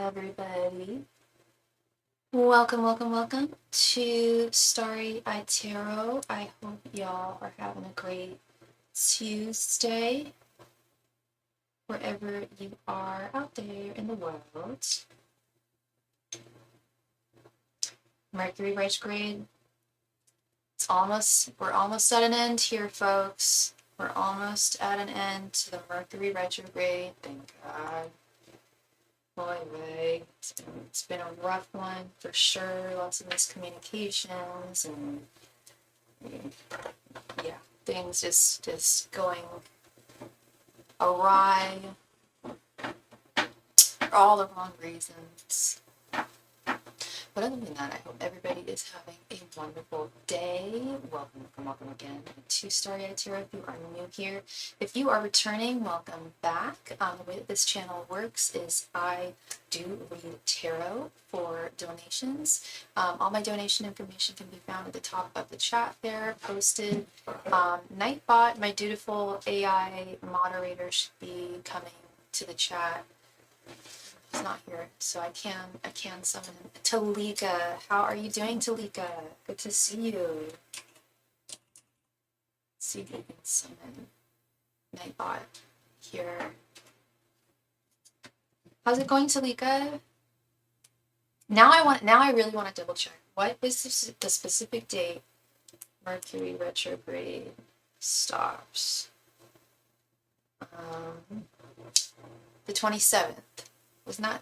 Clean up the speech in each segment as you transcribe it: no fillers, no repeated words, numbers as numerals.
everybody. Welcome, welcome, welcome to Starry Tarot. I hope y'all are having a great Tuesday, wherever you are out there in the world. Mercury retrograde. We're almost at an end here, folks. We're almost at an end to the Mercury retrograde. Thank God. Boy, it's been a rough one for sure. Lots of miscommunications and yeah, things just going awry for all the wrong reasons. But other than that, I hope everybody is having a wonderful day. Welcome again to Starry Tarot if you are new here. If you are returning, welcome back. The way that this channel works is I do read tarot for donations. All my donation information can be found at the top of the chat there, posted. Nightbot, my dutiful AI moderator, should be coming to the chat. He's not here, so I can summon him. Talika, how are you doing, Talika? Good to see you. Let's see if we can summon Nightbot here. How's it going, Talika? Now I really want to double check. What is the specific date Mercury retrograde stops? The 27th. Was not.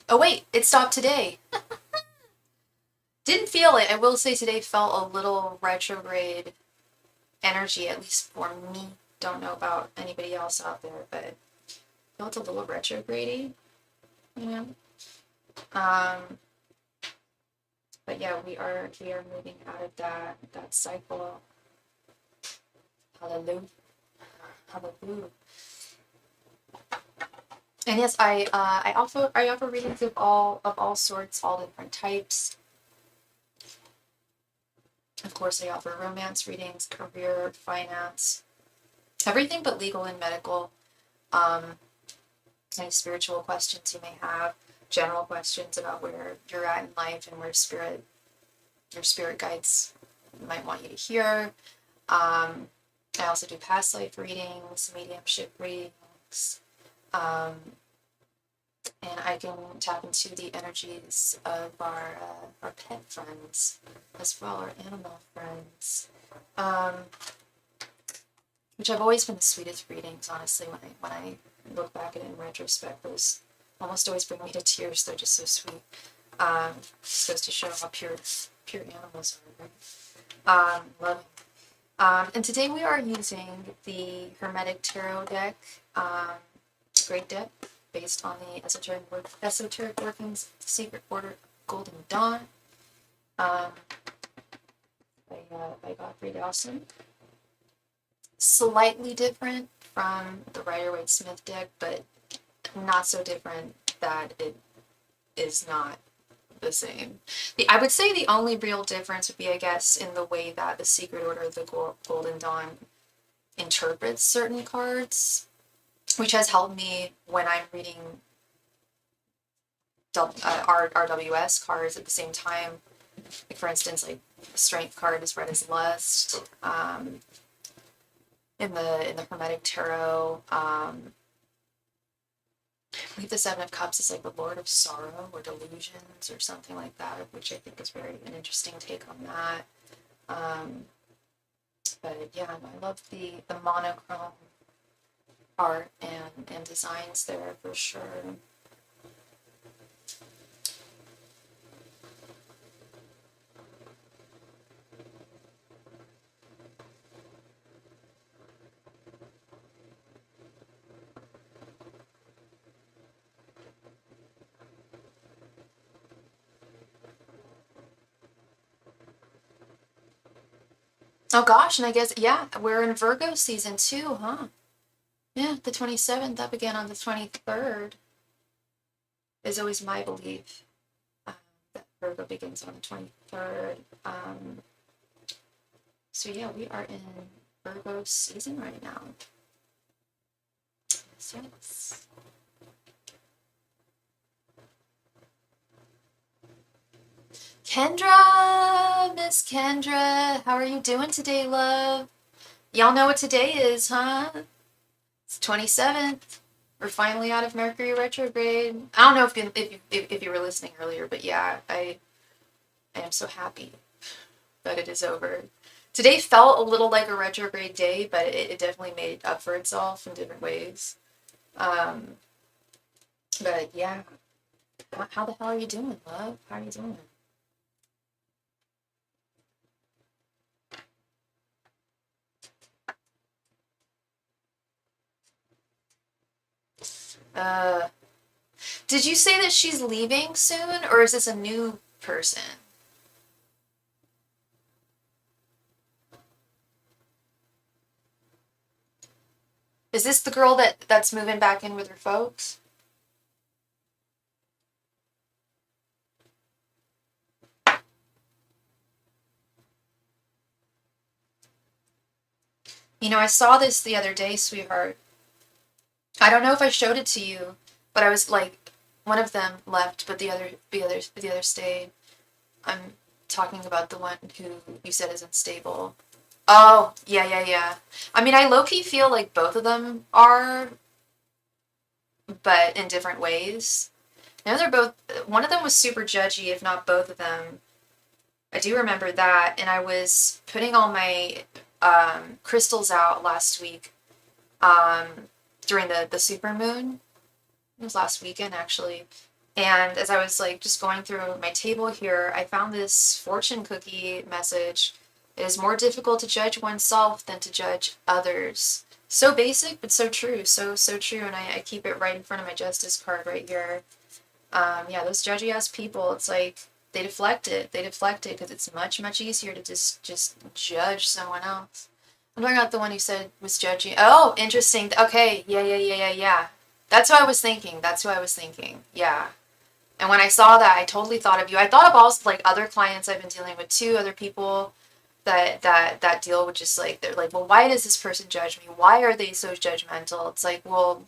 Oh wait, it stopped today. Didn't feel it. I will say today felt a little retrograde energy, at least for me. Don't know about anybody else out there, but felt a little retrograde, you know. But yeah, we are moving out of that cycle. Hallelujah. Hallelujah. And yes, I offer readings of all sorts, all different types. Of course, I offer romance readings, career, finance, everything but legal and medical. Any spiritual questions you may have, general questions about where you're at in life and where your spirit guides might want you to hear. I also do past life readings, mediumship readings. And I can tap into the energies of our pet friends as well, our animal friends, which have always been the sweetest readings, honestly. When I look back at it in retrospect, those almost always bring me to tears. They're just so sweet. Just goes to show how pure animals are, right? Loving. And today we are using the Hermetic Tarot deck, great deck, based on the esoteric workings of the Secret Order Golden Dawn by Godfrey Dawson. Slightly different from the Rider-Waite-Smith deck, but not so different that it is not the same. I would say the only real difference would be, I guess, in the way that the Secret Order of the Golden Dawn interprets certain cards, which has helped me when I'm reading RWS cards at the same time. Like, for instance, like the Strength card is read as Lust. In the Hermetic Tarot, I believe the Seven of Cups is like the Lord of Sorrow or Delusions or something like that, which I think is an interesting take on that. But yeah, I love the monochrome art and designs there for sure. Oh gosh, and I guess, yeah, we're in Virgo season too, huh? Yeah, the 27th up again on the 23rd is always my belief. That Virgo begins on the 23rd. So yeah, we are in Virgo season right now. Yes. Kendra, Miss Kendra, how are you doing today, love? Y'all know what today is, huh? It's 27th. We're finally out of Mercury retrograde. I don't know if you were listening earlier, but yeah, I am so happy that it is over. Today felt a little like a retrograde day, but it definitely made up for itself in different ways. But yeah, how the hell are you doing, love? How are you doing? Did you say that she's leaving soon, or is this a new person? Is this the girl that's moving back in with her folks? You know, I saw this the other day, sweetheart. I don't know if I showed it to you, but I was like, one of them left, but the other stayed. I'm talking about the one who you said is unstable. Oh, yeah. I mean, I low-key feel like both of them are, but in different ways. Now they're both, one of them was super judgy, if not both of them. I do remember that, and I was putting all my crystals out last week during the super moon. It was last weekend, actually. And as I was like just going through my table here, I found this fortune cookie message. It is more difficult to judge oneself than to judge others. So basic, but so true. So true. And I keep it right in front of my justice card right here. Yeah, those judgy ass people, it's like they deflect it. They deflect it because it's much easier to just judge someone else. I'm talking about the one who said was judging. Oh, interesting. Okay, yeah. That's what I was thinking. Yeah. And when I saw that, I totally thought of you. I thought of also like other clients I've been dealing with too, other people that deal with just like, they're like, well, why does this person judge me? Why are they so judgmental? It's like, well,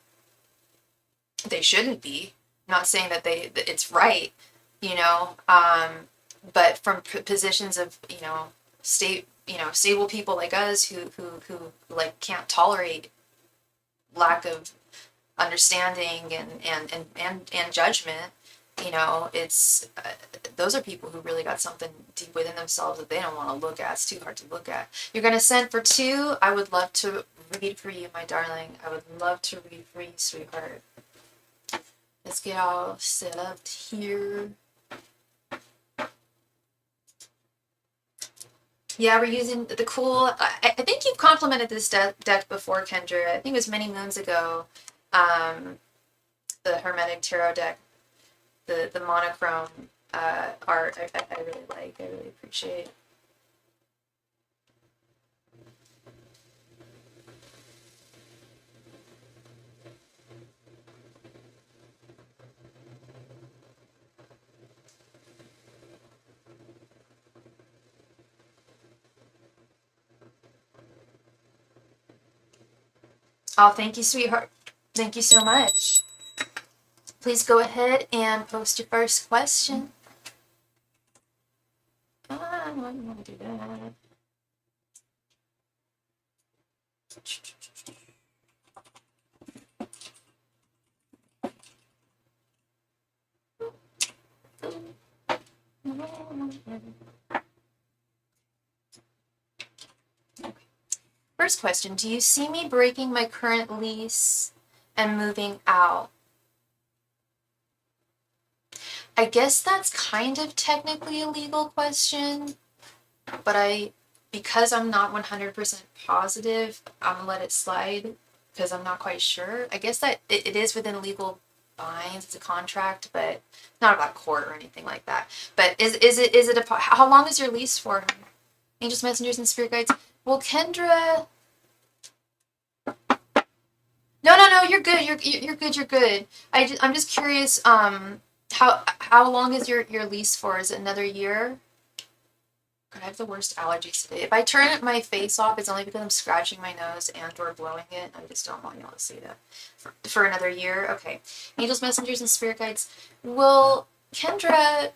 they shouldn't be. I'm not saying that it's right, you know, but from positions of, stable people like us who like can't tolerate lack of understanding and judgment, it's those are people who really got something deep within themselves that they don't want to look at. It's too hard to look at. You're gonna send for 2. I would love to read for you, my darling. I would love to read for you, sweetheart. Let's get all set up here. Yeah, we're using the cool. I think you've complimented this deck before, Kendra. I think it was many moons ago. The Hermetic Tarot deck, the monochrome art. I really like. I really appreciate. Oh, thank you, sweetheart. Thank you so much. Please go ahead and post your first question. I don't want to do that. First question, do you see me breaking my current lease and moving out? I guess that's kind of technically a legal question, but because I'm not 100% positive, I'm gonna let it slide because I'm not quite sure. I guess that it is within legal binds, it's a contract, but not about court or anything like that. But is it how long is your lease for? Angels, messengers, and spirit guides? Well, Kendra, no, you're good. You're good. I'm just curious. How long is your lease for? Is it another year? God, I have the worst allergies today. If I turn my face off, it's only because I'm scratching my nose and or blowing it. I just don't want y'all to see that. For another year, okay. Angels, messengers, and spirit guides. Well, Kendra,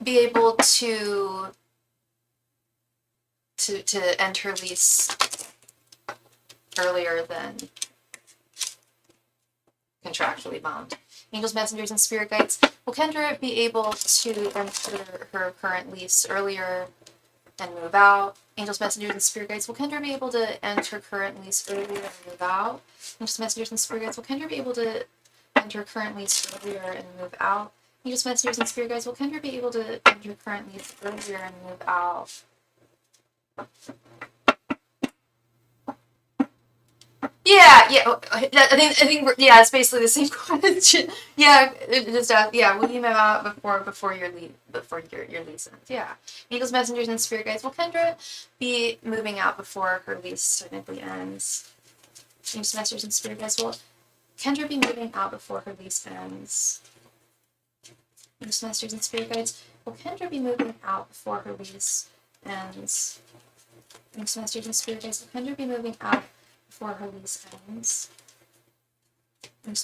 be able to end her lease earlier than contractually bound. Angels, messengers, and spirit guides. Will Kendra be able to enter her current lease earlier and move out? Angels, messengers, and spirit guides. Will Kendra be able to enter her current lease earlier and move out? Angels, messengers, and spirit guides. Will Kendra be able to enter her current lease earlier and move out? Angels, messengers, and spirit guides. Will Kendra be able to enter her current lease earlier and move out? Yeah. I think yeah, it's basically the same question. Yeah, just yeah. Will you move out before your lease ends? Yeah. Eagles, messengers, and spirit guides. Will Kendra be moving out before her lease technically ends? Eagles, messengers, and spirit guides. Will Kendra be moving out before her lease ends? Eagles, messengers, and spirit guides. Will Kendra be moving out before her lease ends? Eagles, messengers, and spirit guides. Will Kendra be moving out before her lease ends?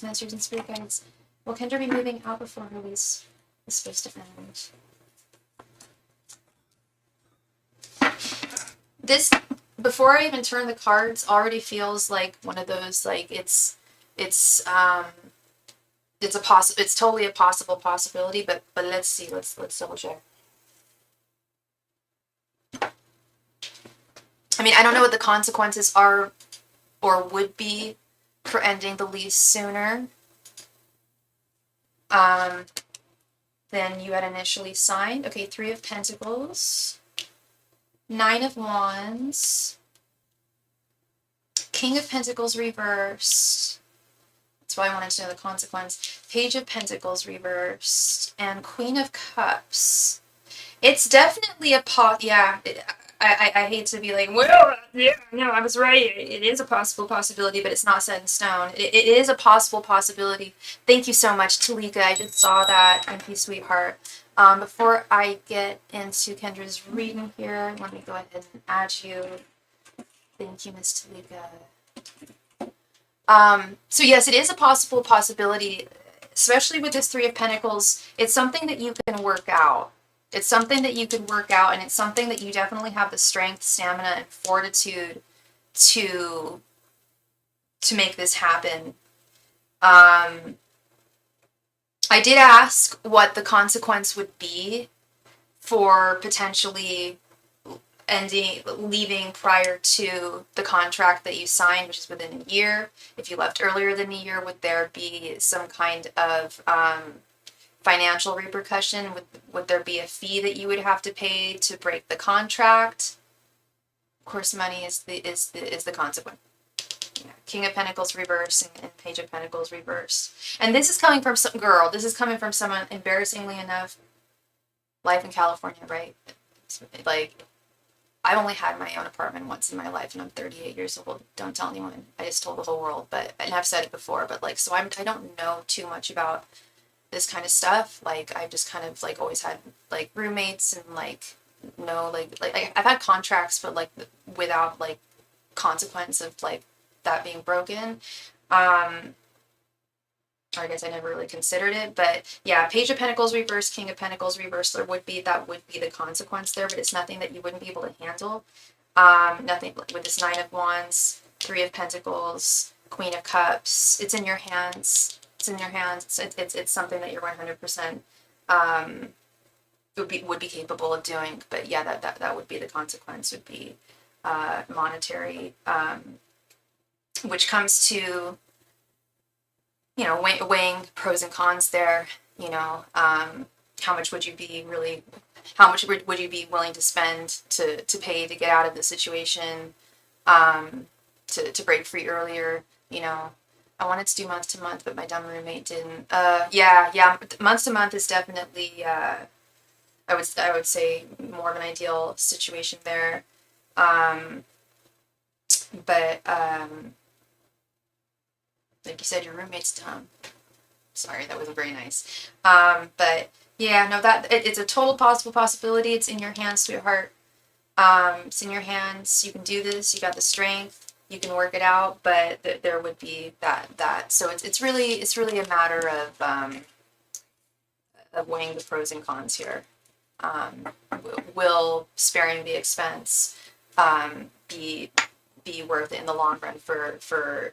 Masters and spirit guides. Will Kendra be moving out before her lease is supposed to end? This, before I even turn the cards, already feels like one of those, like it's totally a possible possibility, but let's see, let's double check. I mean, I don't know what the consequences are or would be for ending the lease sooner than you had initially signed. Okay, 3 of Pentacles, 9 of Wands, King of Pentacles reversed. That's why I wanted to know the consequence. Page of Pentacles reversed, and Queen of Cups. It's definitely a yeah. I hate to be like, well, yeah, no, I was right. It is a possible possibility, but it's not set in stone. It is a possible possibility. Thank you so much, Talika. I just saw that. Thank you, sweetheart. Before I get into Kendra's reading here, let me go ahead and add you. Thank you, Miss Talika. So yes, it is a possible possibility, especially with this 3 of Pentacles. It's something that you can work out. It's something that you could work out, and it's something that you definitely have the strength, stamina, and fortitude to make this happen. I did ask what the consequence would be for potentially leaving prior to the contract that you signed, which is within a year. If you left earlier than a year, would there be some kind of financial repercussion? Would there be a fee that you would have to pay to break the contract? Of course, money is the consequence. Yeah. King of Pentacles reverse and Page of Pentacles reverse. And this is coming from some girl. This is coming from someone, embarrassingly enough, life in California, right? Like, I've only had my own apartment once in my life, and I'm 38 years old. Don't tell anyone. I just told the whole world, and I've said it before, but like, so I don't know too much about this kind of stuff. Like, I've just kind of like always had like roommates and like I've had contracts, but like without like consequence of like that being broken. Or I guess I never really considered it, but yeah, Page of Pentacles reverse, King of Pentacles reverse, that would be the consequence there, but it's nothing that you wouldn't be able to handle. Nothing with this 9 of Wands, 3 of Pentacles, Queen of Cups. It's in your hands. It's in your hands. It's something that you're 100% would be capable of doing. But yeah, that would be the consequence. Would be monetary, which comes to, you know, weighing pros and cons there. You know, how much would you be willing to spend to pay to get out of the situation, to break free earlier? You know, I wanted to do month to month, but my dumb roommate didn't. Yeah, month to month is definitely, I would say, more of an ideal situation there. But like you said, your roommate's dumb. Sorry, that wasn't very nice. But yeah, no, it's a total possible possibility. It's in your hands, sweetheart. It's in your hands. You can do this. You got the strength. You can work it out. But there would be that. So it's really a matter of weighing the pros and cons here. will sparing the expense be worth it in the long run for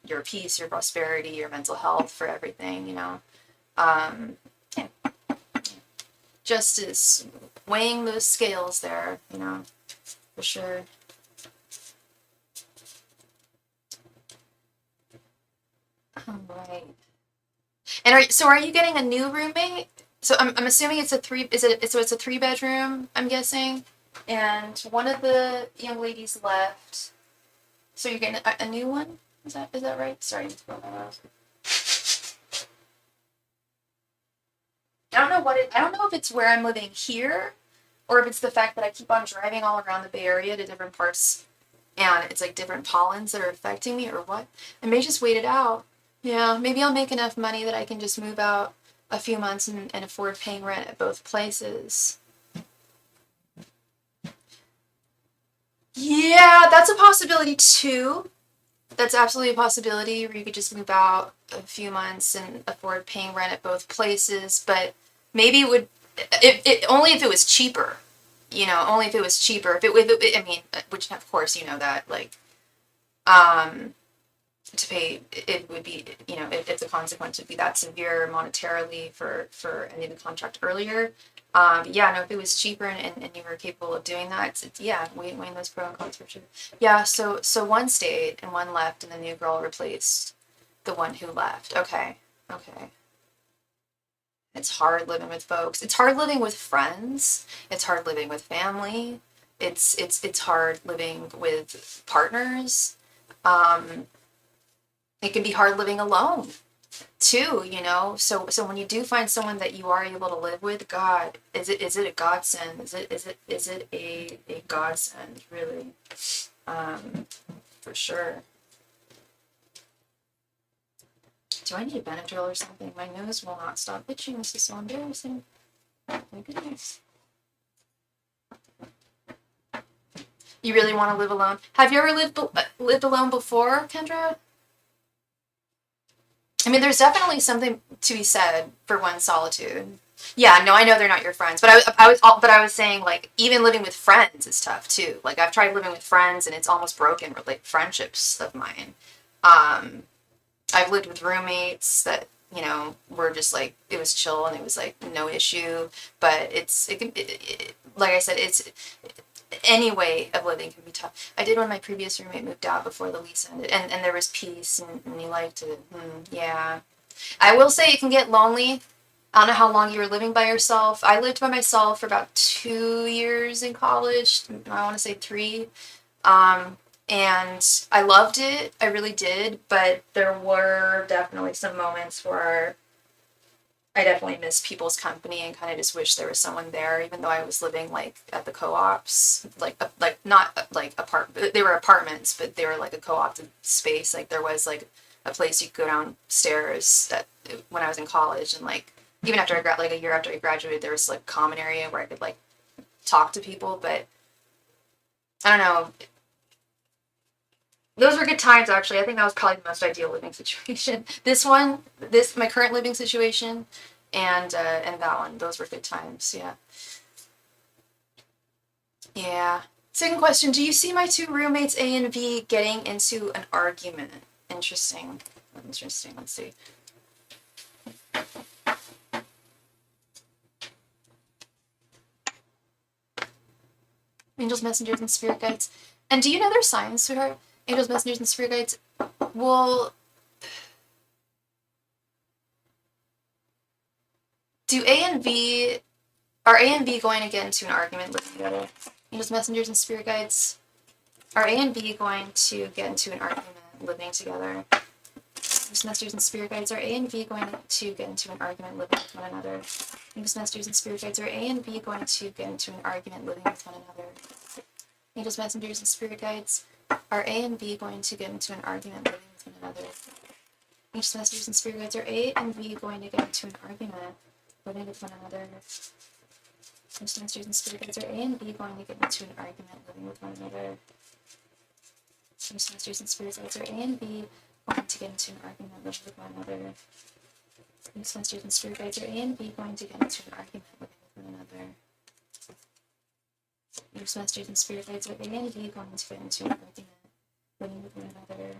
your peace, your prosperity, your mental health, for everything, you know. Yeah. Just as weighing those scales there, you know, for sure. All right. And are you getting a new roommate? So I'm assuming it's a it's a 3 bedroom, I'm guessing. And one of the young ladies left. So you're getting a new one? Is that right? Sorry, to put my mouth. I don't know if it's where I'm living here, or if it's the fact that I keep on driving all around the Bay Area to different parts, and it's like different pollens that are affecting me, or what. I may just wait it out. Yeah, maybe I'll make enough money that I can just move out a few months and afford paying rent at both places. Yeah, that's a possibility too. That's absolutely a possibility where you could just move out a few months and afford paying rent at both places, but maybe it would, only if it was cheaper, you know, only if it was cheaper. I mean, which of course you know that, like, to pay, it would be, you know, if the consequence would be that severe monetarily for ending the contract earlier. Yeah, no, if it was cheaper and you were capable of doing that, yeah, weighing those pro and cons for sure. Yeah, so one stayed and one left, and the new girl replaced the one who left. Okay, okay. It's hard living with folks. It's hard living with friends. It's hard living with family. It's hard living with partners. Um, it can be hard living alone too, you know. So when you do find someone that you are able to live with, God, is it a godsend? Is it a godsend, really? For sure. Do I need a Benadryl or something? My nose will not stop itching. This is so embarrassing. My goodness. You really want to live alone? Have you ever lived alone before, Kendra? I mean, there's definitely something to be said for one's solitude. Yeah, no, I know they're not your friends, but I was saying, like, even living with friends is tough too. Like, I've tried living with friends, and it's almost broken, like, friendships of mine. Um, I've lived with roommates that, you know, were just like, it was chill and it was like no issue. But like I said, it's any way of living can be tough. I did when my previous roommate moved out before the lease ended, and there was peace, and he liked it. Yeah. I will say it can get lonely. I don't know how long you were living by yourself. I lived by myself for about 2 years in college. I want to say 3. And I loved it. I really did. But there were definitely some moments where I definitely miss people's company and kind of just wish there was someone there, even though I was living like at the co-ops, like not like they were apartments, but they were like a co-opted space. Like there was like a place you could go downstairs when I was in college, and like even after like a year after I graduated, there was like common area where I could like talk to people. But I don't know. Those were good times, actually. I think that was probably the most ideal living situation. My current living situation, and that one, those were good times. Yeah. Yeah. Second question: do you see my 2 roommates A and V getting into an argument? Interesting. Interesting. Let's see. Angels, messengers, and spirit guides. And do you know their signs, sweetheart? Angels, messengers, and spirit guides. Well, are A and B going to get into an argument living together? Angels, messengers, and spirit guides. Are A and B going to get into an argument living together? Angels, messengers, and spirit guides. Are A and B going to get into an argument living with one another? Angels, messengers, and spirit guides. Are A and B going to get into an argument living with one another? Angels, messengers, and spirit guides. Are A and B going to get into an argument living with one another? Angels, messengers, and spirit guides. Are A and B going to get into an argument living with one another? Angels, messengers, and spirit guides. Are A and B going to get into an argument living with one another? Angels, messengers, and spirit guides. Are A and B going to get into an argument living with one another? Angels, messengers, and spirit guides. Are A and B going to get into an argument living with one another. Use messages and spirit guides with humanity, going into it into everything that living with one another.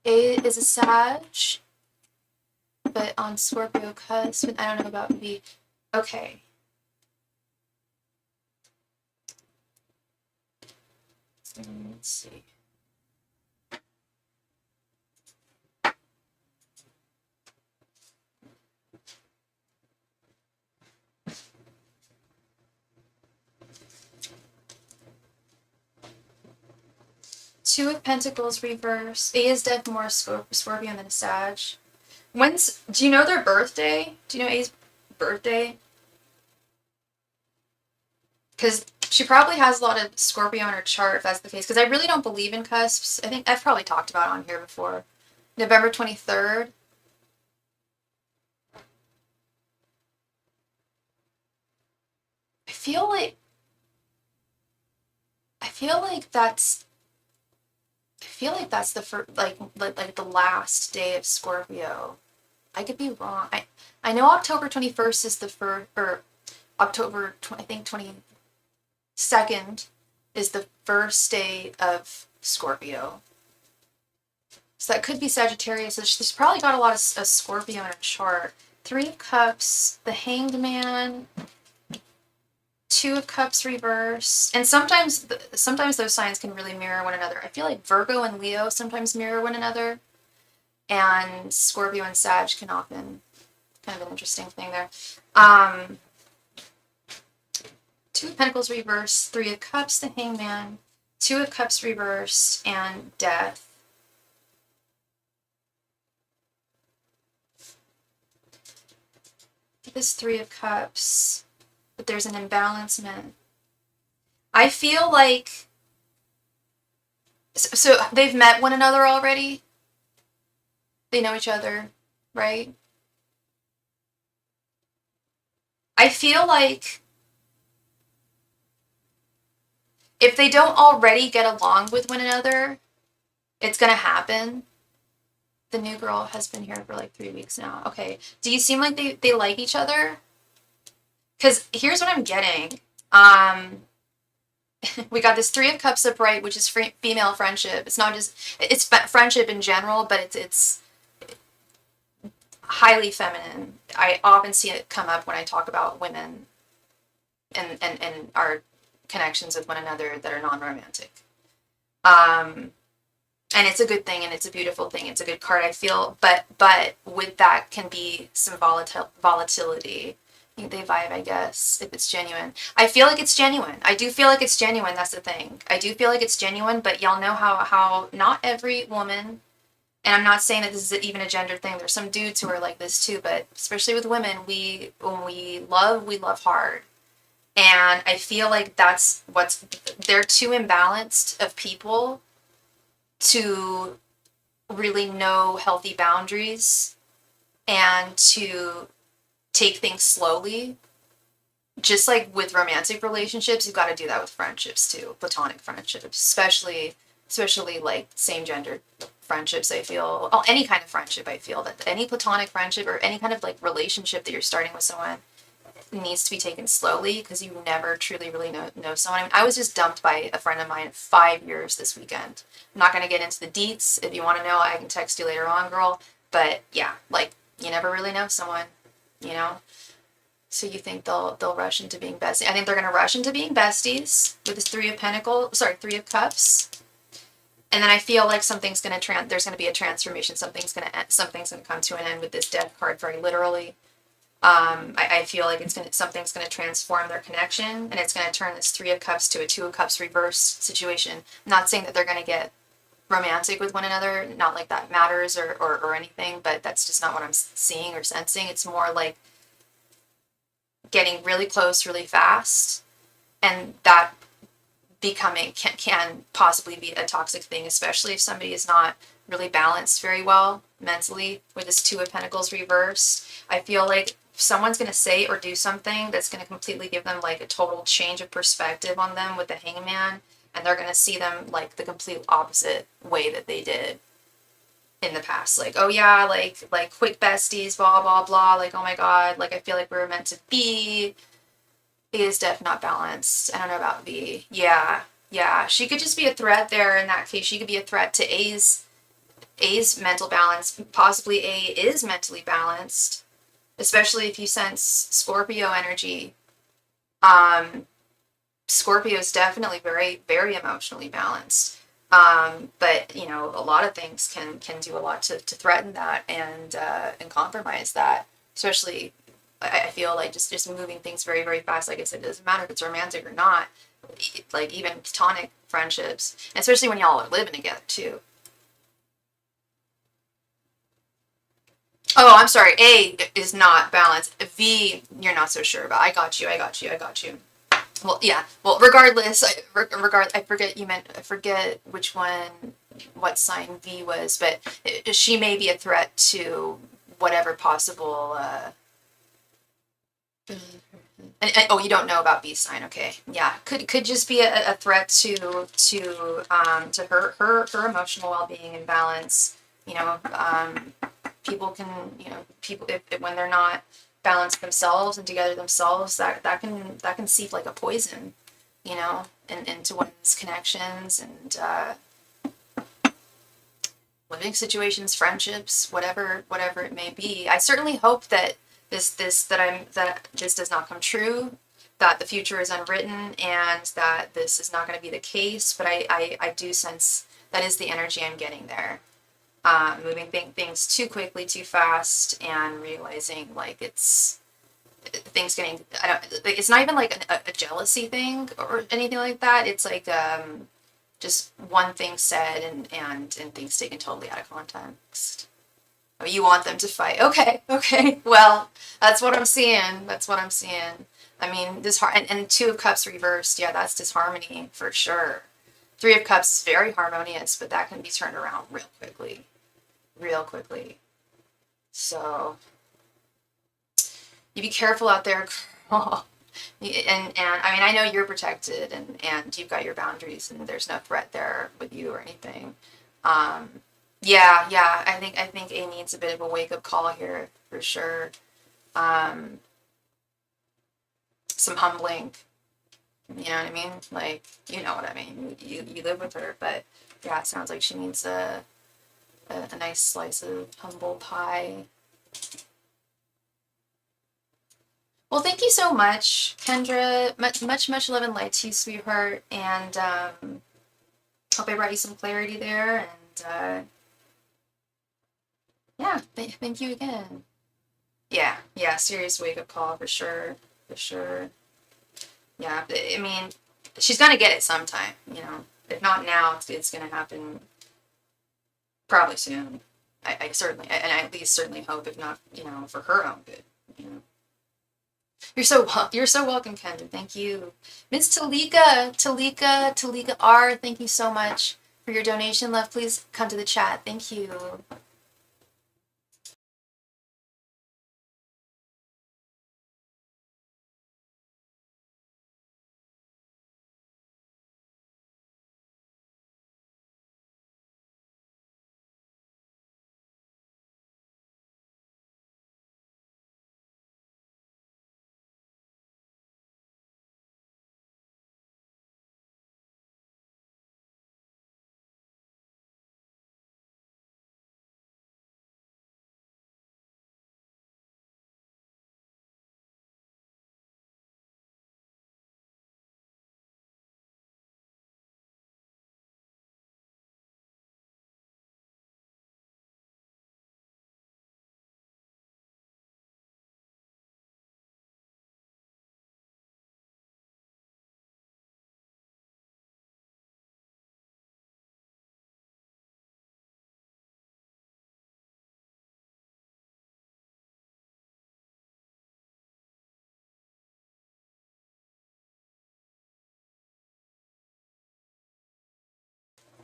A is a Sag, but on Scorpio cusp, and I don't know about B. Okay. Let's see. Two of Pentacles reverse. A is definitely more Scorpion than a Sag. Do you know their birthday? Do you know A's birthday? Because she probably has a lot of Scorpio on her chart, if that's the case. Because I really don't believe in cusps. I think I've probably talked about it on here before. November 23rd. I feel like that's the first, like the last day of Scorpio. I could be wrong. I know October 21st is the first, or October, I think 22nd is the first day of Scorpio. So that could be Sagittarius. So she's probably got a lot of Scorpio in her chart. Three of Cups, the Hanged Man, Two of Cups reverse, and sometimes those signs can really mirror one another. I feel like Virgo and Leo sometimes mirror one another, and Scorpio and Sag can often, kind of an interesting thing there. Two of Pentacles reverse, Three of Cups, the Hangman, Two of Cups reverse, and Death. This Three of Cups, but there's an imbalancement. I feel like, so they've met one another already. They know each other, right? I feel like if they don't already get along with one another, it's gonna happen. The new girl has been here for like 3 weeks now. Okay, do you seem like they like each other? Because here's what I'm getting. We got this Three of Cups upright, which is female friendship. It's not just, it's friendship in general, but it's highly feminine. I often see it come up when I talk about women and our connections with one another that are non-romantic. And it's a good thing, and it's a beautiful thing. It's a good card, I feel. But with that can be some volatility. I think they vibe, I guess, if it's genuine. I feel like it's genuine. I do feel like it's genuine. That's the thing. I do feel like it's genuine, but y'all know how not every woman, and I'm not saying that this is even a gender thing. There's some dudes who are like this too, but especially with women, when we love hard. And I feel like that's they're too imbalanced of people to really know healthy boundaries and to take things slowly. Just like with romantic relationships, you've got to do that with friendships too, platonic friendships, especially like same gender friendships. I feel, any kind of friendship, I feel that any platonic friendship or any kind of like relationship that you're starting with someone needs to be taken slowly, because you never truly really know someone. I mean, I was just dumped by a friend of mine of 5 years this weekend. I'm not going to get into the deets. If you want to know, I can text you later on, girl. But yeah, like, you never really know someone, you know? So you think they'll rush into being besties. I think they're going to rush into being besties with this Three of Cups. And then I feel like there's going to be a transformation. Something's going to come to an end with this Death card, very literally. I feel like something's going to transform their connection, and it's going to turn this Three of Cups to a Two of Cups reverse situation. I'm not saying that they're going to get romantic with one another, not like that matters or anything, but that's just not what I'm seeing or sensing. It's more like getting really close really fast, and that becoming can possibly be a toxic thing, especially if somebody is not really balanced very well mentally with this Two of Pentacles reverse. I feel like someone's going to say or do something that's going to completely give them like a total change of perspective on them with the Hangman, and they're going to see them like the complete opposite way that they did. in the past. Like, oh yeah, like quick besties, blah blah blah. Like, oh my god, like I feel like we were meant to be. A is def not balanced. I don't know about V. Yeah, yeah. She could just be a threat there in that case. She could be a threat to A's mental balance. Possibly A is mentally balanced, especially if you sense Scorpio energy. Scorpio is definitely very, very emotionally balanced. But you know, a lot of things can do a lot to threaten that and compromise that. Especially, I feel like just moving things very, very fast. Like I said, it doesn't matter if it's romantic or not. Like even platonic friendships, and especially when y'all are living together too. Oh, I'm sorry. A is not balanced. V, you're not so sure about. I got you. I got you. I got you. Well, yeah. Well, regardless, I forget you meant. I forget which one, what sign V was, but she may be a threat to whatever possible. Oh, you don't know about B sign. Okay, yeah. Could just be a threat to her emotional well being and balance. You know, people can, you know, people if when they're not balanced themselves and together themselves, that can seep like a poison, you know, into one's connections and living situations, friendships, whatever it may be. I certainly hope that that this does not come true, that the future is unwritten, and that this is not going to be the case. But I do sense that is the energy I'm getting there. Moving things too quickly, too fast, and realizing like it's things getting. I don't. Like, it's not even like a jealousy thing or anything like that. It's like just one thing said and things taken totally out of context. Oh, you want them to fight? Okay, okay. Well, that's what I'm seeing. That's what I'm seeing. I mean, and Two of Cups reversed. Yeah, that's disharmony for sure. Three of Cups is very harmonious, but that can be turned around real quickly. Real quickly. So, you be careful out there, girl. And I mean, I know you're protected and you've got your boundaries and there's no threat there with you or anything. Um, yeah. I think A needs a bit of a wake up call here for sure. Um, some humbling. You know what I mean? Like, you know what I mean. You live with her, but yeah, it sounds like she needs a nice slice of humble pie. Well, thank you so much, Kendra. Much love and light to you, sweetheart. And hope I brought you some clarity there. And yeah, thank you again. Yeah, serious wake up call for sure, for sure. Yeah, I mean, she's gonna get it sometime. You know, if not now, it's gonna happen probably soon. I certainly, and I at least certainly hope, if not, you know, for her own good. You know. You're so welcome, Kendra. Thank you. Miss Talika R, thank you so much for your donation. Love, please come to the chat. Thank you.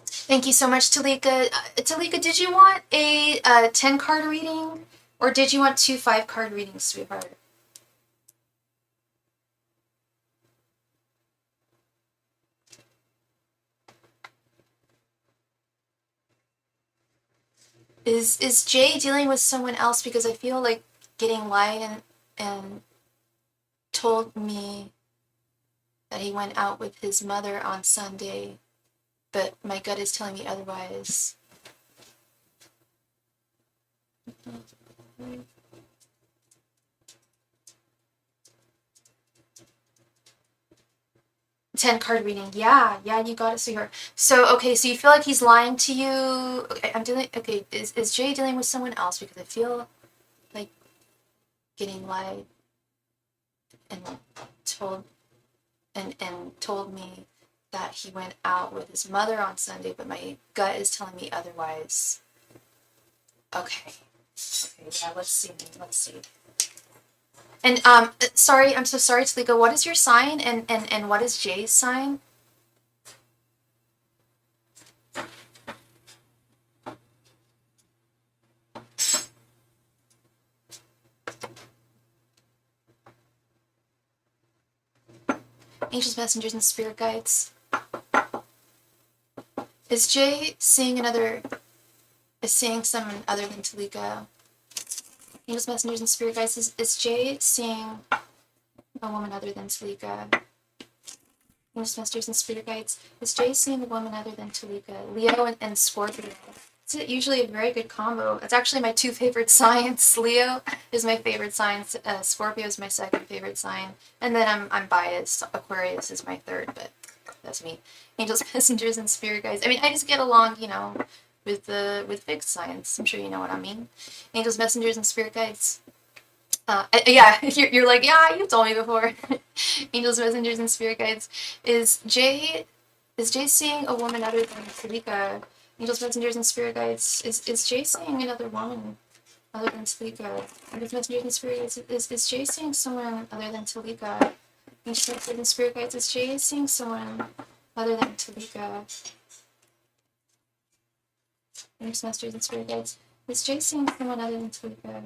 Thank you so much, Talika. Talika, did you want a 10 card reading or did you want two 5 card readings, sweetheart? Is Jay dealing with someone else? Because I feel like getting lied and told me that he went out with his mother on Sunday, but my gut is telling me otherwise. 10 card reading. Yeah, you got it, sweetheart. So, okay, so you feel like he's lying to you. Okay, is Jay dealing with someone else? Because I feel like getting lied and told told me that he went out with his mother on Sunday, but my gut is telling me otherwise. Okay, yeah, let's see. And sorry, I'm so sorry, Talika. What is your sign, and what is Jay's sign? Angels, messengers, and spirit guides. Is Jay seeing someone other than Talika? Angels, messengers, and spirit guides. Is Jay seeing a woman other than Talika? Angels, messengers, and spirit guides. Is Jay seeing a woman other than Talika? Leo and Scorpio. It's usually a very good combo. It's actually my two favorite signs. Leo is my favorite sign. Scorpio is my second favorite sign. And then I'm biased. Aquarius is my third, but that's me. Angels, messengers, and spirit guides. I mean, I just get along, with fixed signs. I'm sure you know what I mean. Angels, messengers, and spirit guides. Yeah, you're like, yeah, you told me before. Angels, messengers, and spirit guides. Is Jay seeing a woman other than Talika? Angels, messengers, and spirit guides. Is Jay seeing another woman other than Talika? Angels, messengers, and spirit guides. Is Jay seeing someone other than Talika? Angels, messengers, and spirit guides. Is Jay seeing someone other than Talika? Angels, messengers, and spirit guides. Is Jay seeing someone other than Talika?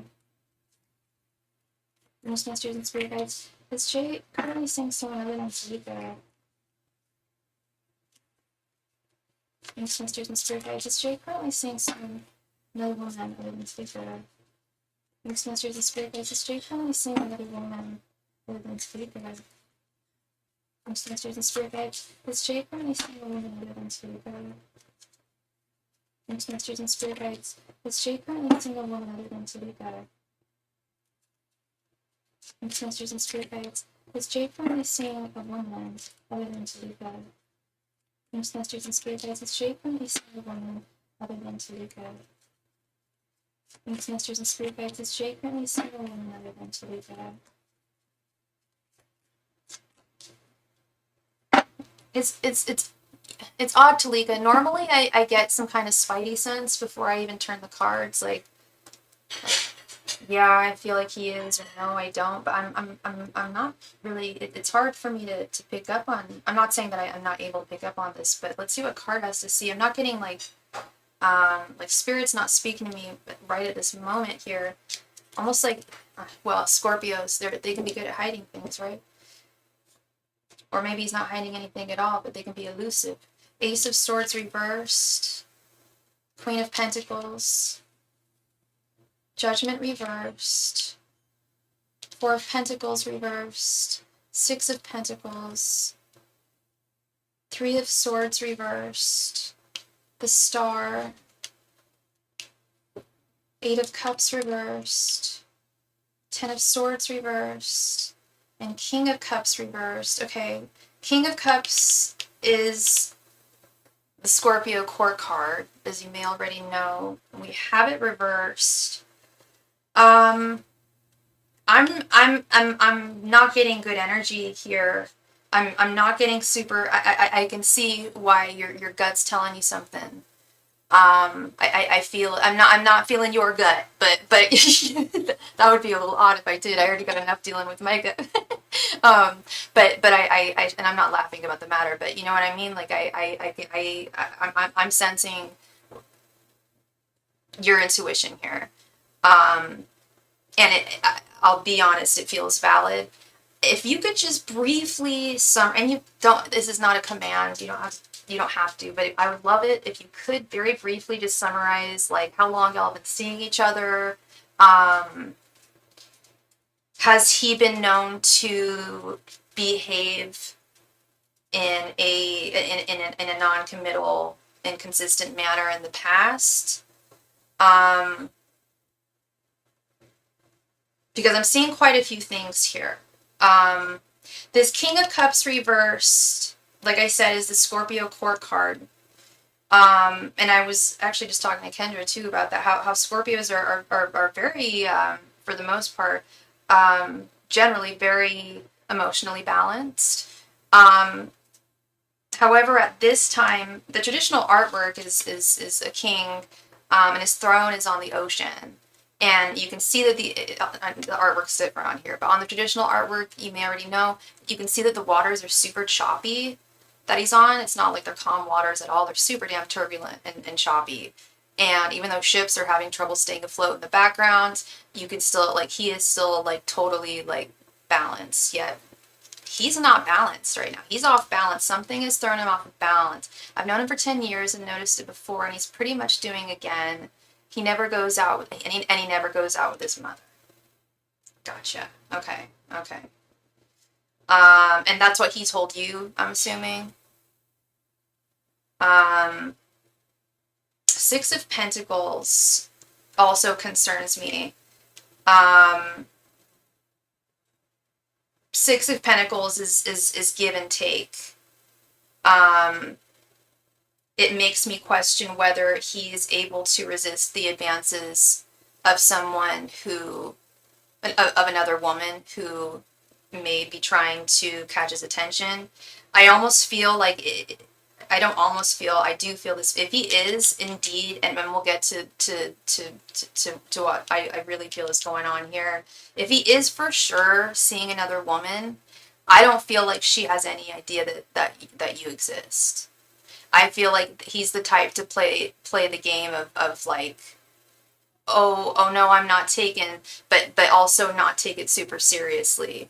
Angels, messengers, and spirit guides. Is Jay currently seeing someone other than Talika? Angels, messengers, and spirit guides. Is Jay currently seeing someone, another woman other than Talika? Angels, messengers, and spirit guides. Is Jay currently seeing another woman other than Talika? Angels, messengers, and spirit guides. Is Jay currently seeing a woman other than Talika? Angels, messengers, and spirit guides. Is Jay currently seeing a woman other than Talika? Angels, messengers, and spirit guides. Is Jay currently seeing a woman other than Talika? Angels, messengers, and spirit guides. Is Jay currently seeing a woman other than Talika? Angels, messengers, and spirit guides. Is Jay currently seeing a woman other than Talika? It's odd, Talika. Normally, I get some kind of spidey sense before I even turn the cards. Like yeah, I feel like he is, or no, I don't. But I'm not really. It's hard for me to pick up on. I'm not saying that I'm not able to pick up on this, but let's see what card has to see. I'm not getting like spirit's not speaking to me right at this moment here. Almost like, well, Scorpios, they can be good at hiding things, right? Or maybe he's not hiding anything at all, but they can be elusive. Ace of Swords reversed. Queen of Pentacles. Judgment reversed. Four of Pentacles reversed. Six of Pentacles. Three of Swords reversed. The Star. Eight of Cups reversed. 10 of Swords reversed. And King of Cups reversed. Okay, King of Cups is the Scorpio core card, as you may already know. We have it reversed. I'm not getting good energy here. I'm not getting super. I can see why your gut's telling you something. I feel I'm not feeling your gut, but that would be a little odd if I did. I already got enough dealing with my gut. But I and I'm not laughing about the matter, but you know what I mean. Like I'm sensing your intuition here, and I'll be honest, it feels valid. If you could just briefly and you don't. This is not a command. You don't have. you don't have to, but I would love it if you could very briefly just summarize like how long y'all have been seeing each other. Has he been known to behave in a non-committal, inconsistent manner in the past? Because I'm seeing quite a few things here. This King of Cups reversed, like I said, is the Scorpio court card. And I was actually just talking to Kendra too about that, how Scorpios are very, for the most part, generally very emotionally balanced. However, at this time, the traditional artwork is a king, and his throne is on the ocean. And you can see that the artwork's different on here, but on the traditional artwork, you may already know, you can see that the waters are super choppy that he's on. It's not like they're calm waters at all. They're super damn turbulent and choppy. And even though ships are having trouble staying afloat in the background, you can still, like, he is still, like, totally, like, balanced, yet he's not balanced right now. He's off balance. Something has thrown him off of balance. I've known him for 10 years and noticed it before, and he's pretty much doing again. He never goes out with, and he never goes out with his mother. Gotcha. Okay. Okay. And that's what he told you, I'm assuming. Six of Pentacles also concerns me. Six of Pentacles is give and take. It makes me question whether he is able to resist the advances of someone who, of another woman who may be trying to catch his attention. I almost feel like I do feel this. If he is indeed, and then we'll get to what I really feel is going on here. If he is for sure seeing another woman, I don't feel like she has any idea that you exist. I feel like he's the type to play the game of like, oh no, I'm not taken, but also not take it super seriously.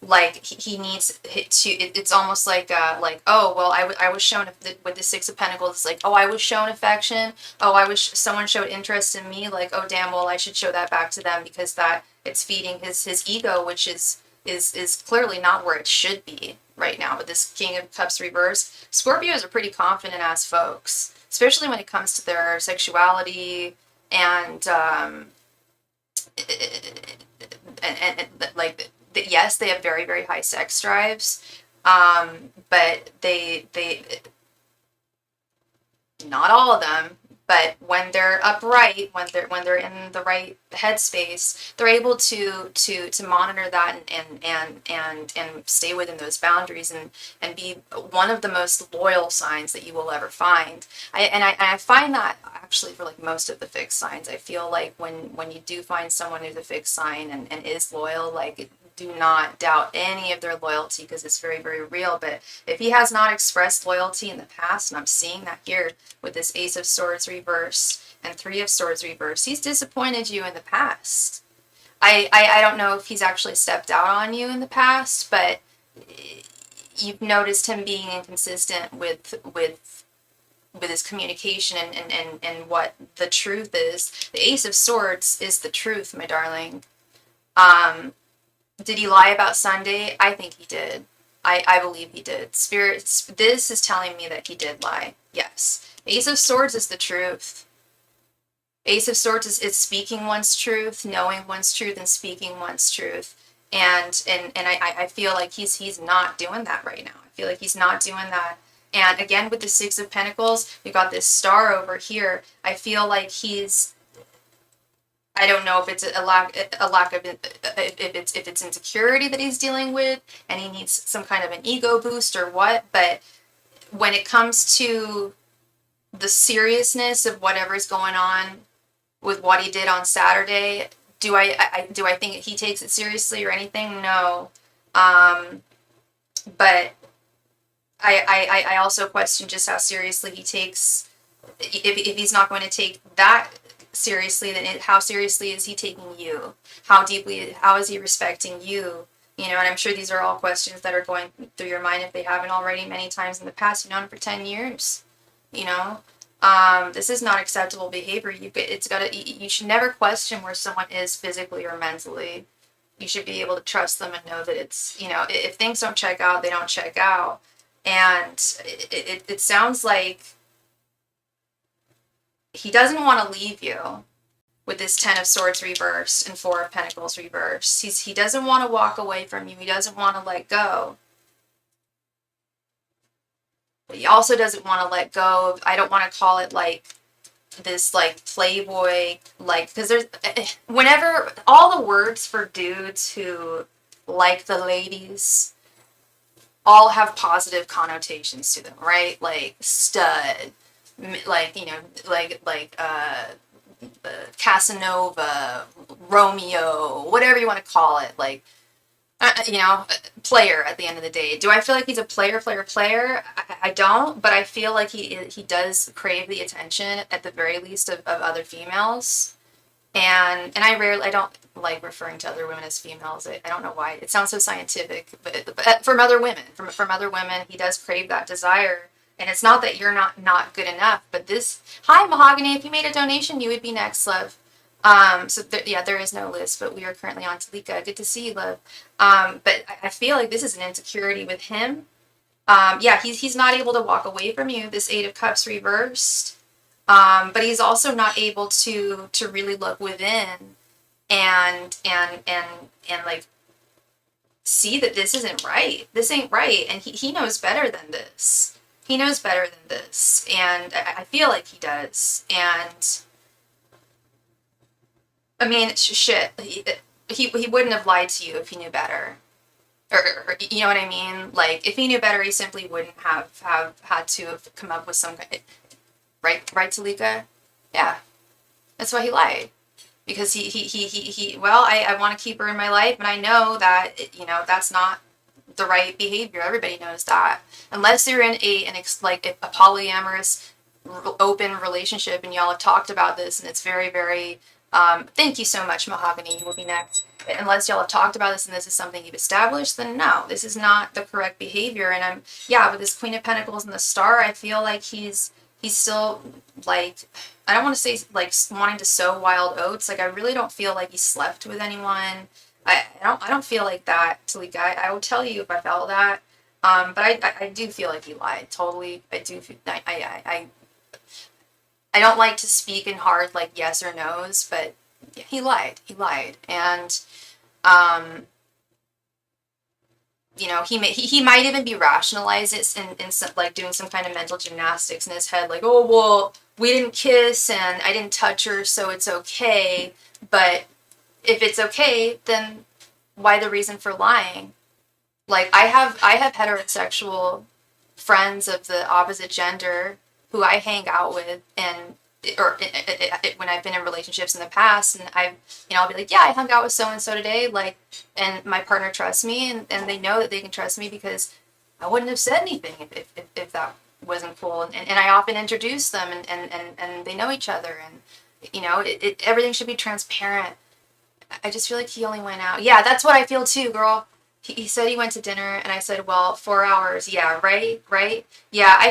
Like he needs to. It's almost like oh well, I was shown with the Six of Pentacles. It's like, oh, I was shown affection. Oh, someone showed interest in me. Like, oh damn, well I should show that back to them because that it's feeding his ego, which is clearly not where it should be right now with this King of Cups reverse. Scorpios are pretty confident ass folks, especially when it comes to their sexuality and like. Yes, they have very, very high sex drives, but they not all of them, but when they're upright, when they're in the right headspace, they're able to monitor that and stay within those boundaries and be one of the most loyal signs that you will ever find. I find that actually for like most of the fixed signs. I feel like when you do find someone who's a fixed sign and is loyal, like do not doubt any of their loyalty because it's very, very real. But if he has not expressed loyalty in the past, and I'm seeing that here with this Ace of Swords reverse and Three of Swords reverse, he's disappointed you in the past. I don't know if he's actually stepped out on you in the past, but you've noticed him being inconsistent with his communication and what the truth is. The Ace of Swords is the truth, my darling. Did he lie about Sunday? I think he did. I believe he did. Spirit, this is telling me that he did lie. Yes. Ace of Swords is the truth. Ace of Swords is speaking one's truth, knowing one's truth, and speaking one's truth. And I feel like he's not doing that right now. I feel like he's not doing that. And again, with the Six of Pentacles, we got this star over here. I feel like he's, I don't know if it's a lack of if it's insecurity that he's dealing with and he needs some kind of an ego boost or what, but when it comes to the seriousness of whatever's going on with what he did on Saturday, do I think he takes it seriously or anything? No. But I also question just how seriously he takes, if he's not going to take that seriously, then how seriously is he taking you? How is he respecting you You know, and I'm sure these are all questions that are going through your mind if they haven't already many times in the past. You've known him for 10 years, you know. This is not acceptable behavior. You should never question where someone is physically or mentally. You should be able to trust them and know that it's, you know, if things don't check out, they don't check out. And it sounds like he doesn't want to leave you with this Ten of Swords reversed and Four of Pentacles reversed. He doesn't want to walk away from you. He doesn't want to let go. But he also doesn't want to let go of, I don't want to call it like this like playboy, like, because there's, whenever, all the words for dudes who like the ladies all have positive connotations to them, right? Like stud, like, you know, like Casanova, Romeo, whatever you want to call it, like, you know, player at the end of the day. Do I feel like he's a player? I don't, but I feel like he does crave the attention, at the very least, of other females. And I don't like referring to other women as females. I don't know why. It sounds so scientific, but from other women, from other women, he does crave that desire. And it's not that you're not good enough, but this, hi Mahogany, if you made a donation, you would be next, love. So there is no list, but we are currently on Talika. Good to see you, love. But I feel like this is an insecurity with him. Yeah, he's not able to walk away from you. This Eight of Cups reversed. But he's also not able to really look within and like see that this isn't right. This ain't right. And he knows better than this. He knows better than this. And I feel like he does. And I mean, shit, he wouldn't have lied to you if he knew better. Or you know what I mean? Like, if he knew better, he simply wouldn't have had to have come up with some, right, Talika? Yeah. That's why he lied. Because well, I want to keep her in my life, and I know that, you know, that's not the right behavior. Everybody knows that. Unless you're in a polyamorous, open relationship, and y'all have talked about this, and it's very, very, thank you so much, Mahogany, you will be next. Unless y'all have talked about this and this is something you've established, then no, this is not the correct behavior. And with this Queen of Pentacles and the Star, I feel like he's still, like, I don't want to say, like, wanting to sow wild oats. Like, I really don't feel like he slept with anyone. I don't feel like that, Talika. I will tell you if I felt that. But I do feel like he lied. Totally. I do feel, I don't like to speak in hard, like, yes or no's, but yeah, he lied. And, you know, he might even be rationalizing it in some, like, doing some kind of mental gymnastics in his head, like, oh, well, we didn't kiss and I didn't touch her, so it's okay. But if it's okay, then why the reason for lying? Like, I have heterosexual friends of the opposite gender who I hang out with, and when I've been in relationships in the past, and I'll be like, yeah, I hung out with so and so today, like, and my partner trusts me, and they know that they can trust me because I wouldn't have said anything if that wasn't cool, and I often introduce them, and they know each other, and, you know, everything should be transparent. I just feel like he only went out. Yeah, that's what I feel too, girl. He said he went to dinner, and I said, well, 4 hours. Yeah, right? Yeah, I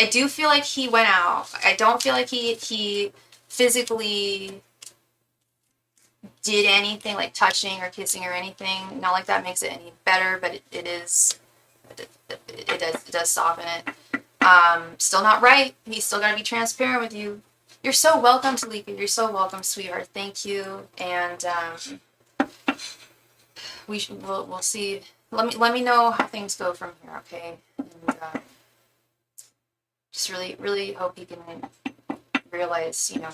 do feel like he went out. I don't feel like he physically did anything, like touching or kissing or anything. Not like that makes it any better, but it does soften it. Still not right. He's still got to be transparent with you. You're so welcome, Talika. You're so welcome, sweetheart. Thank you. And we'll see. Let me know how things go from here, okay? And just really hope he can realize, you know,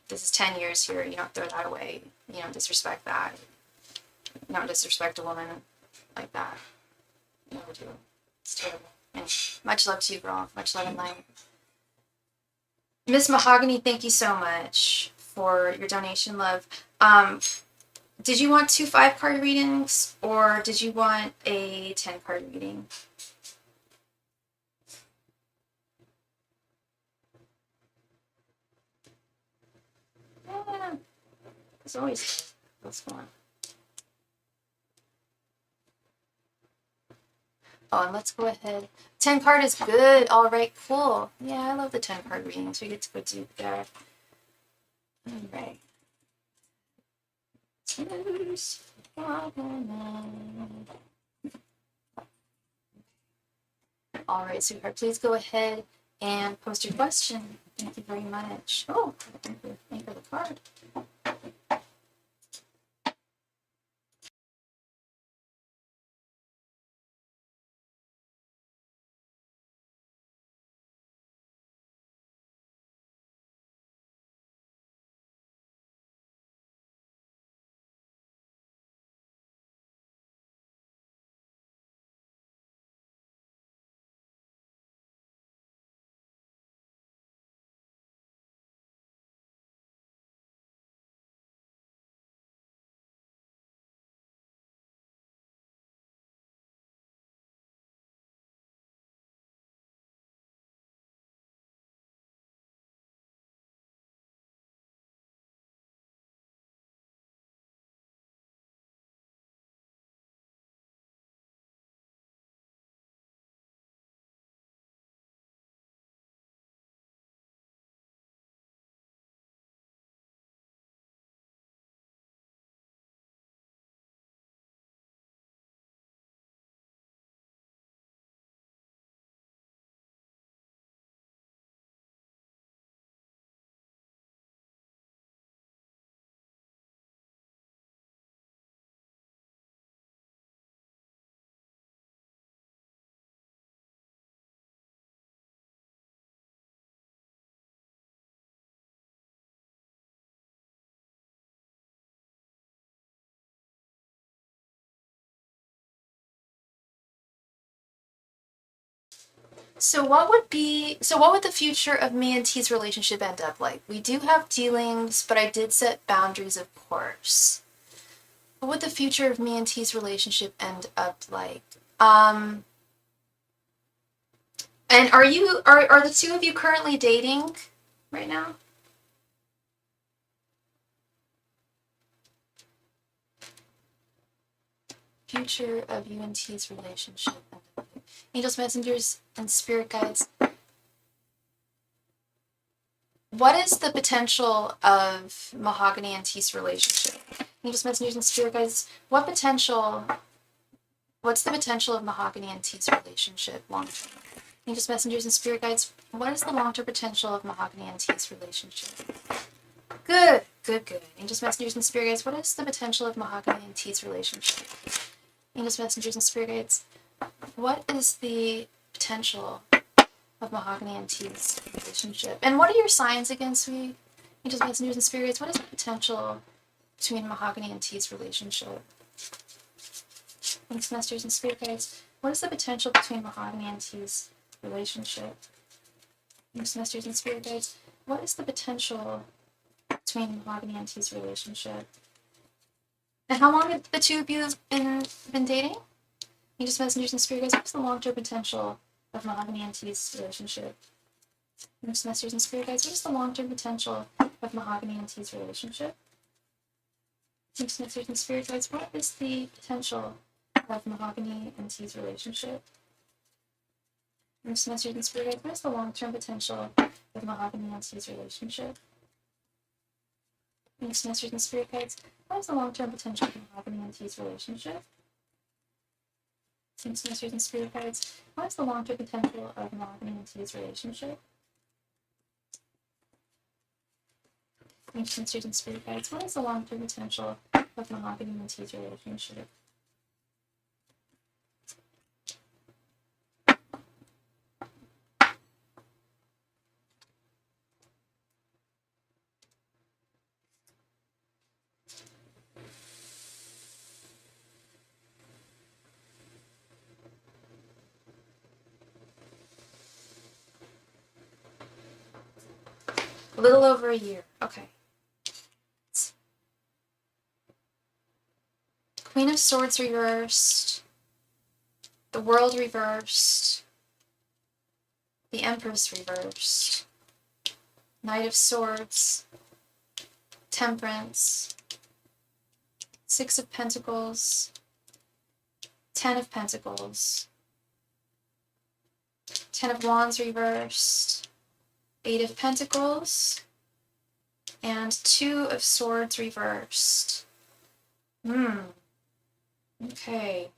this is 10 years here. You don't throw that away. You don't disrespect that. You don't disrespect a woman like that. You never do. It's terrible. And much love to you, girl. Much love and light. Miss Mahogany, thank you so much for your donation, love. Did you want 2 5-card readings, or did you want a 10-card reading? Yeah, it's always what's going on. Oh, and let's go ahead. 10 card is good. All right, cool. Yeah, I love the 10 card readings. We get to go deep there. All right. All right, sweetheart, please go ahead and post your question. Thank you very much. Oh, thank you for the card. So what would the future of me and T's relationship end up like? We do have dealings, but I did set boundaries, of course. What would the future of me and T's relationship end up like? And are the two of you currently dating right now? Future of you and T's relationship. Angels, messengers, and spirit guides. What is the potential of Mahogany and T's relationship? Angels, messengers, and spirit guides. What's the potential of Mahogany and T's relationship long term? Angels, messengers, and spirit guides. What is the long-term potential of Mahogany and T's relationship? Good. Angels, messengers, and spirit guides. What is the potential of Mahogany and T's relationship? Angels, messengers, and spirit guides. What is the potential of Mahogany and T's relationship? And what are your signs again, sweet? Angels, messengers, and spirit guides. What is the potential between Mahogany and T's relationship? Angels, messengers, and spirit guides. What is the potential between Mahogany and T's relationship? Angels, messengers, and spirit guides. What is the potential between Mahogany and T's relationship? And how long have the two of you been dating? Angels, messengers, and spirit guides. What's the long-term potential of Mahogany and T's relationship? Angels, messengers, and spirit guides. What is the long-term potential of Mahogany and T's relationship? Angels, messengers, and spirit guides. What is the potential of Mahogany and T's relationship? Angels, messengers, and spirit guides. What is the long-term potential of Mahogany and T's relationship? Angels, messengers, and spirit guides. What is the long-term potential of Mahogany and T's relationship? Angels, messengers, and spirit guides. What is the long-term potential of Mahogany and T's relationship? Angels, messengers, and spirit guides. What is the long-term potential of Mahogany and T's relationship? A little over a year. Okay. Queen of Swords reversed. The World reversed. The Empress reversed. Knight of Swords. Temperance. Six of Pentacles. 10 of Pentacles. Ten of Wands reversed, Eight of Pentacles, and Two of Swords reversed. Okay.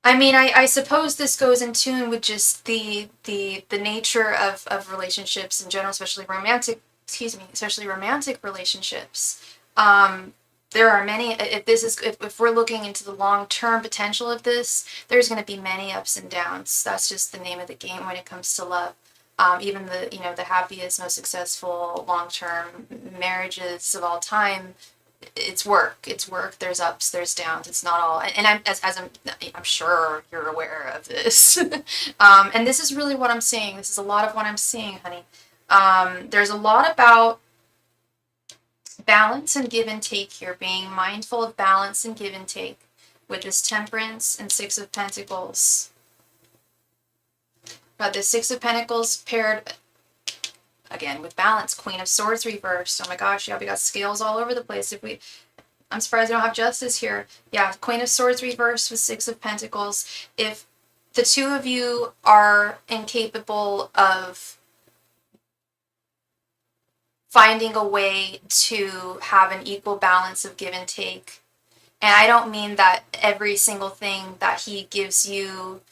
I mean, I suppose this goes in tune with just the nature of relationships in general, especially romantic relationships. There are many, if we're looking into the long-term potential of this, there's going to be many ups and downs. That's just the name of the game when it comes to love. Even the happiest, most successful long-term marriages of all time, it's work. There's ups, there's downs. It's not all, and I'm sure you're aware of this. And this is really what I'm seeing. This is a lot of what I'm seeing, honey. There's a lot about balance and give and take here, being mindful of balance and give and take with this Temperance and Six of Pentacles. Got the Six of Pentacles paired again with balance. Queen of Swords reversed. Oh my gosh, yeah, we got scales all over the place. I'm surprised we don't have Justice here. Yeah, Queen of Swords reversed with Six of Pentacles. If the two of you are incapable of finding a way to have an equal balance of give and take, and I don't mean that every single thing that he gives you,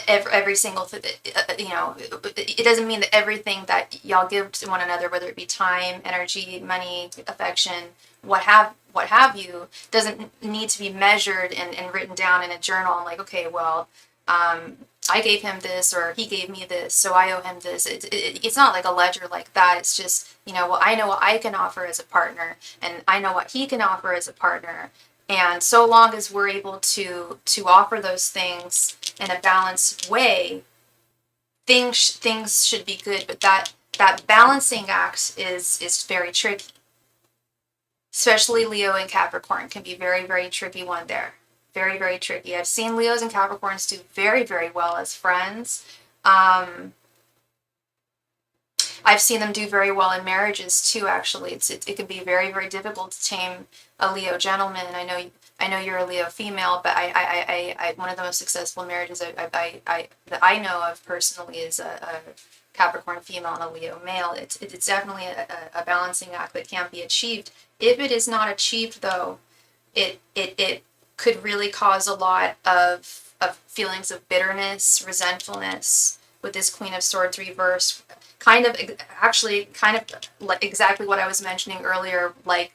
every single it doesn't mean that everything that y'all give to one another, whether it be time, energy, money, affection, what have you, doesn't need to be measured and written down in a journal and like, okay, well, I gave him this or he gave me this, so I owe him this. It's not like a ledger like that. It's just, well, I know what I can offer as a partner and I know what he can offer as a partner. And so long as we're able to offer those things in a balanced way, things should be good. But that balancing act is very tricky. Especially Leo and Capricorn can be very, very tricky one there. Very, very tricky. I've seen Leos and Capricorns do very, very well as friends. I've seen them do very well in marriages too, actually. It can be very, very difficult to tame a Leo gentleman. I know you're a Leo female, but I one of the most successful marriages that I know of personally is a Capricorn female and a Leo male. It's definitely a balancing act that can't be achieved. If it is not achieved, though, it could really cause a lot of feelings of bitterness, resentfulness with this Queen of Swords reverse. Kind of like exactly what I was mentioning earlier, like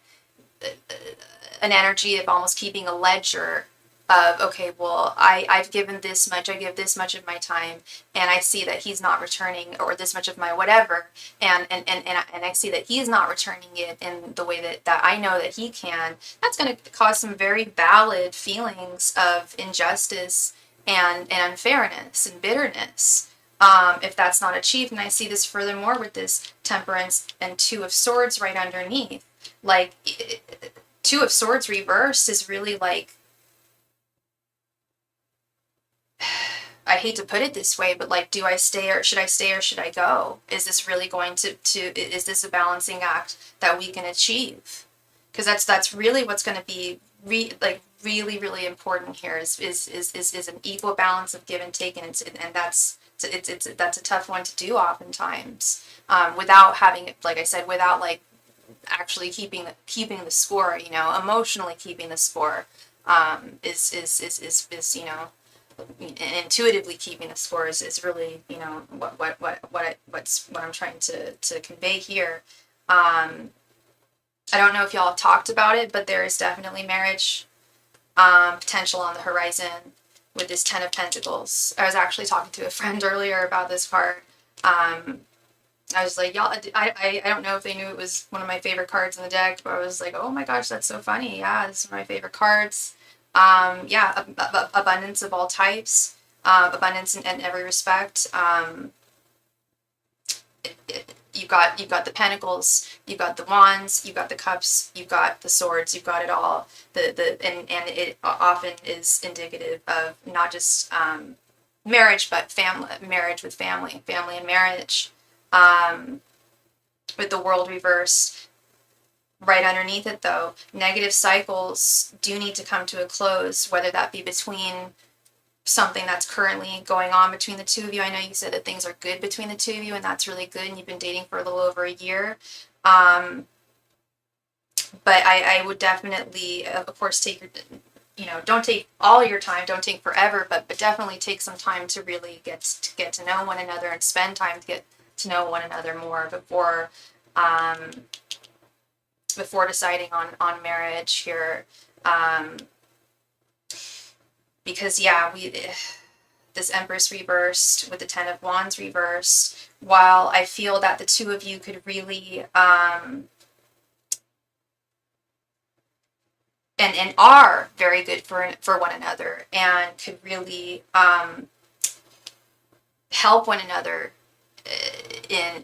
an energy of almost keeping a ledger of, okay, well, I've given this much, I give this much of my time, and I see that he's not returning, or this much of my whatever, and I see that he's not returning it in the way that I know that he can. That's going to cause some very valid feelings of injustice and unfairness and bitterness. If that's not achieved, and I see this furthermore with this Temperance and Two of Swords right underneath. Like, Two of Swords reversed is really like, I hate to put it this way, but like, do I stay or should I go? Is this really going to is this a balancing act that we can achieve? Because that's really what's going to be really, really important here is an equal balance of give and take, and that's a tough one to do oftentimes, without having, like I said, without like actually keeping the score, emotionally keeping the score, is intuitively keeping the score is really, what I'm trying to convey here. I don't know if y'all have talked about it, but there is definitely marriage potential on the horizon with this Ten of Pentacles. I was actually talking to a friend earlier about this card. I was like, y'all, I don't know if they knew it was one of my favorite cards in the deck, but I was like, oh my gosh, that's so funny. Yeah, this is one of my favorite cards. Abundance of all types, abundance in every respect. You've got the Pentacles, you've got the Wands, you've got the Cups, you've got the Swords, you've got it all. And it often is indicative of not just marriage, but marriage with family and marriage. With the World reversed, Right underneath it, though, negative cycles do need to come to a close, whether that be between something that's currently going on between the two of you. I know you said that things are good between the two of you, and that's really good, and you've been dating for a little over a year. But I would definitely, of course, take your, don't take all your time, don't take forever, but definitely take some time to really get to know one another and spend time to get to know one another more before deciding on marriage here. Because yeah, this Empress reversed with the Ten of Wands reversed, while I feel that the two of you could really and are very good for one another, and could really help one another in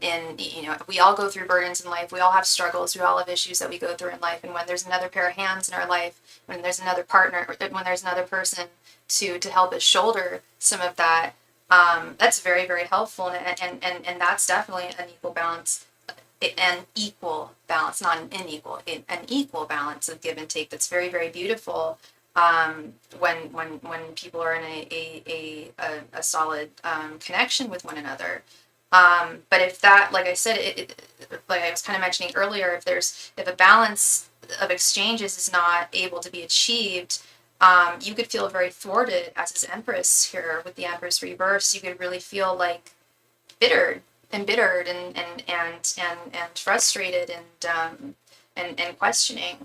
we all go through burdens in life, we all have struggles, we all have issues that we go through in life, and when there's another pair of hands in our life, when there's another partner, when there's another person to help us shoulder some of that, that's very, very helpful, and that's definitely an equal balance, not an unequal, an equal balance of give and take. That's very, very beautiful. When people are in a solid connection with one another. But if that, like I said, like I was kind of mentioning earlier, if a balance of exchanges is not able to be achieved, you could feel very thwarted as his Empress here with the Empress reverse. You could really feel like embittered and frustrated and questioning.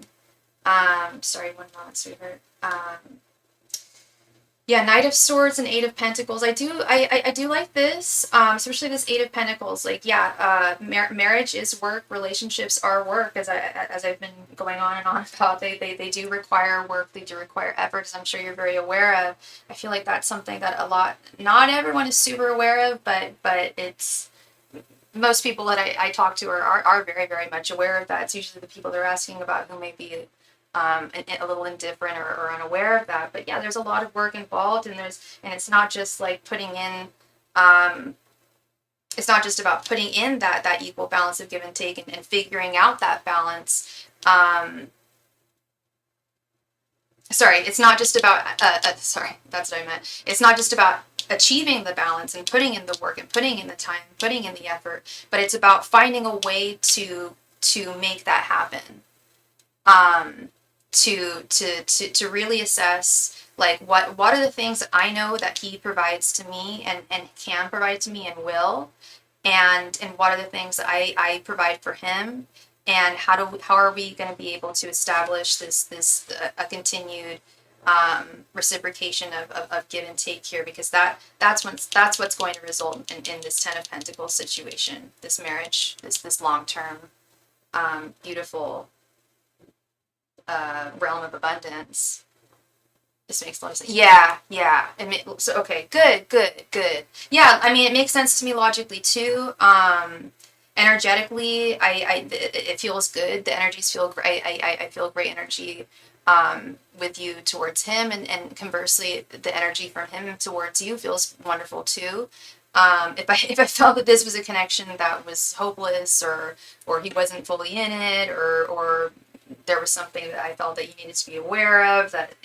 Sorry, one moment, sweetheart. Yeah, Knight of Swords and Eight of Pentacles. I do like this, especially this Eight of Pentacles. Like, yeah, marriage is work. Relationships are work. As I've been going on and on about, they do require work. They do require effort, as I'm sure you're very aware of. I feel like that's something that not everyone is super aware of, but it's most people that I talk to are very, very much aware of that. It's usually the people they're asking about who may be a little indifferent or unaware of that. But yeah, there's a lot of work involved, and it's not just like putting in, it's not just about putting in that equal balance of give and take and figuring out that balance. Sorry, it's not just about, sorry, that's what I meant. It's not just about achieving the balance and putting in the work and putting in the time, putting in the effort, but it's about finding a way to make that happen. To really assess, like, what are the things that I know that he provides to me and can provide to me and will, and what are the things that I provide for him, and how are we going to be able to establish this a continued reciprocation of give and take here, because that's what's going to result in this Ten of Pentacles situation, this marriage, this long-term beautiful realm of abundance. This makes a lot of sense. Yeah. So okay, good. Yeah, I mean, it makes sense to me logically too. Energetically, it feels good. The energies feel great. I feel great energy with you towards him, and conversely, the energy from him towards you feels wonderful too. If I felt that this was a connection that was hopeless, or he wasn't fully in it, or there was something that I felt that you needed to be aware of that,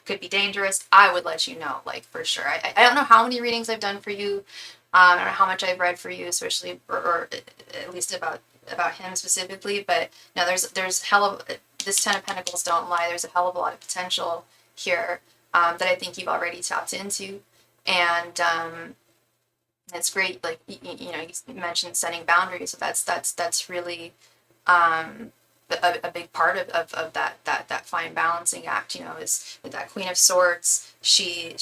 could be dangerous, I would let you know, like, for sure. I don't know how many readings I've done for you. I don't know how much I've read for you, especially, or at least about him specifically, but no, there's this Ten of Pentacles don't lie. There's a hell of a lot of potential here that I think you've already tapped into, and it's great. Like, you mentioned setting boundaries, so that's really a big part of that fine balancing act, is that Queen of Swords. She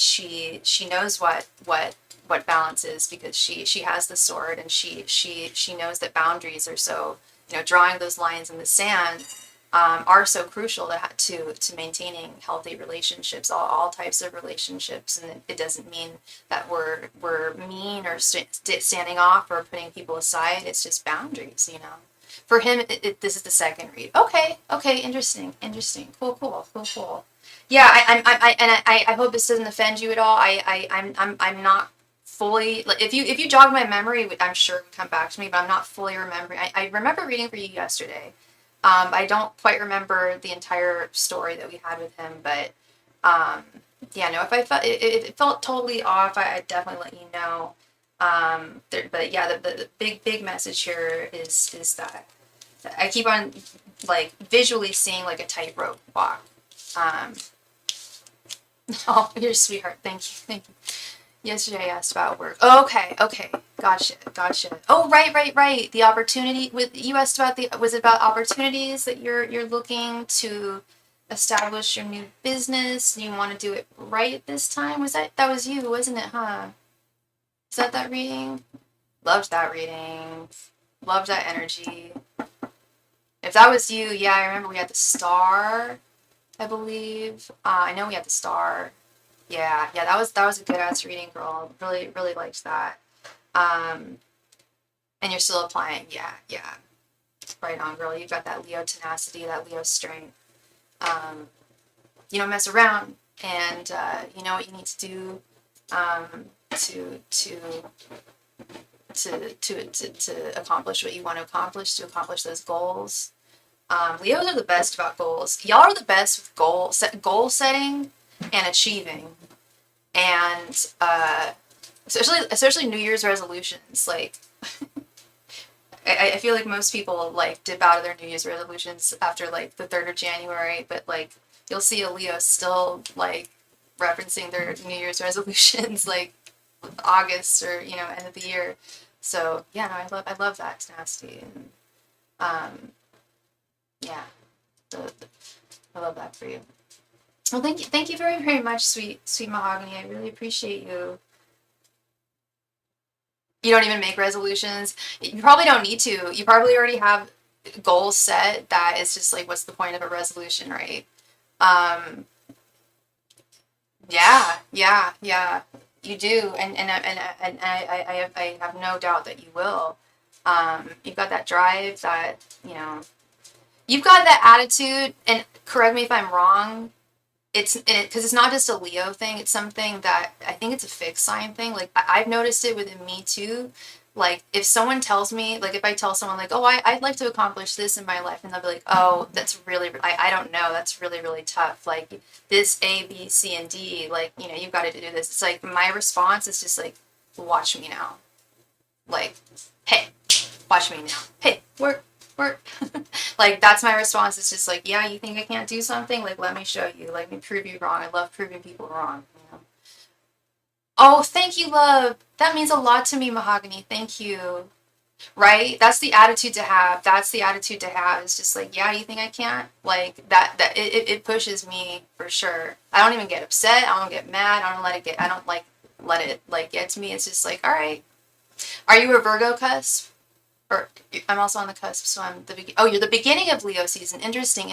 knows what balance is, because she has the sword, and she knows that boundaries are so, drawing those lines in the sand are so crucial to maintaining healthy relationships, all types of relationships. And it doesn't mean that we're mean or standing off or putting people aside. It's just boundaries, For him, this is the second read. Okay, interesting. Cool. Yeah, I hope this doesn't offend you at all. I'm not fully, like, if you jog my memory, I'm sure it would come back to me, but I'm not fully remembering. I remember reading for you yesterday, I don't quite remember the entire story that we had with him, but yeah, no, if I felt it felt totally off, I'd definitely let you know. But yeah, the big message here is that I keep on like visually seeing like a tightrope walk. Um, oh, you're a sweetheart. Thank you. Yesterday I asked about work. Oh, okay, gotcha. Oh, right. The opportunity with you asked about was it about opportunities that you're looking to establish your new business and you want to do it right this time? That was you, wasn't it, huh? Is that reading? Loved that reading. Loved that energy. If that was you, yeah, I remember we had the star, I believe. I know we had the star. Yeah, that was a good ass reading, girl. Really liked that. And you're still applying. Yeah. Right on, girl. You've got that Leo tenacity, that Leo strength. You don't mess around, and you know what you need to do to accomplish what you want to accomplish those goals. Leos are the best about goals. Y'all are the best with goal setting and achieving, and especially New Year's resolutions. Like, I feel like most people like dip out of their New Year's resolutions after like the 3rd of January, but like you'll see a Leo still like referencing their New Year's resolutions like August or end of the year. So yeah, no, I love that tenacity, and yeah, I love that for you. Well, thank you very much, sweet mahogany. I really appreciate you. You don't even make resolutions. You probably don't need to. You probably already have goals set. That is just like, what's the point of a resolution, right? Um, yeah. You do, and I have no doubt that you will. You've got that drive, that you've got that attitude. And correct me if I'm wrong. It's because it's not just a Leo thing. It's something that I think it's a fixed sign thing. Like I've noticed it within me too. Like if someone tells me, like if I tell someone like, oh, I'd like to accomplish this in my life, and they'll be like, oh, that's really, I don't know, that's really tough. Like this A, B, C, and D, like, you've got to do this. It's like my response is just like, watch me now. Like, hey, watch me now. Hey, work. Like that's my response. It's just like, yeah, you think I can't do something? Like, let me show you. Let me prove you wrong. I love proving people wrong. Oh, thank you, love. That means a lot to me, Mahogany. Thank you. Right? That's the attitude to have. It's just like, yeah, you think I can't? Like it pushes me for sure. I don't even get upset. I don't get mad. I don't like let it like get to me. It's just like, all right. Are you a Virgo cusp? Or I'm also on the cusp, so I'm you're the beginning of Leo season. Interesting.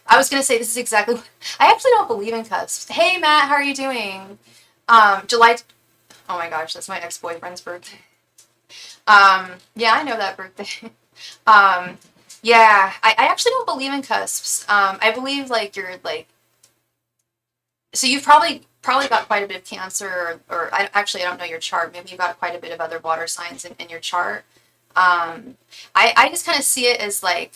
I was gonna say this is exactly what, I actually don't believe in cusps. Hey Matt, how are you doing? July. Oh my gosh, that's my ex-boyfriend's birthday. Yeah, I know that birthday. Yeah, I actually don't believe in cusps. I believe like you're like, so you've probably got quite a bit of Cancer, or I don't know your chart. Maybe you've got quite a bit of other water signs in your chart. I just kind of see it as like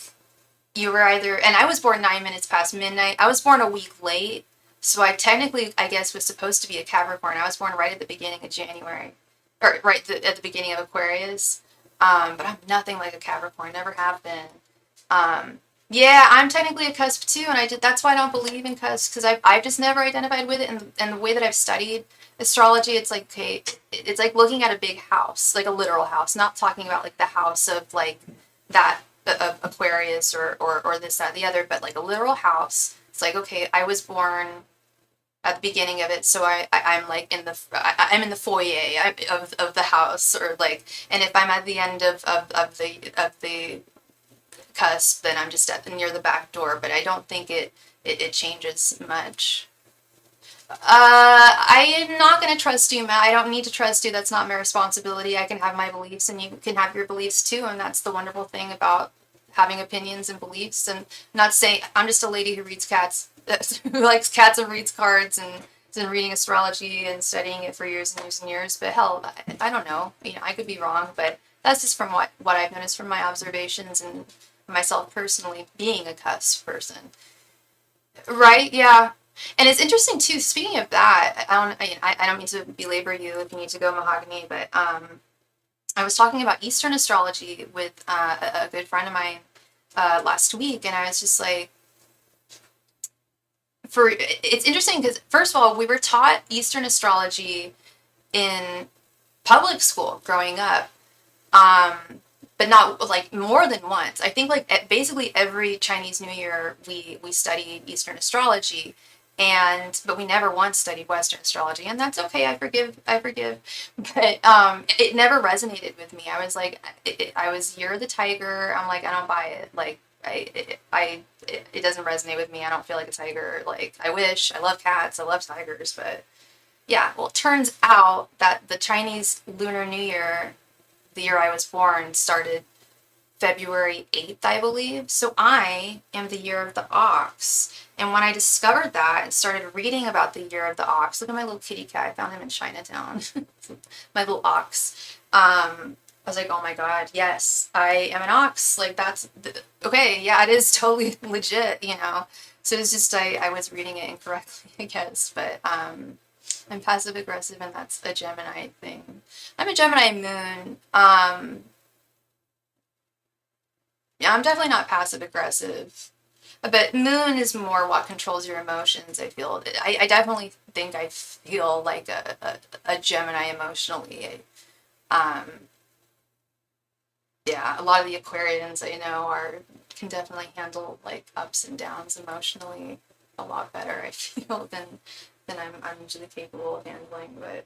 you were either, and I was born 9 minutes past midnight. I was born a week late, so I technically, I guess, was supposed to be a Capricorn. I was born right at the beginning of January, or at the beginning of Aquarius. But I'm nothing like a Capricorn, never have been. Yeah, I'm technically a cusp too, and that's why I don't believe in cusps, because I've just never identified with it, and the way that I've studied astrology, it's like, okay, it's like looking at a big house, like a literal house, not talking about like the house of like that of Aquarius or this, that, the other, but like a literal house. It's like, okay, I was born at the beginning of it, so I'm like I'm in the foyer of the house, or like, and if I'm at the end of the cusp, then I'm just near the back door. But I don't think it changes much. I am not going to trust you, Matt. I don't need to trust you. That's not my responsibility. I can have my beliefs, and you can have your beliefs too. And that's the wonderful thing about having opinions and beliefs. And not saying I'm just a lady who reads cats, who likes cats and reads cards and has been reading astrology and studying it for years and years and years. But hell, I don't know. I could be wrong, but that's just from what I've noticed from my observations and myself personally being a cusp person. Right? Yeah. And it's interesting too. Speaking of that, I don't mean to belabor you if you need to go, Mahogany, but I was talking about Eastern astrology with a good friend of mine last week, and I was just like, it's interesting because first of all, we were taught Eastern astrology in public school growing up, um, but not like more than once. I think like basically every Chinese New Year we studied Eastern astrology, and but we never once studied Western astrology, and that's okay. I forgive, but it never resonated with me. I was like, I was Year of the Tiger. I'm like, I don't buy it. Like it doesn't resonate with me. I don't feel like a tiger. Like I wish. I love cats. I love tigers, but yeah. Well, it turns out that the Chinese Lunar New Year, the year I was born, started February 8th, I believe. So I am the year of the ox. And when I discovered that and started reading about the year of the ox, look at my little kitty cat. I found him in Chinatown. My little ox. I was like, oh my God, yes, I am an ox. Like okay, yeah, it is totally legit, you know. So it's just I was reading it incorrectly, I guess. But I'm passive aggressive, and that's a Gemini thing. I'm a Gemini moon. Yeah, I'm definitely not passive aggressive. But moon is more what controls your emotions, I feel. I definitely think I feel like a Gemini emotionally. Um, yeah, a lot of the Aquarians I know can definitely handle like ups and downs emotionally a lot better, I feel, than I'm usually capable of handling. But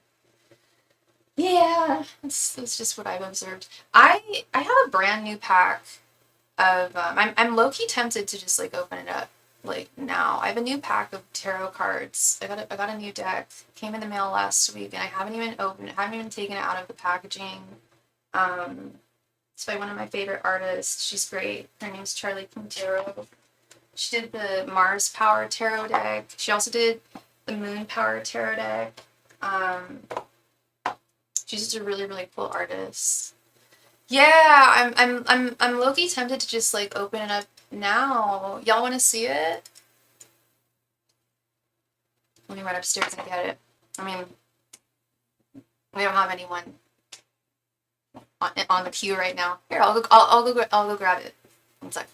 yeah, that's just what I've observed. I have a brand new pack of I'm low key tempted to just like open it up like now. I have a new pack of tarot cards. I got a new deck. Came in the mail last week, and I haven't even opened it. Haven't even taken it out of the packaging. Um, it's by one of my favorite artists. She's great. Her name's Charlie Quintero. She did the Mars Power Tarot deck. She also did the Moon Power Tarot deck. Um, she's just a really really cool artist. Yeah, I'm low-key tempted to just like open it up now. Y'all want to see it? Let me run upstairs and get it. I mean, we don't have anyone on the queue right now. Here, I'll go grab it. One sec.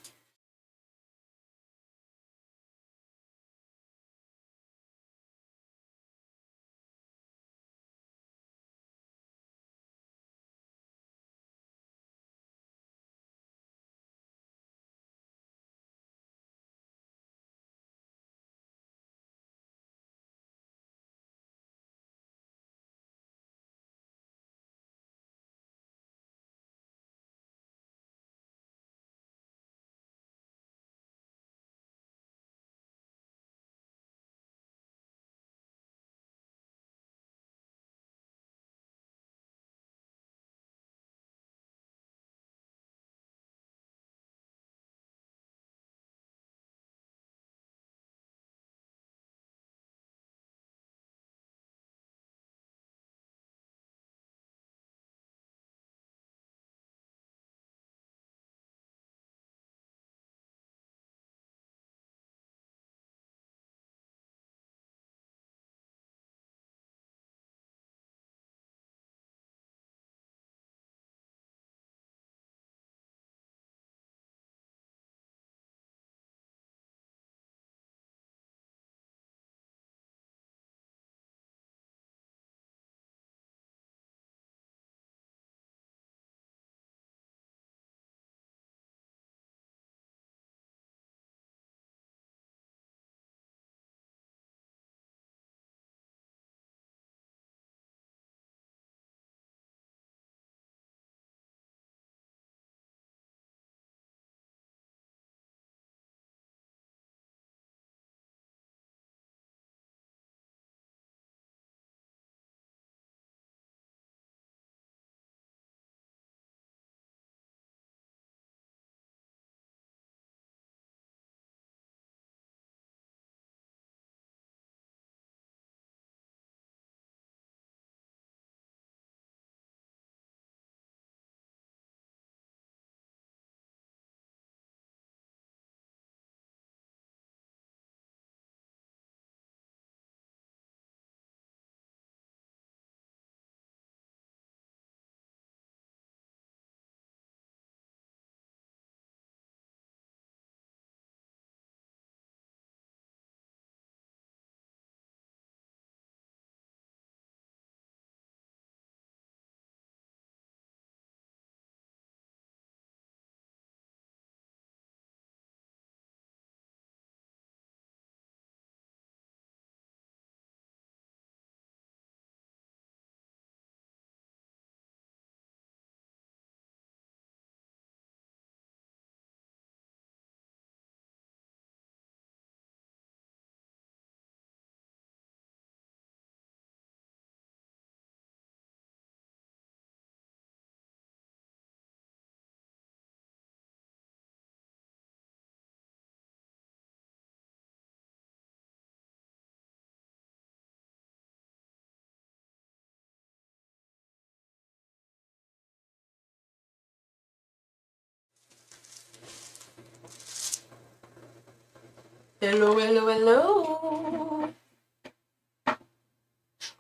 Hello, hello, hello.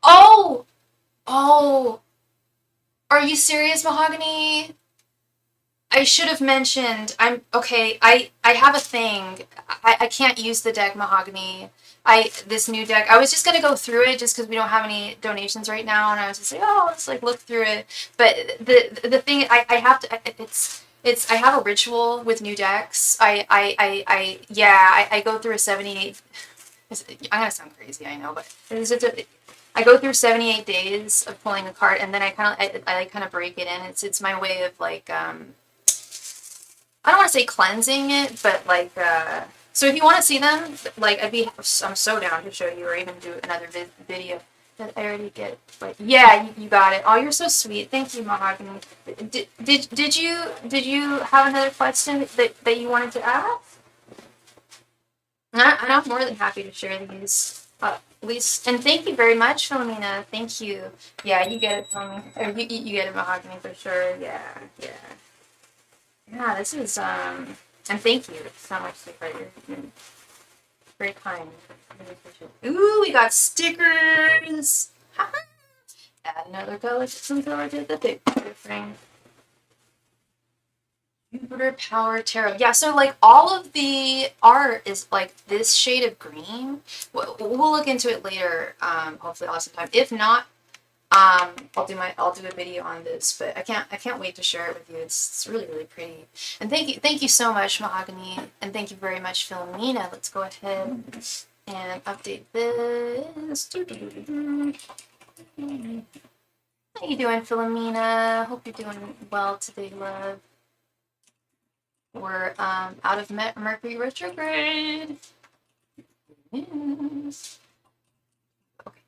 Oh! Oh! Are you serious, Mahogany? I should have mentioned, I have a thing. I can't use the deck Mahogany. This new deck, I was just gonna go through it just because we don't have any donations right now, and I was just like, oh, let's like look through it. But the thing, I have to, I have a ritual with new decks. I go through a 78, I'm gonna sound crazy, I know, but I go through 78 days of pulling a card, and then I kind of break it in. It's my way of like, I don't want to say cleansing it, but like, so if you want to see them, like, I'm so down to show you, or even do another video. That I already get, but yeah, you got it. Oh, you're so sweet. Thank you, Mahogany. Did you have another question that you wanted to ask? I'm more than happy to share these. At least, and thank you very much, Philomena. Thank you. Yeah, you get it from me. Or you get it, Mahogany, for sure. Yeah. Yeah, this is, and thank you so much, sweetheart. You're very kind. Ooh, we got stickers! Add another color, some color to the picture frame. Jupiter Power Tarot. Yeah, so like all of the art is like this shade of green. We'll look into it later, hopefully I'll have some time. If not, I'll do a video on this, but I can't wait to share it with you. It's really, really pretty. And thank you so much, Mahogany, and thank you very much, Philomena. Let's go ahead and update this. How you doing, Philomena? Hope you're doing well today, love. We're out of Mercury retrograde. Yes. Okay.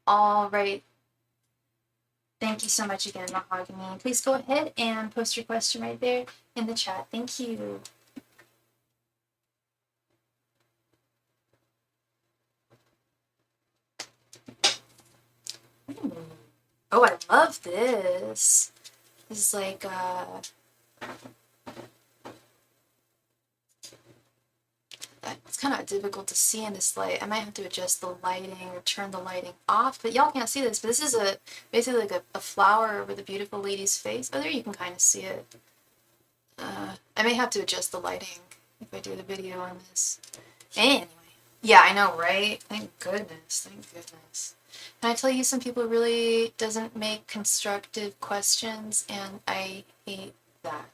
All right. Thank you so much again, Mahogany. Please go ahead and post your question right there in the chat. Thank you. Oh, I love this. This is like, it's kind of difficult to see in this light. I might have to adjust the lighting or turn the lighting off, but y'all can't see this. But this is basically like a flower over the beautiful lady's face. Oh, there you can kind of see it. I may have to adjust the lighting if I do the video on this. Anyway, yeah, I know, right? Thank goodness. Can I tell you, some people really doesn't make constructive questions, and I hate that.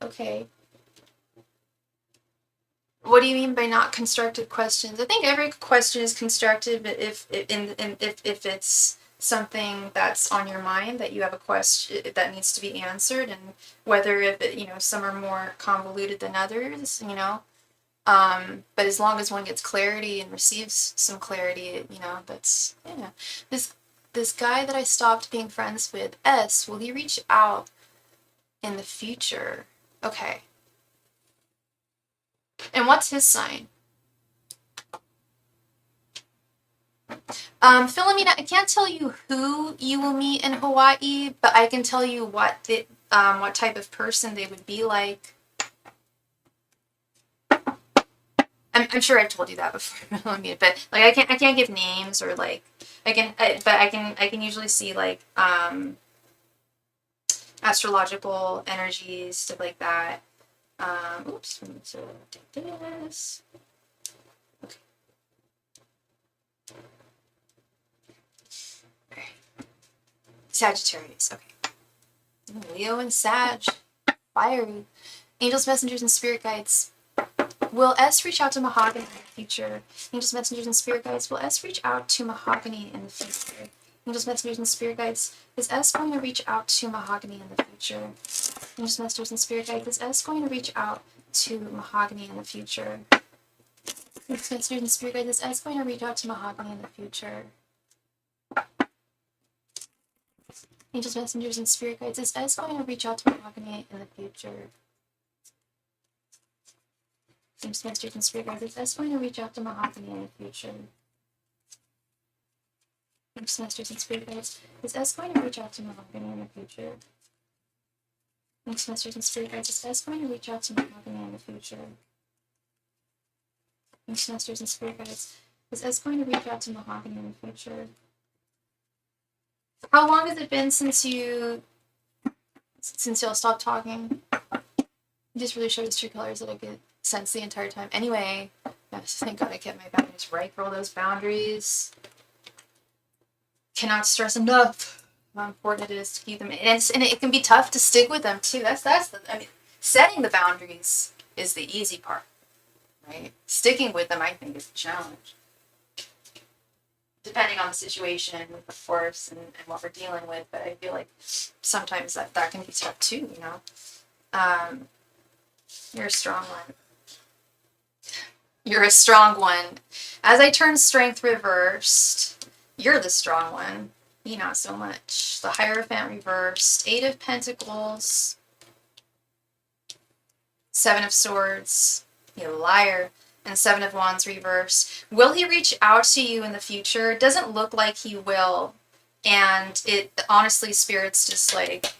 Okay. What do you mean by not constructive questions? I think every question is constructive if it's something that's on your mind, that you have a question that needs to be answered, and whether if it, some are more convoluted than others, but as long as one gets clarity and receives some clarity, that's, yeah. This guy that I stopped being friends with, S, will he reach out in the future? Okay. And what's his sign? Philomena, I can't tell you who you will meet in Hawaii, but I can tell you what type of person they would be like. I'm sure I've told you that before, Philomena, but like I can't give names, or like I can usually see like astrological energies, stuff like that. Oops, so take this. Okay. Sagittarius, okay. Leo and Sag, fiery. Angels, messengers, and spirit guides. Will S reach out to Mahogany in the future? Angels, messengers, and spirit guides. Will S reach out to Mahogany in the future? Angels, messengers, and spirit guides. Is S going to reach out to Mahogany in the future? Angels, messengers, and spirit guides. Is S going to reach out to Mahogany in the future? Angels, messengers, and spirit guides. Is S going to reach out to Mahogany in the future? Angels, messengers, and spirit guides. Is S going to reach out to Mahogany in the future? Angels, messengers, and spirit guides. Is S going to reach out to Mahogany in the future? Angels, messengers, and spirit guides. Is S going to reach out to Mahogany in the future? Angels, messengers, and spirit guides. Is S going to reach out to Mahogany in the future? Beastmasters and spirit guides. Is S going to reach out to Mahogany in the future? How long has it been since y'all stopped talking? He just really showed his true colors that I could sense the entire time. Anyway, yes, thank God I kept my boundaries right for all those boundaries. Cannot stress enough how important it is to keep them. And it can be tough to stick with them too. Setting the boundaries is the easy part, right? Sticking with them, I think, is the challenge. Depending on the situation, of course, and what we're dealing with. But I feel like sometimes that can be tough too, you know? You're a strong one. You're a strong one. As I turn strength reversed, you're the strong one. Me, not so much. The Hierophant reversed. 8 of Pentacles. 7 of Swords. You liar. And 7 of Wands reversed. Will he reach out to you in the future? It doesn't look like he will. And honestly, Spirit's just like,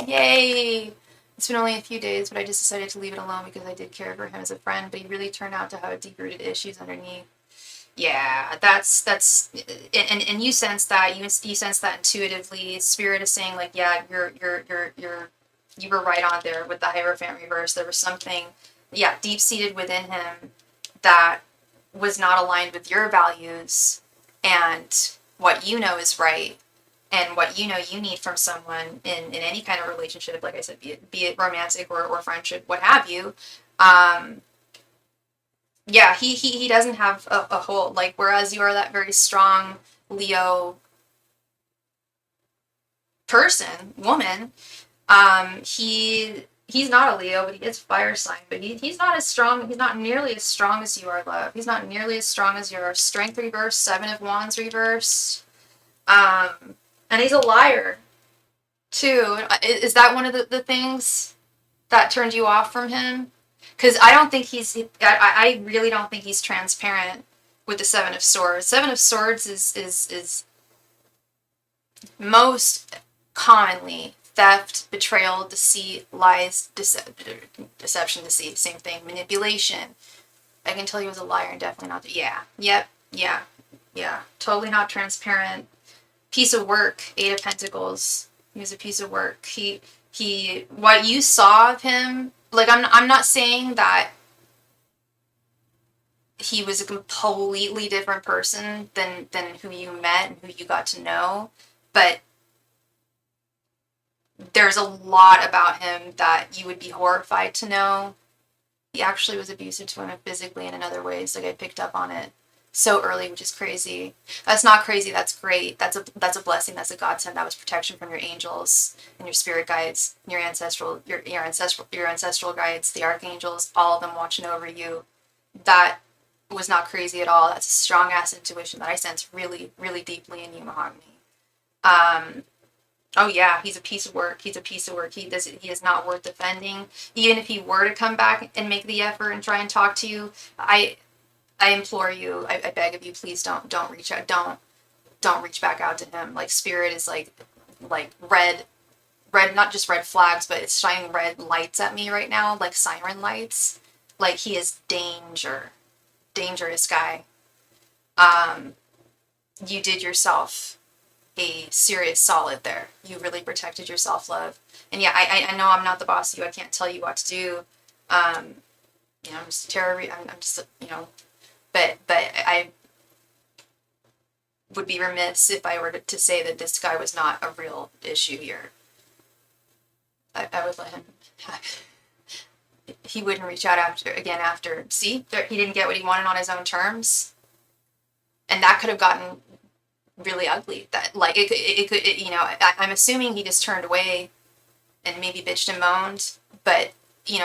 yay! It's been only a few days, but I just decided to leave it alone because I did care for him as a friend, but he really turned out to have deep-rooted issues underneath. Yeah, that's and you sense that, you sense that intuitively. Spirit is saying, like, yeah, you were right on there with the Hierophant reverse. There was something, yeah, deep-seated within him that was not aligned with your values and what you know is right and what you know you need from someone in any kind of relationship, like I said, be it romantic or friendship, what have you. Yeah, he doesn't have a whole, like, whereas you are that very strong Leo person, woman, he's not a Leo, but he is fire sign, but he's not as strong, he's not nearly as strong as you are, love. He's not nearly as strong as your Strength reverse, 7 of Wands reverse. And he's a liar, too. Is that one of the things that turned you off from him? Because I don't think I really don't think he's transparent with the 7 of Swords. 7 of Swords is most commonly theft, betrayal, deceit, lies, deception, deceit, same thing, manipulation. I can tell he was a liar and definitely not. Yeah, yep, yeah, totally not transparent. Piece of work, 8 of Pentacles. He was a piece of work. He what you saw of him, like, I'm not saying that he was a completely different person than who you met and who you got to know, but there's a lot about him that you would be horrified to know. He actually was abusive to women physically and in other ways. Like, I picked up on it so early, which is crazy. That's not crazy. That's great. That's a blessing. That's a godsend. That was protection from your angels and your spirit guides, your ancestral guides, the archangels, all of them watching over you. That was not crazy at all. That's a strong ass intuition that I sense really, really deeply in you, Mahogany. Oh yeah, he's a piece of work. He is not worth defending. Even if he were to come back and make the effort and try and talk to you, I implore you, I beg of you, please don't reach out. Don't reach back out to him. Like, Spirit is like red, not just red flags, but it's shining red lights at me right now, like siren lights. Like, he is dangerous guy. You did yourself a serious solid there. You really protected your self-love. And yeah, I know I'm not the boss of you. I can't tell you what to do. I'm just I'm just, but I would be remiss if I were to say that this guy was not a real issue here. I would let him have it. He wouldn't reach out after. See, he didn't get what he wanted on his own terms. And that could have gotten really ugly. That, like, it could, I'm assuming he just turned away and maybe bitched and moaned. But,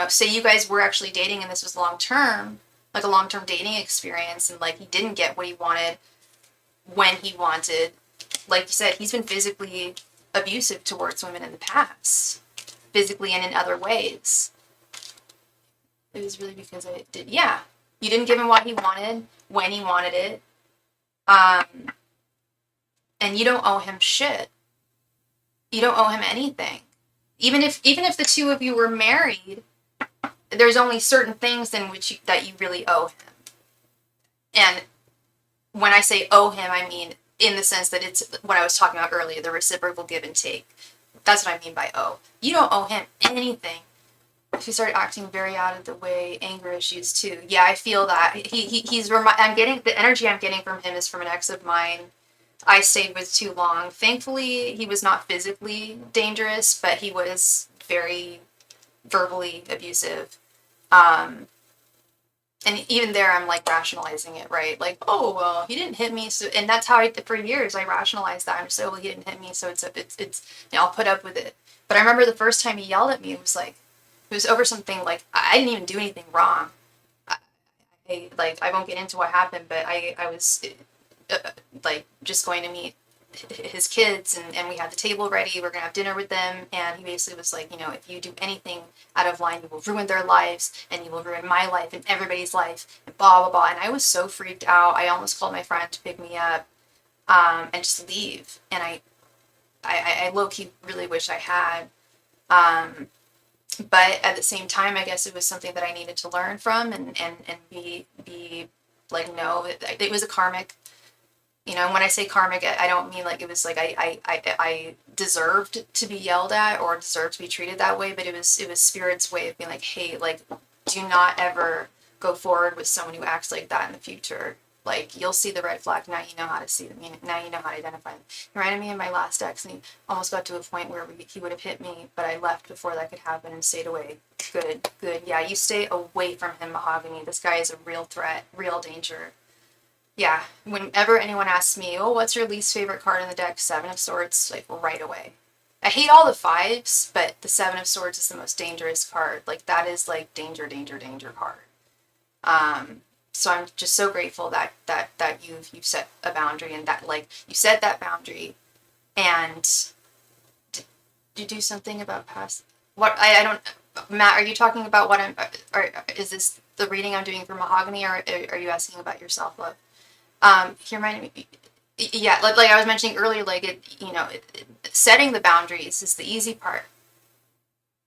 say you guys were actually dating and this was long-term, like a long-term dating experience, and, like, he didn't get what he wanted when he wanted. Like you said, he's been physically abusive towards women in the past. Physically and in other ways. It was really because I did, yeah. You didn't give him what he wanted, when he wanted it. And you don't owe him shit. You don't owe him anything. Even if the two of you were married, there's only certain things that you really owe him. And when I say owe him, I mean in the sense that it's what I was talking about earlier, the reciprocal give and take. That's what I mean by owe. You don't owe him anything. If you start acting very out of the way, anger issues too. Yeah, I feel that. I'm getting, the energy I'm getting from him is from an ex of mine I stayed with too long. Thankfully, he was not physically dangerous, but he was very verbally abusive. Um, and even there, I'm like rationalizing it, right? Like, oh, well, he didn't hit me. So, and that's how for years, I rationalized that. I'm just like, well, he didn't hit me. So I'll put up with it. But I remember the first time he yelled at me, it was like, it was over something like, I didn't even do anything wrong. I won't get into what happened, but I was like just going to meet his kids, and we had the table ready. We're gonna have dinner with them, and he basically was like, if you do anything out of line, you will ruin their lives, and you will ruin my life and everybody's life, and blah blah blah. And I was so freaked out. I almost called my friend to pick me up, and just leave. And I low key really wish I had. But at the same time, I guess it was something that I needed to learn from, and be like, no, it was a karmic. When I say karmic, I don't mean like it was like I deserved to be yelled at or deserved to be treated that way, but it was Spirit's way of being like, hey, like, do not ever go forward with someone who acts like that in the future. Like, you'll see the red flag, now you know how to see them, now you know how to identify them. He reminded me of my last ex, and he almost got to a point where he would have hit me, but I left before that could happen and stayed away. Good. Yeah, you stay away from him, Mahogany. This guy is a real threat, real danger. Yeah, whenever anyone asks me, oh, what's your least favorite card in the deck? Seven of Swords, like, right away. I hate all the fives, but the Seven of Swords is the most dangerous card. Like, that is, like, danger card. So I'm just so grateful that you've set a boundary, and that, like, you set that boundary, and did you do something about past? What, I don't, Matt, are you talking about what is this the reading I'm doing for Mahogany, or are you asking about your self-love? He reminded me, yeah, like I was mentioning earlier, like setting the boundaries is the easy part.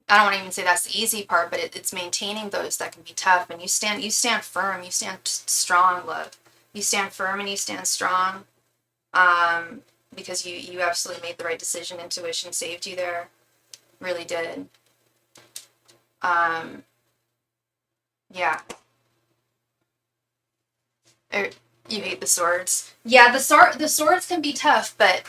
I don't want to even say that's the easy part, but it's maintaining those that can be tough. And you stand firm, you stand strong, love. You stand firm and you stand strong, because you absolutely made the right decision. Intuition saved you there, really did. Yeah. You hate the swords. Yeah, the swords can be tough, but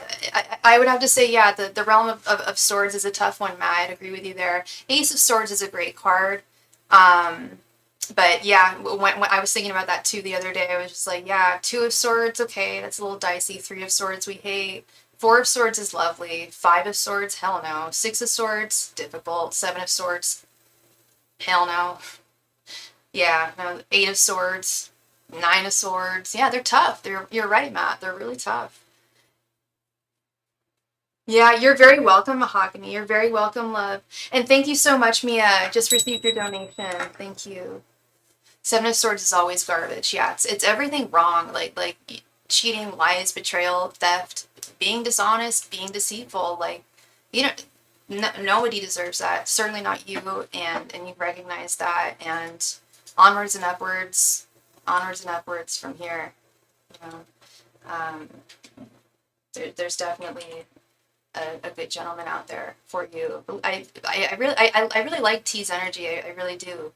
I would have to say, yeah, the realm of swords is a tough one, Matt. I'd agree with you there. Ace of Swords is a great card. But yeah, when I was thinking about that too the other day, I was just like, yeah, Two of Swords, okay, that's a little dicey. Three of Swords, we hate. Four of Swords is lovely. Five of Swords, hell no. Six of Swords, difficult. Seven of Swords, hell no. Yeah, no. Eight of Swords, Nine of Swords. Yeah, they're tough. You're right, Matt. They're really tough. Yeah, you're very welcome, Mahogany. You're very welcome, love. And thank you so much, Mia. Just received your donation. Thank you. Seven of Swords is always garbage. Yeah, it's everything wrong. Like cheating, lies, betrayal, theft, being dishonest, being deceitful. Like, you know, nobody deserves that. Certainly not you. And you recognize that. And onwards and upwards from here. You know, there's definitely a good gentleman out there for you. I really like T's energy. I really do.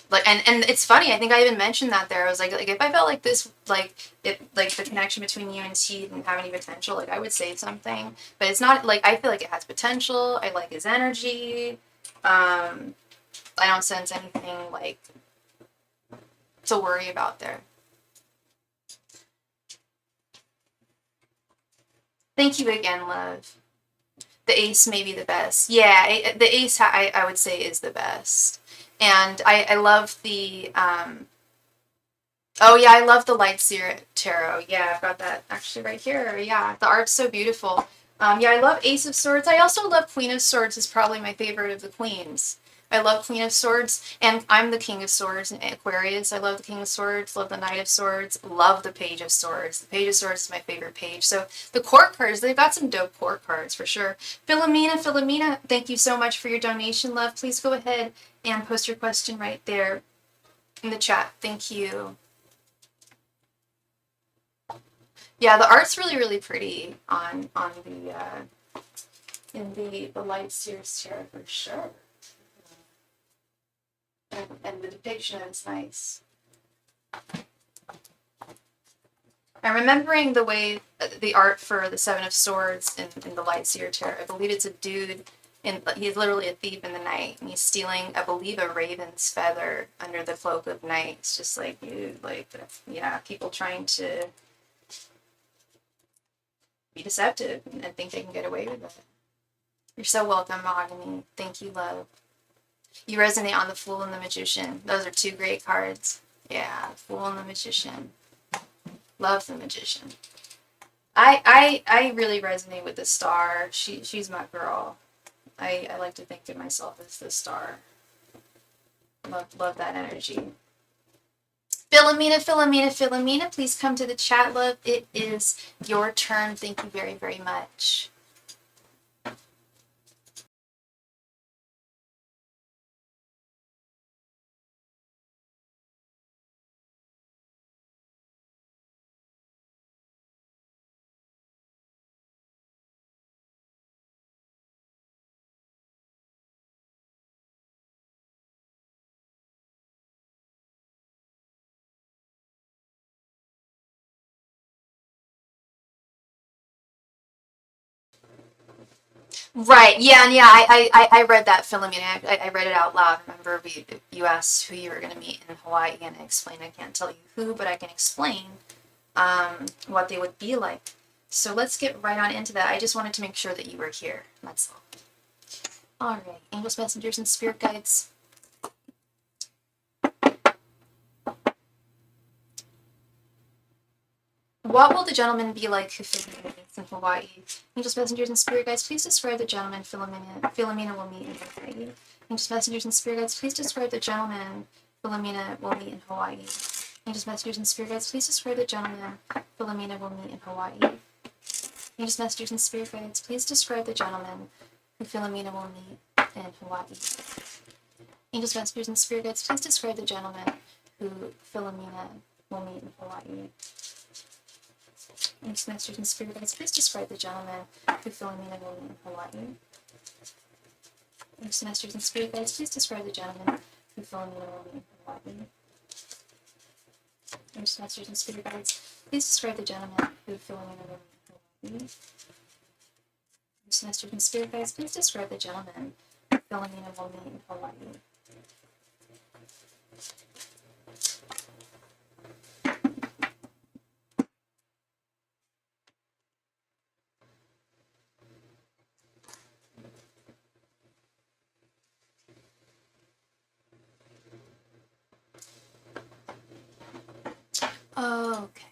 Like, and it's funny. I think I even mentioned that there. I was like if I felt like this, like the connection between you and T didn't have any potential, like I would say something. But it's not like, I feel like it has potential. I like his energy. I don't sense anything like to worry about there. Thank you again, love. The ace may be the best. Yeah, the ace I would say is the best. And I love the, oh yeah, I love the Light Seer Tarot. Yeah, I've got that actually right here. Yeah, the art's so beautiful. Yeah, I love Ace of Swords. I also love Queen of Swords, is probably my favorite of the queens. I love Queen of Swords, and I'm the King of Swords in Aquarius. I love the King of Swords, love the Knight of Swords, love the Page of Swords. The Page of Swords is my favorite page. So the court cards, they've got some dope court cards for sure. Philomena, thank you so much for your donation, love. Please go ahead and post your question right there. in the chat. Thank you. Yeah, the art's really, really pretty on the in the Light Sears Tarot for sure. And the depiction is nice. I'm remembering the way the art for the Seven of Swords in the Light Seer Tarot. I believe it's a dude, and he's literally a thief in the night, and he's stealing, I believe, a raven's feather under the cloak of night. It's just like, dude, like, yeah, people trying to be deceptive and think they can get away with it. You're so welcome, Mahogany. Thank you, love. You resonate on the Fool and the Magician. Those are two great cards. Yeah, the Fool and the Magician. Love the Magician. I really resonate with the Star. She's my girl. I like to think of myself as the Star. Love that energy. Philomena, please come to the chat, love. It is your turn. Thank you very, very much. Right. Yeah. And yeah. I read that, Philomena. I read it out loud. Remember, you asked who you were going to meet in Hawaii, and I explained. I can't tell you who, but I can explain what they would be like. So let's get right on into that. I just wanted to make sure that you were here. That's all. All right, angels, messengers, and spirit guides. What will the gentleman be like who meets in Hawaii? Angels, messengers, and spirit guides, please describe the gentleman Philomena will meet in Hawaii. Angels, messengers, and spirit guides, please describe the gentleman Philomena will meet in Hawaii. Angels, messengers, and spirit guides, please describe the gentleman Philomena will meet in Hawaii. Angels, messengers, and spirit guides, please describe the gentleman who Philomena will meet in Hawaii. Angels, messengers, and spirit guides, please describe the gentleman who Philomena will meet in Hawaii. Angels, messengers, and spirit guides, please describe the gentleman who Philomena will meet in Hawaii. Angels, messengers, and spirit guides, please describe the gentleman who Philomena will meet in Hawaii. Angels, messengers, and spirit guides, please describe the gentleman who Philomena will meet in Hawaii. Angels, messengers, and spirit guides, please describe the gentleman who Philomena will meet in Hawaii. Okay.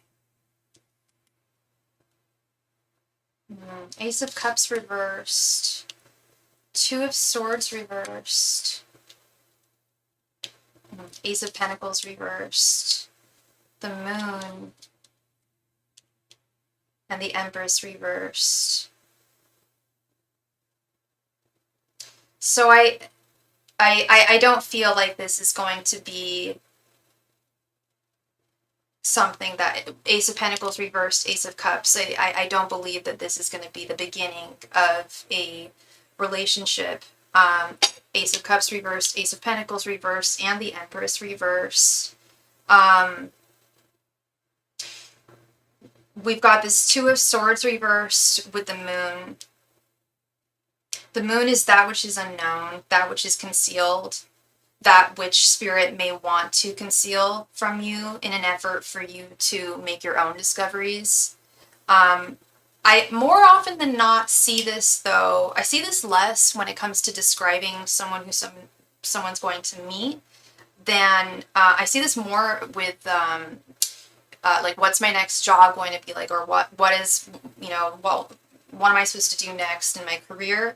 Ace of Cups reversed. Two of Swords reversed. Ace of Pentacles reversed. The Moon. And the Empress reversed. So I don't feel like this is going to be something that Ace of Pentacles reversed, Ace of Cups. I don't believe that this is going to be the beginning of a relationship. Ace of Cups reversed, Ace of Pentacles reversed, and the Empress reversed. We've got this Two of Swords reversed with the Moon. The Moon is that which is unknown, that which is concealed, that which spirit may want to conceal from you in an effort for you to make your own discoveries. I more often than not see this, though. I see this less when it comes to describing someone who someone's going to meet than I see this more with like, what's my next job going to be like, or what is, what am I supposed to do next in my career?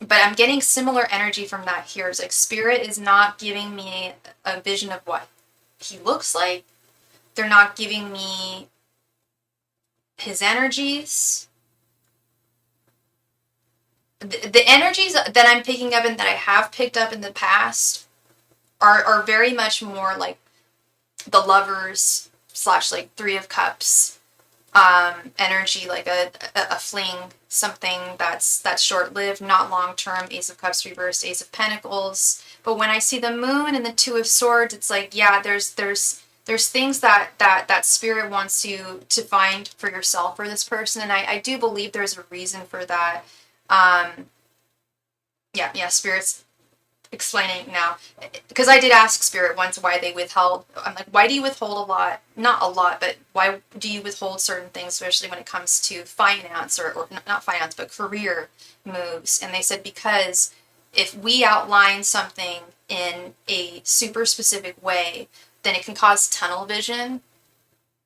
But I'm getting similar energy from that here. It's like spirit is not giving me a vision of what he looks like. They're not giving me his energies. The energies that I'm picking up and that I have picked up in the past are very much more like the lovers slash like Three of Cups energy, like a fling, something that's short-lived, not long-term. Ace of Cups reversed, Ace of Pentacles. But when I see the Moon and the Two of Swords, it's like, yeah, there's things that spirit wants you to find for yourself for this person, and I do believe there's a reason for that. Yeah, spirit's explaining now, because I did ask spirit once why they withheld. I'm like, why do you withhold a lot? Not a lot, but why do you withhold certain things, especially when it comes to finance or not finance, but career moves? And they said, because if we outline something in a super specific way, then it can cause tunnel vision.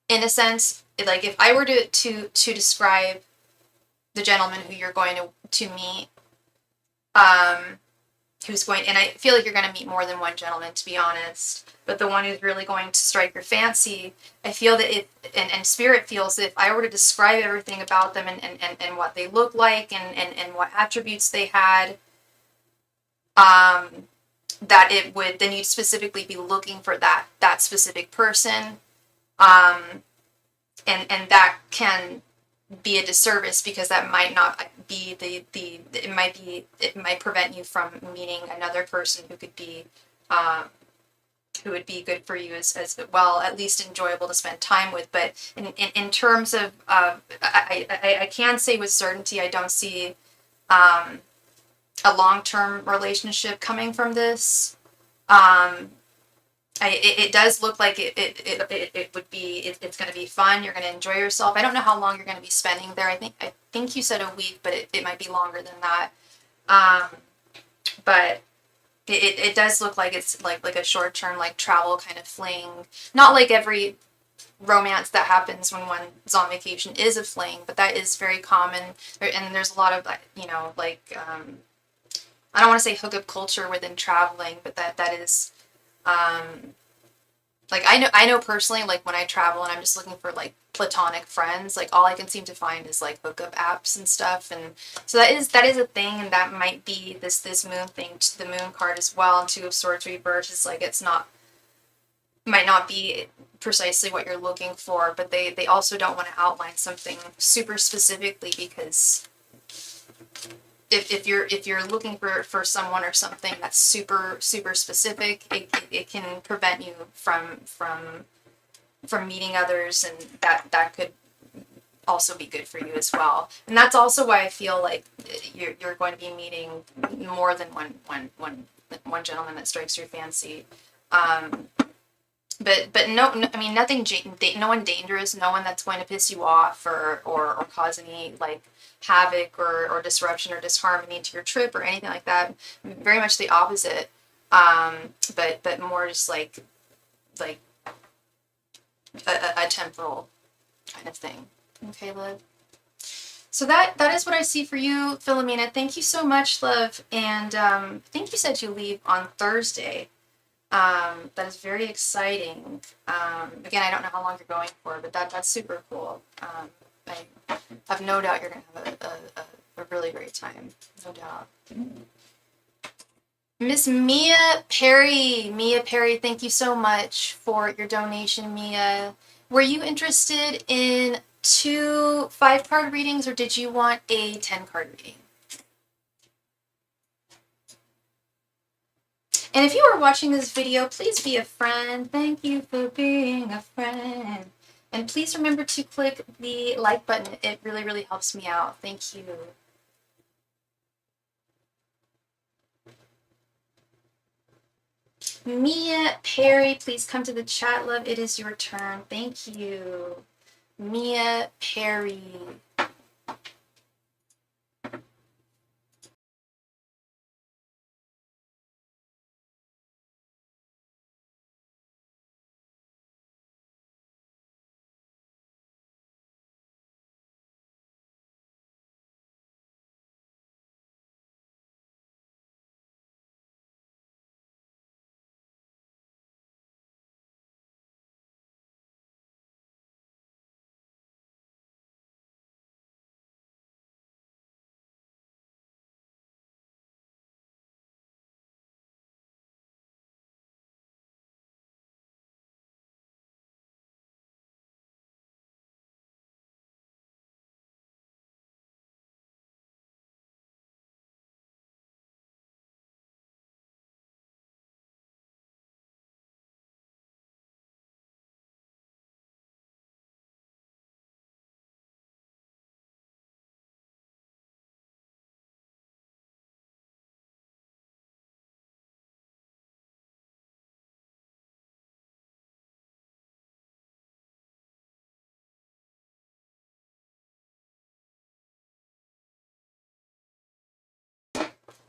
In a sense, like if I were to describe the gentleman who you're going to meet, who's going, and I feel like you're going to meet more than one gentleman, to be honest, but the one who's really going to strike your fancy, I feel that it, and spirit feels that if I were to describe everything about them and what they look like and what attributes they had, that it would, then you'd specifically be looking for that specific person, and that can be a disservice, because that might not be it might prevent you from meeting another person who could be who would be good for you as well, at least enjoyable to spend time with. But in terms of I can say with certainty, I don't see a long-term relationship coming from this. It does look like it would be, it's going to be fun. You're going to enjoy yourself. I don't know how long you're going to be spending there. I think you said a week, but it might be longer than that. But it does look like it's like a short-term, like travel kind of fling. Not like every romance that happens when one's on vacation is a fling, but that is very common. And there's a lot of, like, I don't want to say hookup culture within traveling, but that is, like, I know personally, like, when I travel and I'm just looking for like platonic friends, like all I can seem to find is like hookup apps and stuff. And so that is a thing, and that might be this moon thing, the moon card as well. And Two of Swords reversed is like, might not be precisely what you're looking for, but they also don't want to outline something super specifically, because if you're looking for someone or something that's super specific, it can prevent you from meeting others, and that could also be good for you as well. And that's also why I feel like you're going to be meeting more than one gentleman that strikes your fancy. But no, I mean, no one dangerous, no one that's going to piss you off or cause any like havoc or disruption or disharmony to your trip or anything like that. Very much the opposite. But more just like a temporal kind of thing. Okay, love. So that is what I see for you, Philomena. Thank you so much, love. And I think you said you leave on Thursday. That is very exciting. Again, I don't know how long you're going for, but that's super cool. I have no doubt you're going to have a really great time. No doubt. Miss Mia Perry, thank you so much for your donation, Mia. Were you interested in 2 5-card readings, or did you want a 10-card reading? And if you are watching this video, please be a friend. Thank you for being a friend. And please remember to click the like button. It really, really helps me out. Thank you. Mia Perry, please come to the chat, love. It is your turn. Thank you. Mia Perry.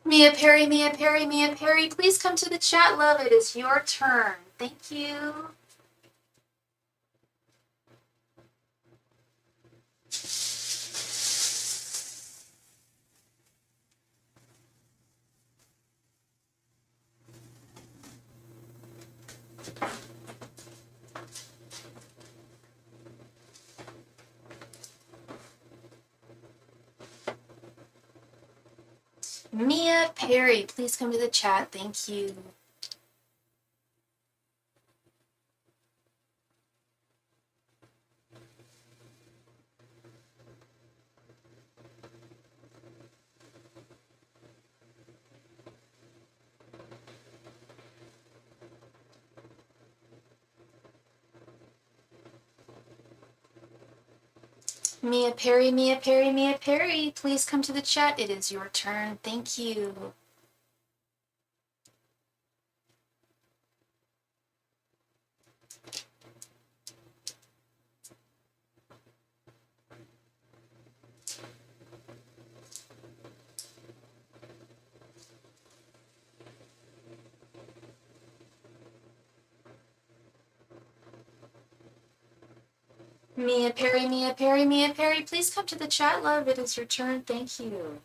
Mia Perry, Mia Perry, Mia Perry, please come to the chat, love. It is your turn. Thank you. Mia Perry, please come to the chat. Thank you. Mia Perry, Mia Perry, Mia Perry, please come to the chat. It is your turn. Thank you. Mia Perry, Mia Perry, Mia Perry, please come to the chat, love. It is your turn. Thank you.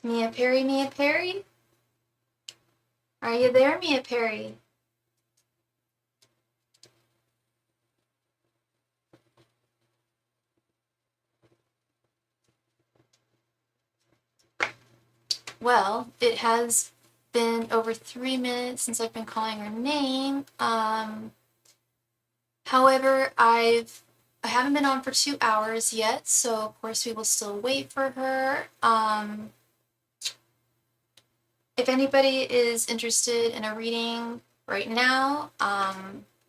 Mia Perry, Mia Perry? Are you there, Mia Perry? Well, it has been over 3 minutes since I've been calling her name. However, I haven't been on for 2 hours yet, so of course we will still wait for her. If anybody is interested in a reading right now,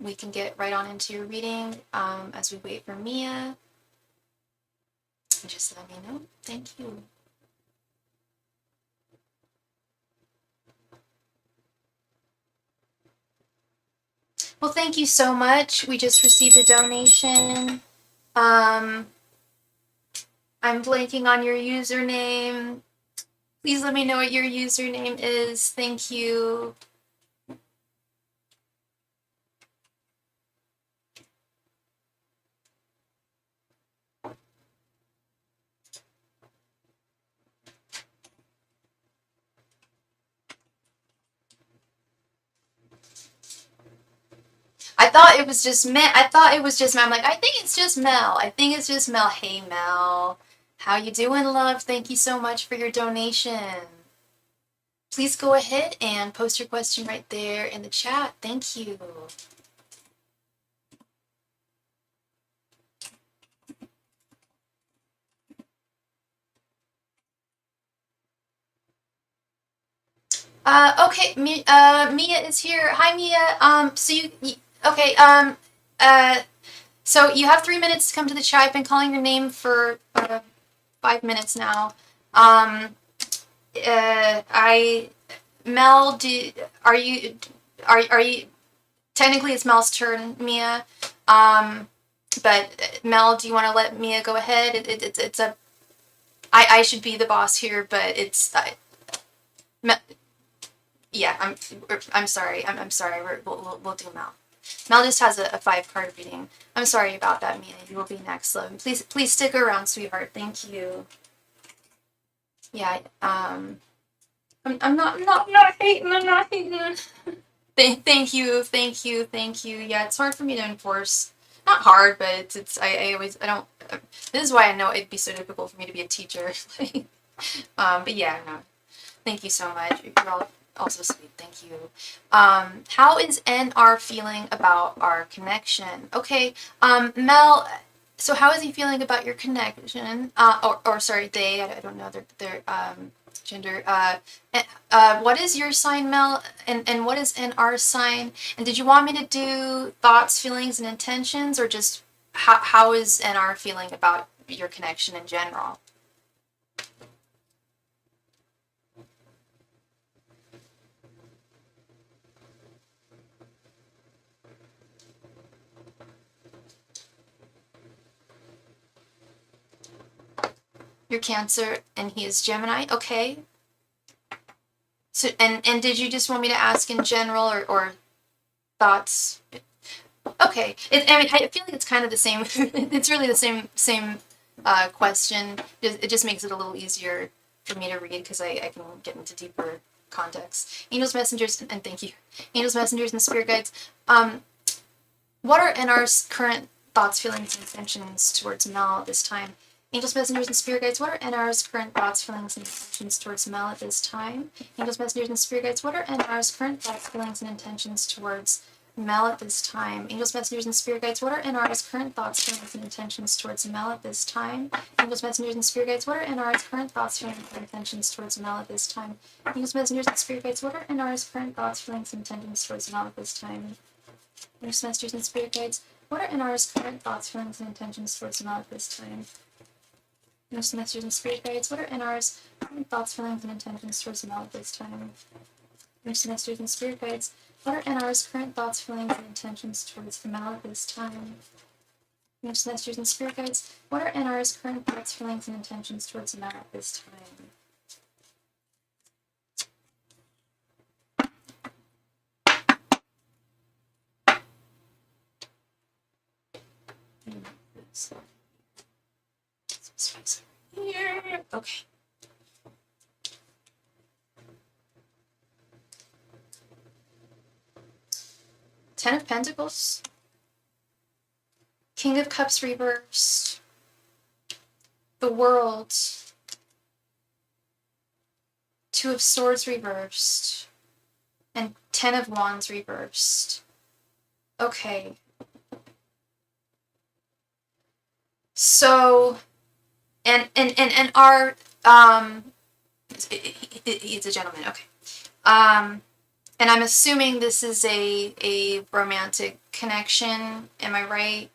we can get right on into your reading as we wait for Mia. Just let me know. Thank you. Well, thank you so much. We just received a donation. I'm blanking on your username. Please let me know what your username is. Thank you. I thought it was just Mel. I'm like, I think it's just Mel. I think it's just Mel. Hey, Mel. How you doing, love? Thank you so much for your donation. Please go ahead and post your question right there in the chat. Thank you. Okay, Mia is here. Hi, Mia. Okay, so you have 3 minutes to come to the chat. I've been calling your name for 5 minutes now. Mel, are you, technically it's Mel's turn, Mia. But Mel, do you want to let Mia go ahead? I should be the boss here, but yeah, I'm sorry. I'm sorry. We'll do Mel. Mel just has a 5-card reading. I'm sorry about that, Mia. You will be next, love. Please stick around, sweetheart. Thank you. Yeah. I'm not hating. I'm not hating. Thank you. Yeah, it's hard for me to enforce. Not hard, but I don't. This is why I know it'd be so difficult for me to be a teacher. But yeah, no. Thank you so much. You're all also sweet. Thank you. How is NR feeling about our connection? Okay, Mel. So how is he feeling about your connection? Or sorry, they. I don't know their gender. What is your sign, Mel? And what is NR's sign? And did you want me to do thoughts, feelings, and intentions, or just how is NR feeling about your connection in general? You're Cancer and he is Gemini. Okay. So and did you just want me to ask in general or thoughts? Okay. I mean, I feel like it's kind of the same. It's really the same question. It just makes it a little easier for me to read because I can get into deeper context. Angels, messengers, and thank you. Angels, messengers, and spirit guides. What are NR's current thoughts, feelings, and intentions towards Mel at this time? Angels, messengers, and spirit guides, what are NR's current thoughts, feelings, and intentions towards Mel at this time? Angels, messengers, and spirit guides, what are NR's current thoughts, feelings, and intentions towards Mel at this time? Angels, messengers, and spirit guides, what are NR's current thoughts, feelings, and intentions towards Mel at this time? Angels, messengers, and spirit guides, what are NR's current thoughts, feelings, and intentions towards Mel at this time? Angels, messengers, and spirit guides, what are NR's current thoughts, feelings, and intentions towards Mel at this time? Angels, messengers, and spirit guides, what are NR's current thoughts, feelings, and intentions towards Mel at this time? Angels, messengers, and spirit guides, what are NR's current thoughts, feelings, and intentions towards Mel at this time? Angels, messengers, and spirit guides, what are NR's current thoughts, feelings, and intentions towards Mel at this time? Angels, messengers, and spirit guides, what are NR's current thoughts, feelings, and intentions towards Mel at this time? Here. Okay. Ten of Pentacles, King of Cups reversed, the World, Two of Swords reversed, and Ten of Wands reversed. Okay. So, and our, it's a gentleman, okay. And I'm assuming this is a romantic connection, am I right?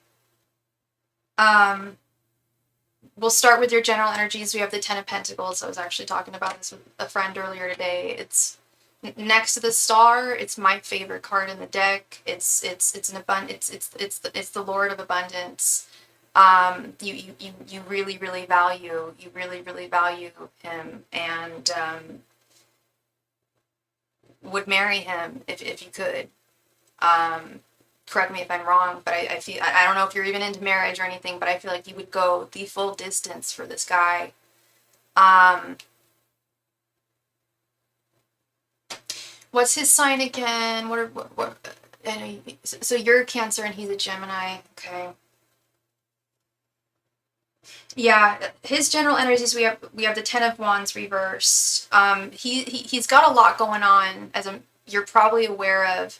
We'll start with your general energies. We have the Ten of Pentacles. I was actually talking about this with a friend earlier today. It's next to the Star. It's my favorite card in the deck. It's an abundance. It's the Lord of Abundance. You really value him and would marry him if you could. Correct me if I'm wrong, but I feel, I don't know if you're even into marriage or anything, but I feel like you would go the full distance for this guy. What's his sign again? So you're a Cancer and he's a Gemini. Okay. Yeah, his general energies, we have the Ten of Wands reversed. He's got a lot going on, as you're probably aware of.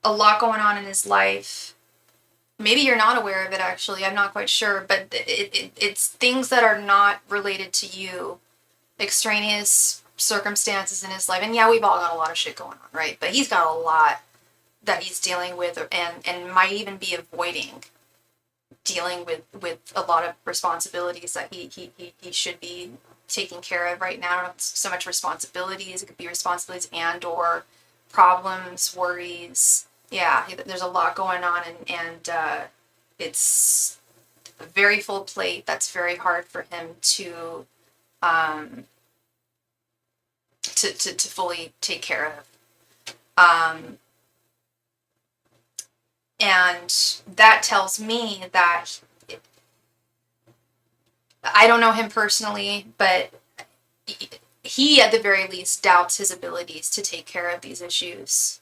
A lot going on in his life. Maybe you're not aware of it, actually. I'm not quite sure, but it's things that are not related to you. Extraneous circumstances in his life. And yeah, we've all got a lot of shit going on, right? But he's got a lot that he's dealing with and might even be avoiding dealing with a lot of responsibilities that he should be taking care of right now. Not so much responsibilities. It could be responsibilities and or problems, worries. Yeah, there's a lot going on, and it's a very full plate that's very hard for him to fully take care of. And that tells me that I don't know him personally, but he at the very least doubts his abilities to take care of these issues.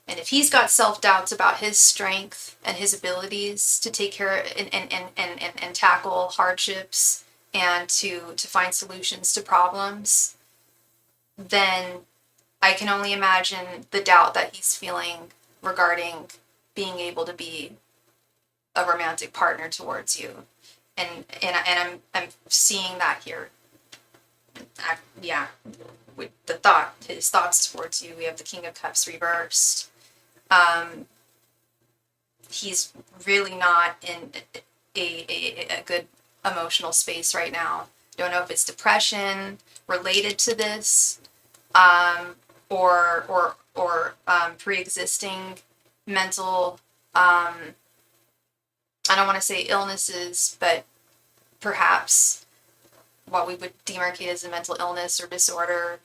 And if he's got self-doubts about his strength and his abilities to take care of and tackle hardships and to find solutions to problems, then I can only imagine the doubt that he's feeling regarding being able to be a romantic partner towards you. And I'm seeing that here. Yeah, with his thoughts towards you. We have the King of Cups reversed. he's really not in a good emotional space right now. Don't know if it's depression related to this, or pre-existing mental, I don't want to say illnesses, but perhaps what we would demarcate as a mental illness or disorder,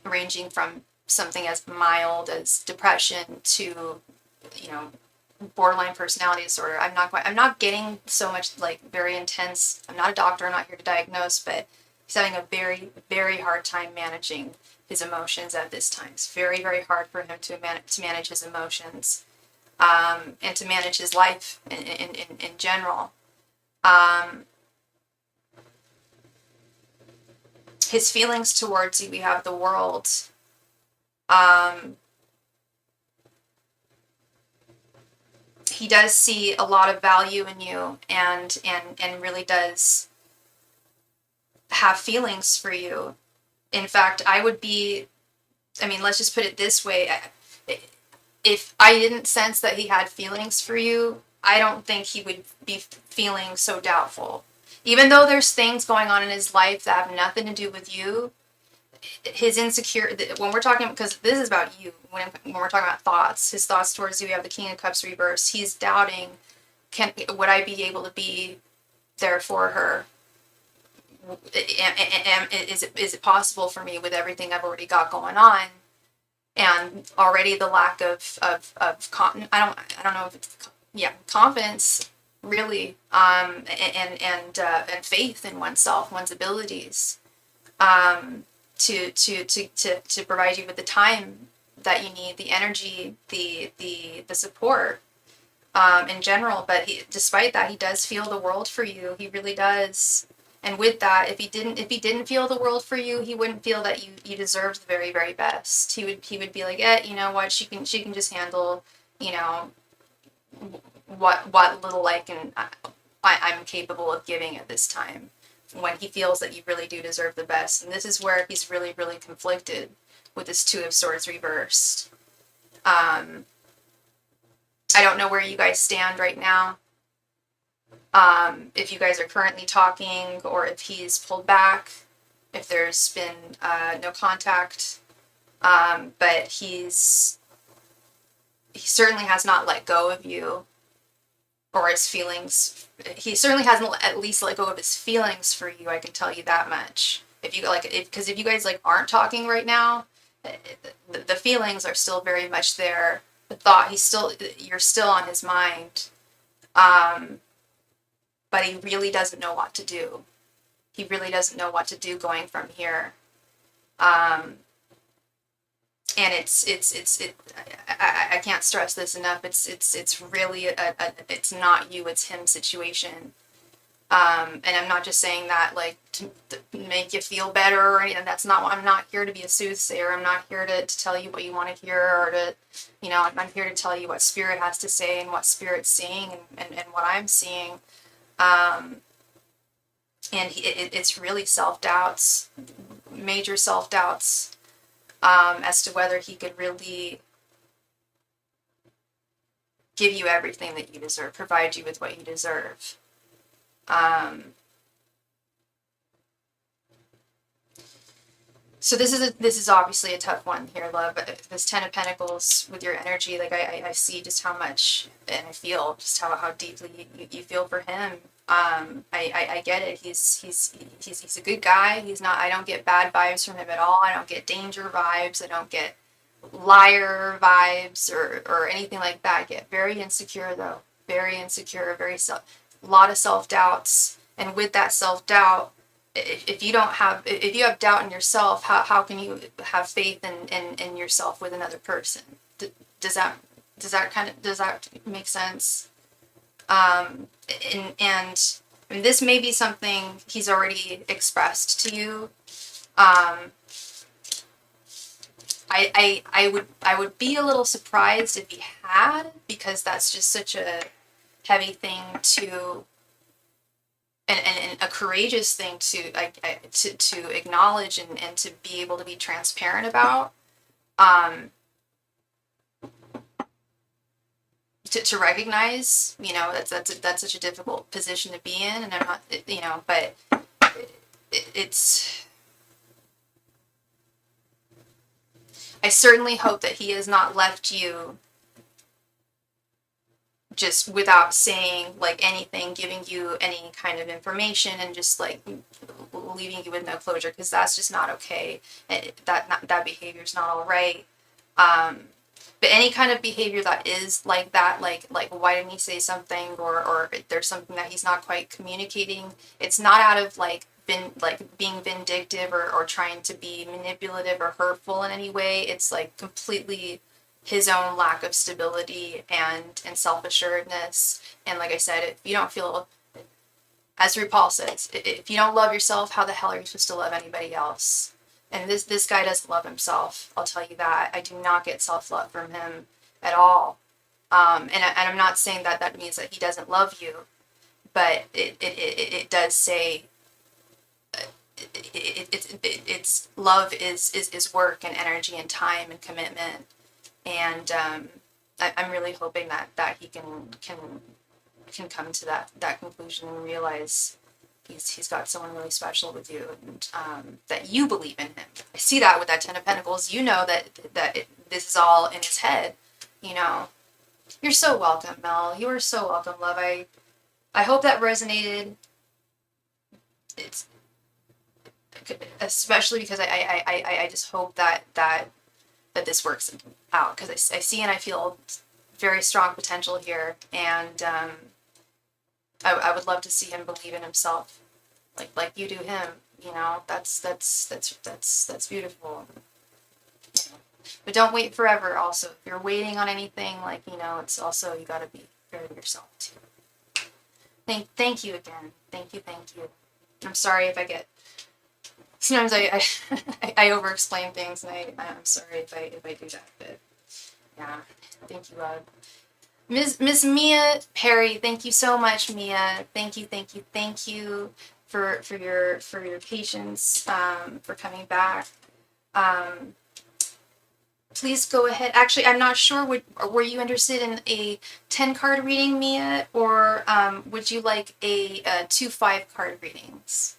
ranging from something as mild as depression to, borderline personality disorder. I'm not getting so much like very intense. I'm not a doctor. I'm not here to diagnose, but he's having a very, very hard time managing his emotions at this time. It's very, very hard for him to manage his emotions, and to manage his life in general. His feelings towards you, we have the World. He does see a lot of value in you, and really does have feelings for you. In fact, let's just put it this way. If I didn't sense that he had feelings for you, I don't think he would be feeling so doubtful. Even though there's things going on in his life that have nothing to do with you, his when we're talking, because this is about you, when we're talking about thoughts, his thoughts towards you, we have the King of Cups reversed. He's doubting, would I be able to be there for her? Is it possible for me with everything I've already got going on, and already the lack of I don't know if it's confidence, really, and faith in oneself, one's abilities, to provide you with the time that you need, the energy, the support, in general. But despite that, he does feel the world for you. He really does. And with that, if he didn't feel the world for you, he wouldn't feel that you deserved the very, very best. He would be like, you know what, she can just handle, what little I'm capable of giving at this time, when he feels that you really do deserve the best. And this is where he's really, really conflicted with this Two of Swords reversed. I don't know where you guys stand right now. If you guys are currently talking, or if he's pulled back, if there's been no contact, but he certainly has not let go of you, or his feelings. He certainly hasn't at least let go of his feelings for you. I can tell you that much. Because if you guys aren't talking right now, the feelings are still very much there. The thought, you're still on his mind. But he really doesn't know what to do. He really doesn't know what to do going from here. And I can't stress this enough. It's really it's not you, it's him situation. And I'm not just saying that to make you feel better or anything. That's not what I'm not here to be a soothsayer. I'm not here to tell you what you want to hear, or to, I'm here to tell you what Spirit has to say and what Spirit's seeing, and what I'm seeing. And it's really self-doubts, major self-doubts, as to whether he could really give you everything that you deserve, provide you with what you deserve. So this is obviously a tough one here, love. This Ten of Pentacles with your energy, I see just how much, and I feel just how deeply you feel for him. I get it. He's a good guy. I don't get bad vibes from him at all. I don't get danger vibes. I don't get liar vibes or anything like that. I get very insecure, though. Very insecure, a lot of self-doubts. And with that self-doubt, if you have doubt in yourself, how can you have faith in yourself with another person? Does that make sense? And this may be something he's already expressed to you. I would be a little surprised if he had, because that's just such a heavy thing to, and a courageous thing to acknowledge, and to be able to be transparent about. to recognize, you know, that's such a difficult position to be in, and I'm not, you know, but it's, I certainly hope that he has not left you just without saying like anything, giving you any kind of information, and just like leaving you with no closure, because that's just not okay. That behavior is not all right. But any kind of behavior that is like that, like why didn't he say something, or there's something that he's not quite communicating, it's not out of like being vindictive, or trying to be manipulative or hurtful in any way. It's like completely his own lack of stability and self-assuredness. And like I said, if you don't feel, as RuPaul says, if you don't love yourself, how the hell are you supposed to love anybody else? And this guy doesn't love himself, I'll tell you that. I do not get self-love from him at all. And I'm not saying that means that he doesn't love you, but it does say it's love is work and energy and time and commitment. And I'm really hoping that he can come to that conclusion and realize he's got someone really special with you, and that you believe in him. I see that with that Ten of Pentacles. You know that this is all in his head. You know, you're so welcome, Mel. You are so welcome, love. I hope that resonated. It's especially because I just hope that this works out, because I see and I feel very strong potential here, and I would love to see him believe in himself, like you do him. You know, that's beautiful. You know. But don't wait forever. Also, if you're waiting on anything, like, you know, it's also, you got to be fair to yourself too. Thank you again. Thank you. I'm sorry if I get. Sometimes I over explain things, and I'm sorry if I do that, but yeah, thank you, love. Miss Mia Perry, thank you so much, Mia. Thank you for your patience, for coming back. Please go ahead. Actually, I'm not sure. Were you interested in a 10-card reading, Mia, or would you like a 2 5-card readings?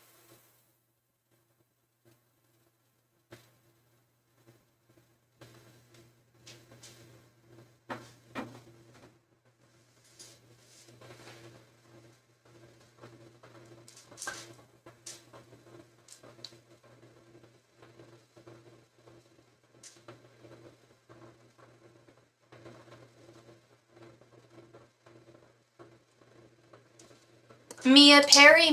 Mia Perry,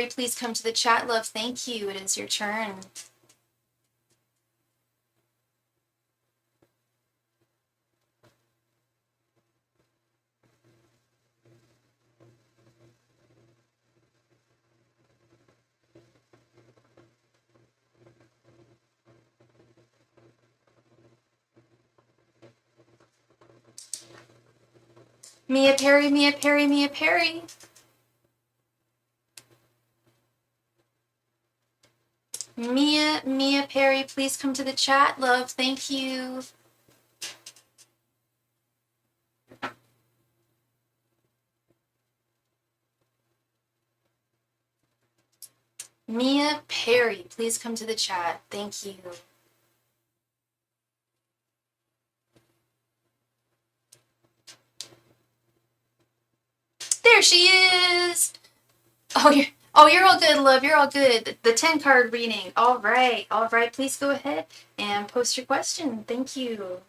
please come to the chat, love. Thank you. It is your turn. Mia Perry. Mia Perry, please come to the chat, love. Thank you. Mia Perry, please come to the chat. Thank you. There she is. Oh, you're all good, love. You're all good. The 10-card reading. All right. Please go ahead and post your question. Thank you.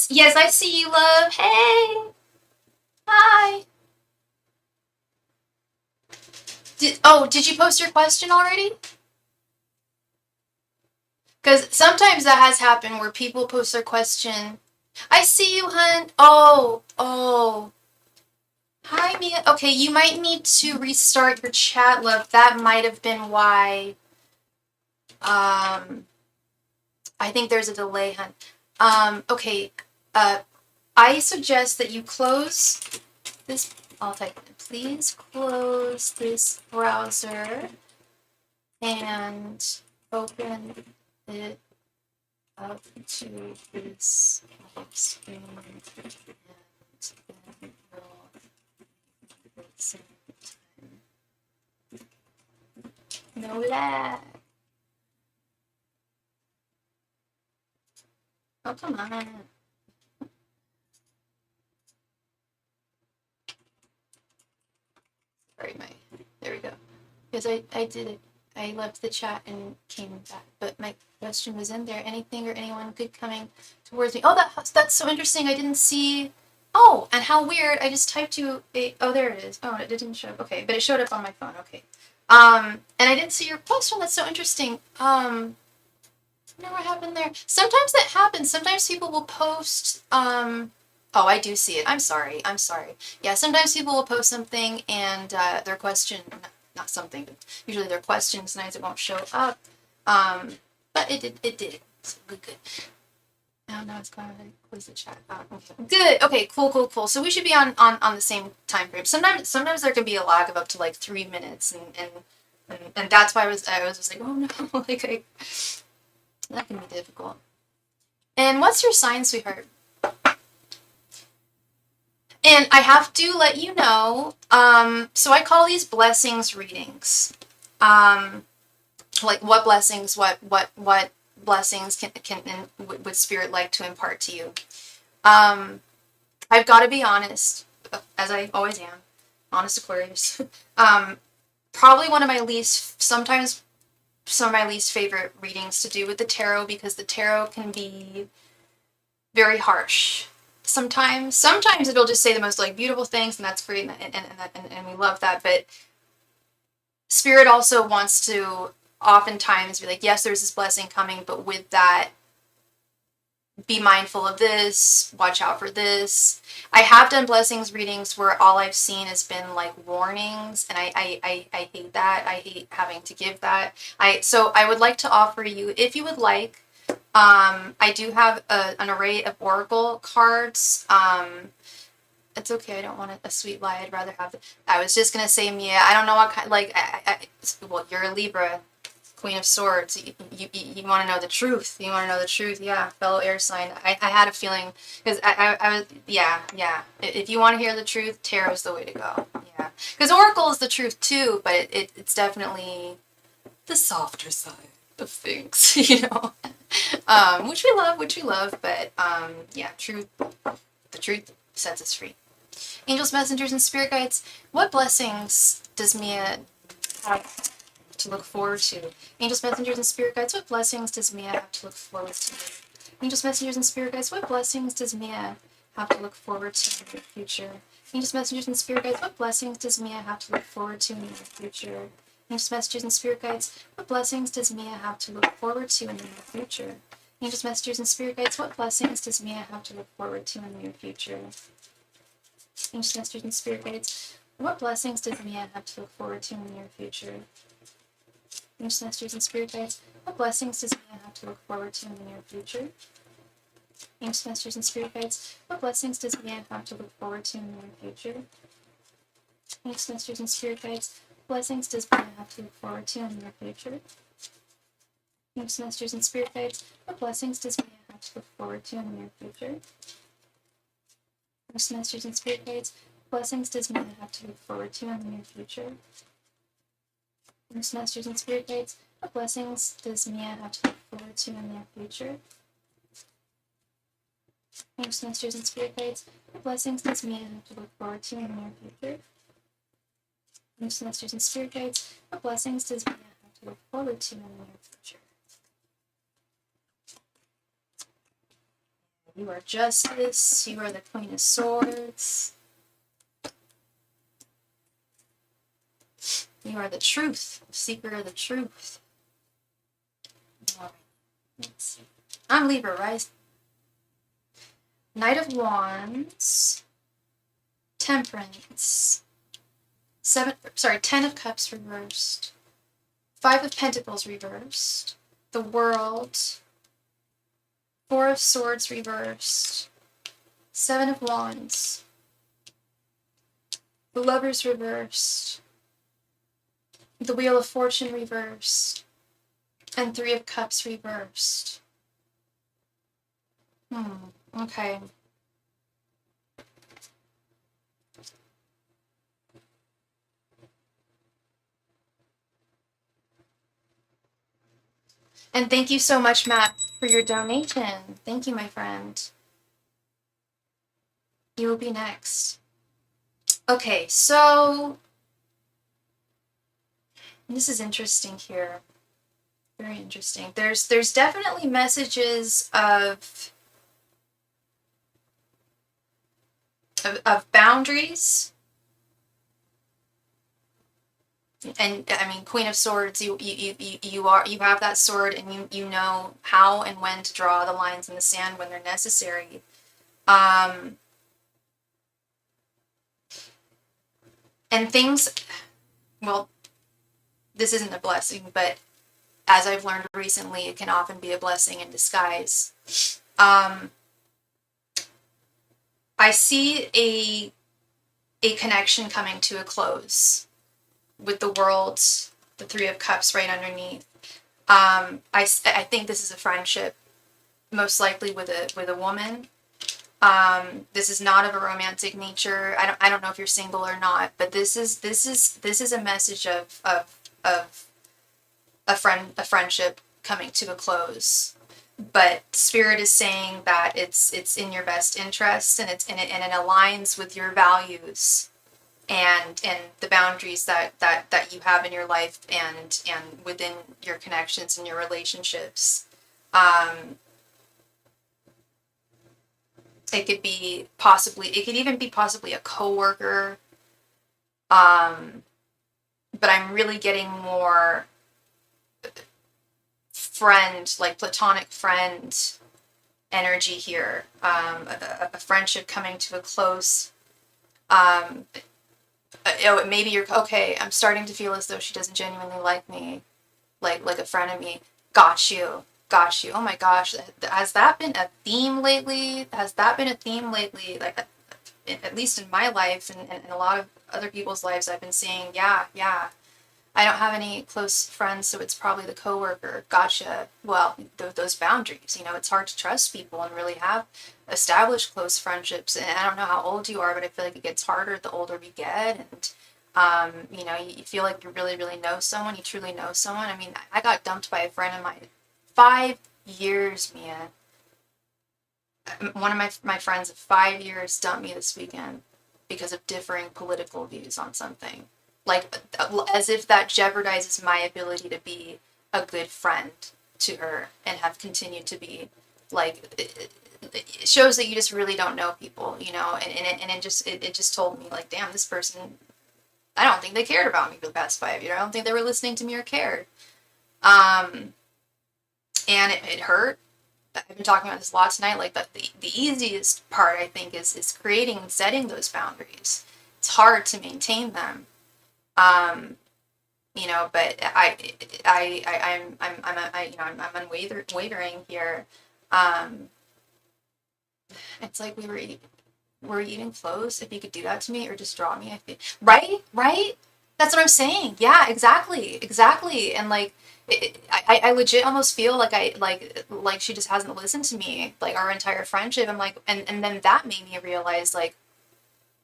Yes, I see you, love. Hey. Hi. Oh, did you post your question already? Because sometimes that has happened where people post their question. I see you, hun. Oh. Hi, Mia. Okay, you might need to restart your chat, love. That might have been why. I think there's a delay, hun. Okay. I suggest that you close this. I'll type it. Please close this browser and open it up to this screen, and then we'll same time. No lag. Oh, come on. Sorry, there we go. Because I did it. I left the chat and came back, but my question was in there. Anything or anyone good coming towards me? Oh, that's so interesting. I didn't see. Oh, and how weird. I just typed you a. Oh, there it is. Oh, it didn't show up. Okay, but it showed up on my phone. Okay. And I didn't see your question. That's so interesting. I don't know what happened there. Sometimes that happens. Sometimes people will post. Oh, I do see it. I'm sorry. Yeah, sometimes people will post something and their question. Not something, but usually their questions, sometimes it won't show up. But it did. So good. Now it's going to close the chat. Okay. Good. Okay, cool. So we should be on the same time frame. Sometimes there can be a lag of up to like 3 minutes, and that's why I was just like, oh no, like that can be difficult. And what's your sign, sweetheart? And I have to let you know, so I call these blessings readings. Like what blessings, what blessings would Spirit like to impart to you? I've got to be honest, as I always am, honest Aquarius. Probably one of my sometimes some of my least favorite readings to do with the tarot, because the tarot can be very harsh. Sometimes it'll just say the most like beautiful things, and that's great, and we love that. But Spirit also wants to oftentimes be like, yes, there's this blessing coming, but with that, be mindful of this, watch out for this. I have done blessings readings where all I've seen has been like warnings, and I hate that. I hate having to give that. So I would like to offer you, if you would like, I do have an array of oracle cards. It's okay. I don't want a sweet lie. I'd rather have. I was just gonna say, Mia. I don't know what kind. Like, well, you're a Libra, Queen of Swords. You want to know the truth. Yeah, fellow air sign. I had a feeling, because I was. Yeah. If you want to hear the truth, tarot is the way to go. Yeah, because oracle is the truth too, but it's definitely the softer side of things, which we love, but yeah, the truth sets us free. Angels, messengers, and spirit guides, what blessings does Mia have to look forward to? Angels, messengers, and spirit guides, what blessings does Mia have to look forward to? Angels, messengers, and spirit guides, what blessings does Mia have to look forward to in the future? Angels, messengers, and spirit guides, what blessings does Mia have to look forward to in the future? Angels, messengers, and spirit guides, what blessings does Mia have to look forward to in the near future? Angels, messengers, and spirit guides, what blessings does Mia have to look forward to in the near future? Angels, messengers, and spirit guides, what blessings does Mia have to look forward to in the near future? Angels, messengers, and spirit guides, what blessings does Mia have to look forward to in the near future? Angels, messengers, and spirit guides, what blessings does Mia have to look forward to in the near future? Angels, messengers, and spirit guides, blessings does Mia have to look forward to in the near future? Angels, messengers, and spirit guides, what blessings does Mia have to look forward to in the near future? Angels, messengers, and spirit guides, blessings does Mia have to look forward to in the near future? Angels, messengers, and spirit guides, what blessings does Mia have to look forward to in the near future? Angels, messengers, and spirit guides, what blessings does Mia have to look forward to in the near future? Angels, messengers, and spirit guides, what blessings does Mia have to look forward to in the near future? You are justice. You are the Queen of Swords. You are the truth, seeker of the truth. All right, let's see. I'm Libra, right? Knight of Wands, Temperance, 10 of Cups reversed, 5 of Pentacles reversed, the World, 4 of Swords reversed, 7 of Wands, the Lovers reversed, the Wheel of Fortune reversed, and 3 of Cups reversed. Okay. And thank you so much, Matt, for your donation. Thank you, my friend. You will be next. Okay, so this is interesting here. Very interesting. There's definitely messages of boundaries. And I mean, Queen of Swords, you have that sword, and you know how and when to draw the lines in the sand when they're necessary. And things, well, this isn't a blessing, but as I've learned recently, it can often be a blessing in disguise. I see a connection coming to a close with the World, the 3 of Cups right underneath. I think this is a friendship, most likely with a woman. This is not of a romantic nature. I don't know if you're single or not, but this is a message of a friendship coming to a close. But Spirit is saying that it's in your best interest, and it aligns with your values and the boundaries that you have in your life and within your connections and your relationships. It could even be possibly a coworker. But I'm really getting more friend, like platonic friend energy here. A friendship coming to a close. Maybe you're okay. I'm starting to feel as though she doesn't genuinely like me, like a friend of me. Got you. Oh my gosh, has that been a theme lately? Like, at least in my life and a lot of other people's lives, I've been seeing, yeah. I don't have any close friends, so it's probably the coworker. Gotcha. Well, those boundaries, it's hard to trust people and really have established close friendships. And I don't know how old you are, but I feel like it gets harder the older we get. And, you feel like you really, really know someone. You truly know someone. I mean, I got dumped by a friend of mine. 5 years, Mia. One of my friends of 5 years dumped me this weekend because of differing political views on something. Like, as if that jeopardizes my ability to be a good friend to her and have continued to be. Like, it shows that you just really don't know people, and it just told me, like, damn, this person, I don't think they cared about me for the past 5 years. I don't think they were listening to me or cared. And it hurt. I've been talking about this a lot tonight. Like, the easiest part, I think, is creating and setting those boundaries. It's hard to maintain them. But I'm unwavering here. It's like we're eating close. If you could do that to me or just draw me, I feel right. That's what I'm saying. Yeah, exactly. And like, I legit almost feel like she just hasn't listened to me, like our entire friendship. I'm like, and then that made me realize, like,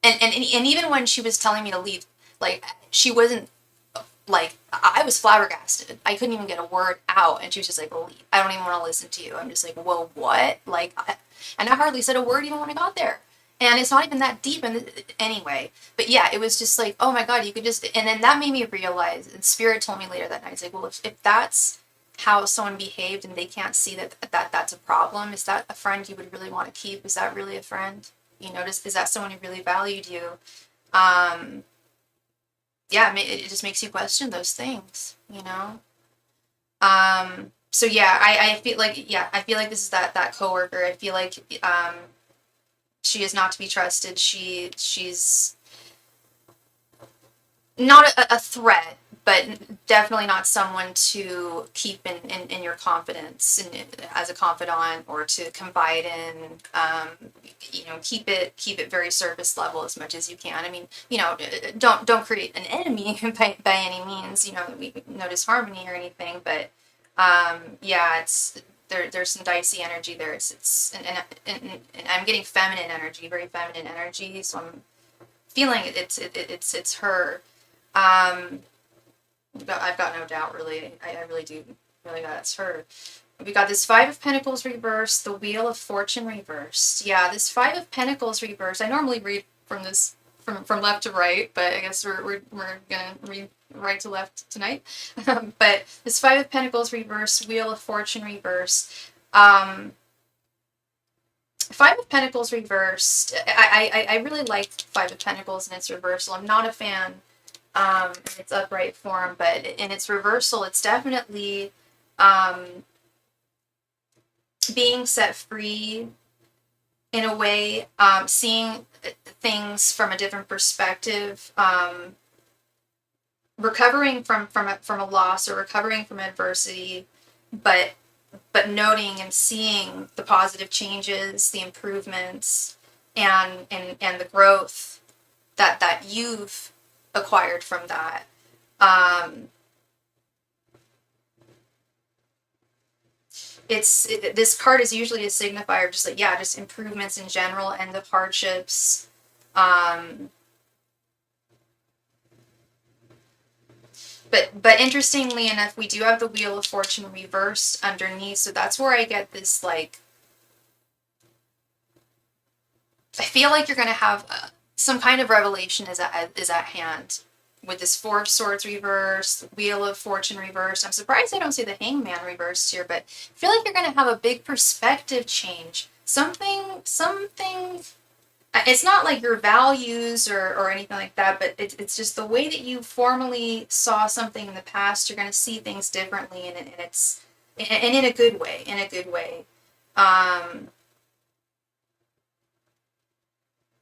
and even when she was telling me to leave, like, she wasn't, like, I was flabbergasted. I couldn't even get a word out, and she was just like, leave. I don't even want to listen to you. I'm just like, whoa, what? Like, and I hardly said a word even when I got there. And it's not even that deep anyway. But yeah, it was just like, oh my God, you could just, and then that made me realize, and Spirit told me later that night, it's like, well, if that's how someone behaved and they can't see that's a problem, is that a friend you would really want to keep? Is that really a friend? Is that someone who really valued you? yeah, it just makes you question those things, you know? So yeah, I feel like, yeah, I feel like this is that coworker. I feel like, she is not to be trusted. She's not a threat, but definitely not someone to keep in your confidence and as a confidant or to confide in. Keep it very surface level as much as you can. I mean, don't create an enemy by any means. We no disharmony or anything, but yeah, it's there's some dicey energy there. It's and I'm getting feminine energy, very feminine energy. So I'm feeling it's her. um, I've got no doubt, really. I really do. Really, that's her. We got this Five of Pentacles reversed, the Wheel of Fortune reversed. Yeah, this Five of Pentacles reversed. I normally read from this from left to right, but I guess we're gonna read right to left tonight. But this Five of Pentacles reversed, Wheel of Fortune reversed. Five of Pentacles reversed. I really like Five of Pentacles in its reversal. I'm not a fan in its upright form, but in its reversal, it's definitely being set free in a way, seeing things from a different perspective, recovering from a loss or recovering from adversity, but noting and seeing the positive changes, the improvements, and the growth that you've acquired from that. This card is usually a signifier of just like, yeah, just improvements in general, end of hardships. But interestingly enough, we do have the Wheel of Fortune reversed underneath, so that's where I get this, like, I feel like you're going to have some kind of revelation is at hand with this Four of Swords reversed, Wheel of Fortune reversed. I'm surprised I don't see the Hangman reversed here, but I feel like you're going to have a big perspective change. Something, it's not like your values or anything like that, but it's just the way that you formally saw something in the past. You're going to see things differently, and in a good way,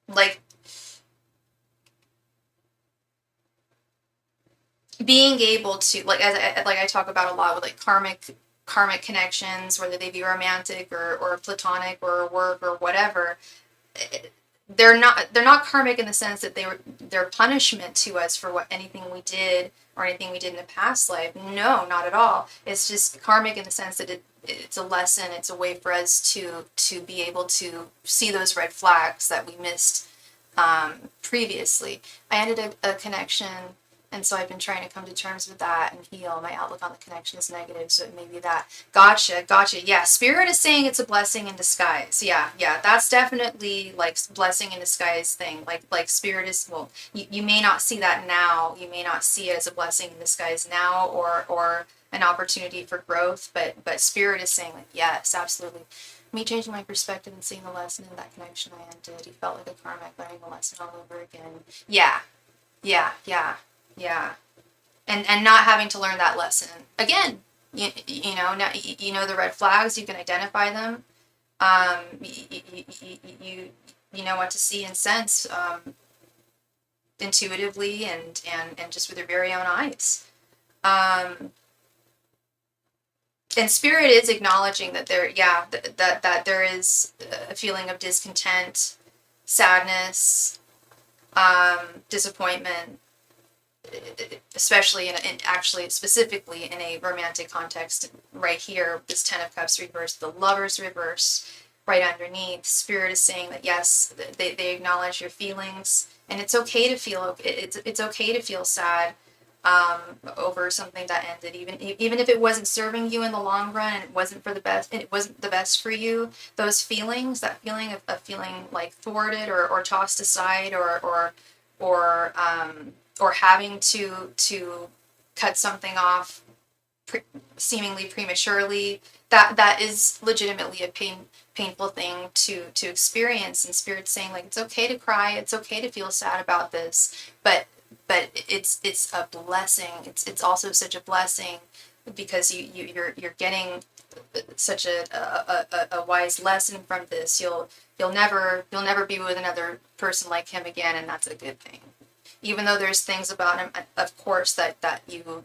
like being able to, like, like I talk about a lot with, like, karmic connections, whether they be romantic or platonic or work or whatever. They're not karmic in the sense that they're punishment to us for anything we did or anything we did in a past life. No, not at all. It's just karmic in the sense that it's a lesson. It's a way for us to be able to see those red flags that we missed previously. I ended a connection, and so I've been trying to come to terms with that and heal. My outlook on the connection is negative, so it may be that. Gotcha. Yeah, Spirit is saying it's a blessing in disguise. Yeah, that's definitely, like, blessing in disguise thing. Like Spirit is, well, you may not see that now. You may not see it as a blessing in disguise now, or an opportunity for growth, but Spirit is saying, like, yes, absolutely. Me changing my perspective and seeing the lesson in that connection I ended. He felt like a karmic, learning the lesson all over again. Yeah, yeah, yeah, yeah. And not having to learn that lesson again. Now you know the red flags. You can identify them. You know what to see and sense, intuitively and just with your very own eyes. And Spirit is acknowledging that that there is a feeling of discontent, sadness, disappointment, especially actually specifically in a romantic context. Right here, this Ten of Cups reversed, the Lovers reversed right underneath. Spirit is saying that yes, they acknowledge your feelings, and it's okay to feel, it's okay to feel sad over something that ended, even if it wasn't serving you in the long run and it wasn't for the best, and it wasn't the best for you. Those feelings, that feeling of feeling like thwarted or tossed aside or having to cut something off seemingly prematurely, that is legitimately a painful thing to experience. And Spirit's saying, like, it's okay to cry, it's okay to feel sad about this, but but it's a blessing. It's also such a blessing because you're getting such a wise lesson from this. You'll never be with another person like him again, and that's a good thing. Even though there's things about him, of course, that you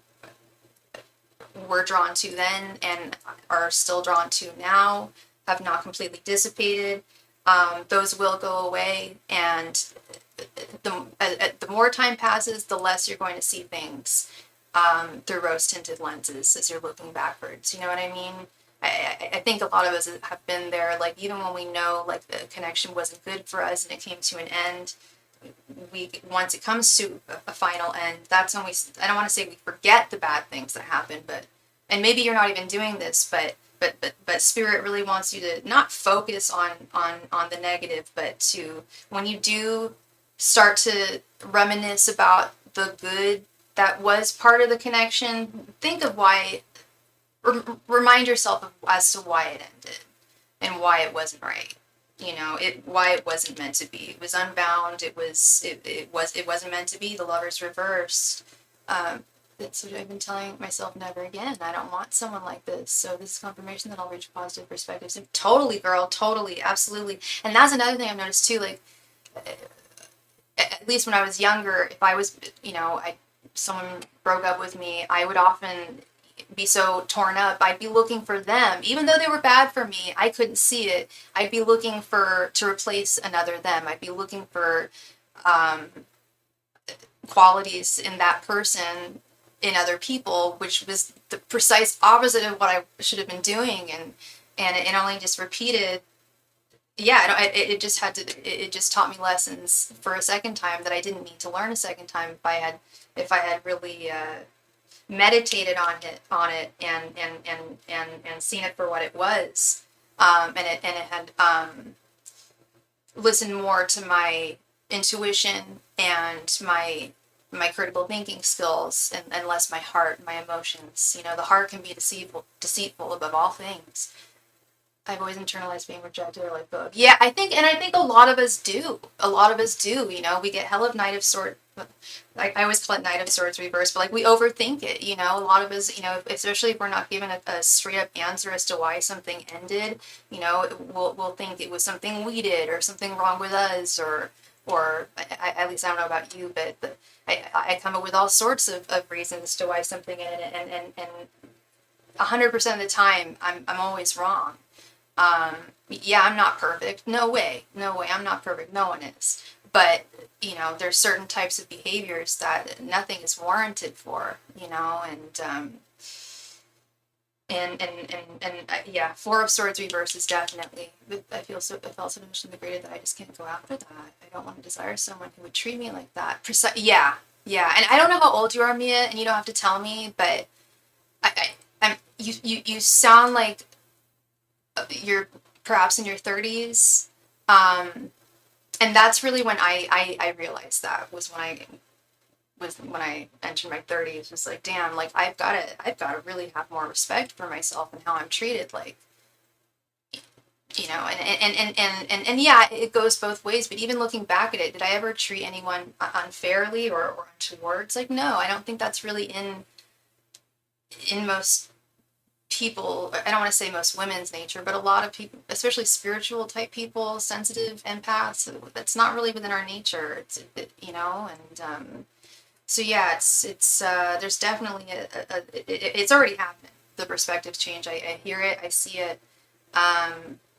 were drawn to then and are still drawn to now, have not completely dissipated. Those will go away, and the more time passes, the less you're going to see things through rose-tinted lenses as you're looking backwards. You know what I mean? I think a lot of us have been there, like, even when we know, like, the connection wasn't good for us and it came to an end, once it comes to a final end, that's when I don't want to say we forget the bad things that happened, and maybe you're not even doing this, but Spirit really wants you to not focus on the negative, but to, when you do start to reminisce about the good that was part of the connection, think of why, remind yourself as to why it ended and why it wasn't right. You know, why it wasn't meant to be. It was unbound. It wasn't meant to be. The Lovers reversed. That's what I've been telling myself, never again. I don't want someone like this. So this is confirmation that I'll reach positive perspectives. And totally, girl, totally, absolutely. And that's another thing I've noticed too. Like, at least when I was younger, if I was, someone broke up with me, I would often be so torn up. I'd be looking for them, even though they were bad for me. I couldn't see it. I'd be looking to replace another them. I'd be looking for qualities in that person in other people, which was the precise opposite of what I should have been doing, and it only just repeated. Yeah, it just taught me lessons for a second time that I didn't need to learn a second time if I had really meditated on it and seen it for what it was, and it had listened more to my intuition and my critical thinking skills and less my heart, my emotions. You know, the heart can be deceitful above all things. I've always internalized being rejected or let go of. Yeah, I think a lot of us do. You know, we get hell of Knight of Swords. Like, I always call it Knight of Swords reverse, but like, we overthink it. You know, a lot of us, especially if we're not given a straight up answer as to why something ended. You know, we'll think it was something we did or something wrong with us, or at least I don't know about you, but I come up with all sorts of reasons to why something ended, and 100% of the time I'm always wrong. Yeah, I'm not perfect. No way. I'm not perfect. No one is. But, there's certain types of behaviors that nothing is warranted for, yeah, Four of Swords reverse is definitely, I felt so emotionally degraded that I just can't go after that. I don't want to desire someone who would treat me like that. Yeah. And I don't know how old you are, Mia, and you don't have to tell me, but you sound like you're perhaps in your 30s, and that's really when I realized that was when I entered my 30s. Was like, damn, like, I've got to really have more respect for myself and how I'm treated, like, and yeah, it goes both ways. But even looking back at it, did I ever treat anyone unfairly or untowards? Like, no, I don't think that's really in most people. I don't want to say most women's nature, but a lot of people, especially spiritual type people, sensitive empaths, that's not really within our nature. So yeah, it's there's definitely it's already happening. The perspective change. I hear it, I see it.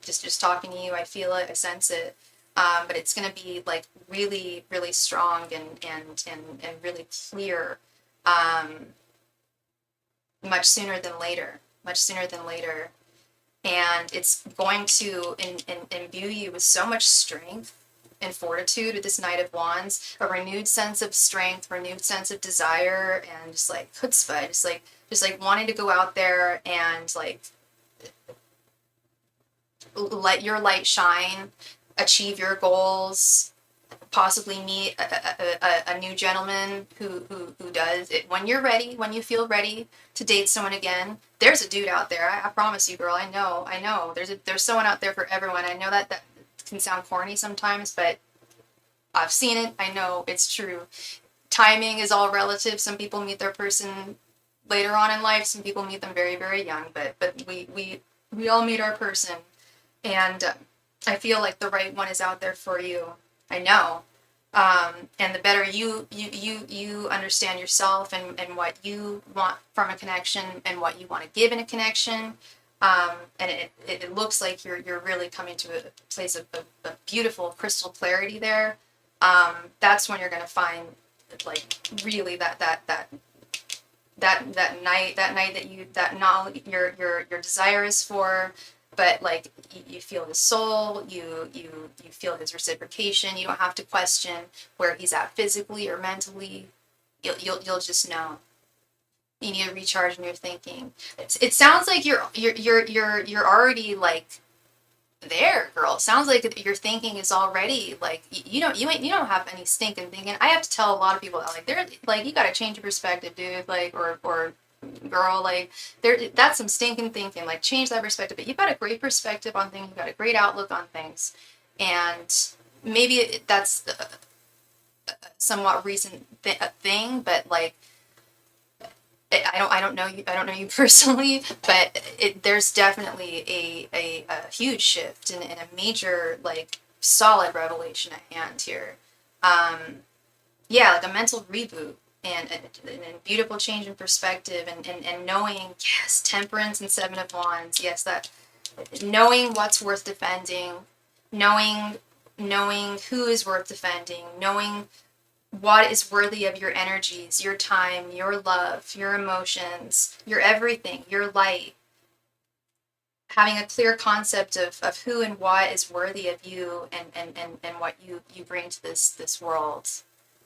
Just talking to you, I feel it, I sense it. But it's gonna be like really, really strong and really clear. Much sooner than later. And it's going to imbue you with so much strength and fortitude with this Knight of Wands, a renewed sense of strength, renewed sense of desire, and just like chutzpah, just like wanting to go out there and like let your light shine, achieve your goals, possibly meet a new gentleman who does it when you're ready, when you feel ready to date someone again. There's a dude out there. I promise you, girl. I know. There's someone out there for everyone. I know that can sound corny sometimes, but I've seen it. I know it's true. timing is all relative. Some people meet their person later on in life. Some people meet them very, very young. But we all meet our person, and I feel like the right one is out there for you. I know. And the better you understand yourself and what you want from a connection and what you want to give in a connection, and it looks like you're really coming to a place of beautiful crystal clarity there. That's when you're going to find like really that night that knowledge your desire is for, but like you feel his soul, you feel his reciprocation. You don't have to question where he's at physically or mentally. You'll just know. You need to recharge in your thinking. It sounds like you're already like there, girl. It sounds like your thinking is already like you don't have any stinking thinking. I have to tell a lot of people that like they're like you gotta change your perspective, dude. Like or girl, like that's some stinking thinking. Like change that perspective. But you've got a great perspective on things. You've got a great outlook on things, and maybe that's a somewhat recent thing, but like I don't know you personally, but there's definitely a huge shift and a major like solid revelation at hand here. Yeah, like a mental reboot and a beautiful change in perspective and knowing, yes, temperance and seven of wands, yes, that knowing what's worth defending, knowing who is worth defending, knowing what is worthy of your energies, your time, your love, your emotions, your everything, your light. Having a clear concept of who and what is worthy of you and what you bring to this world,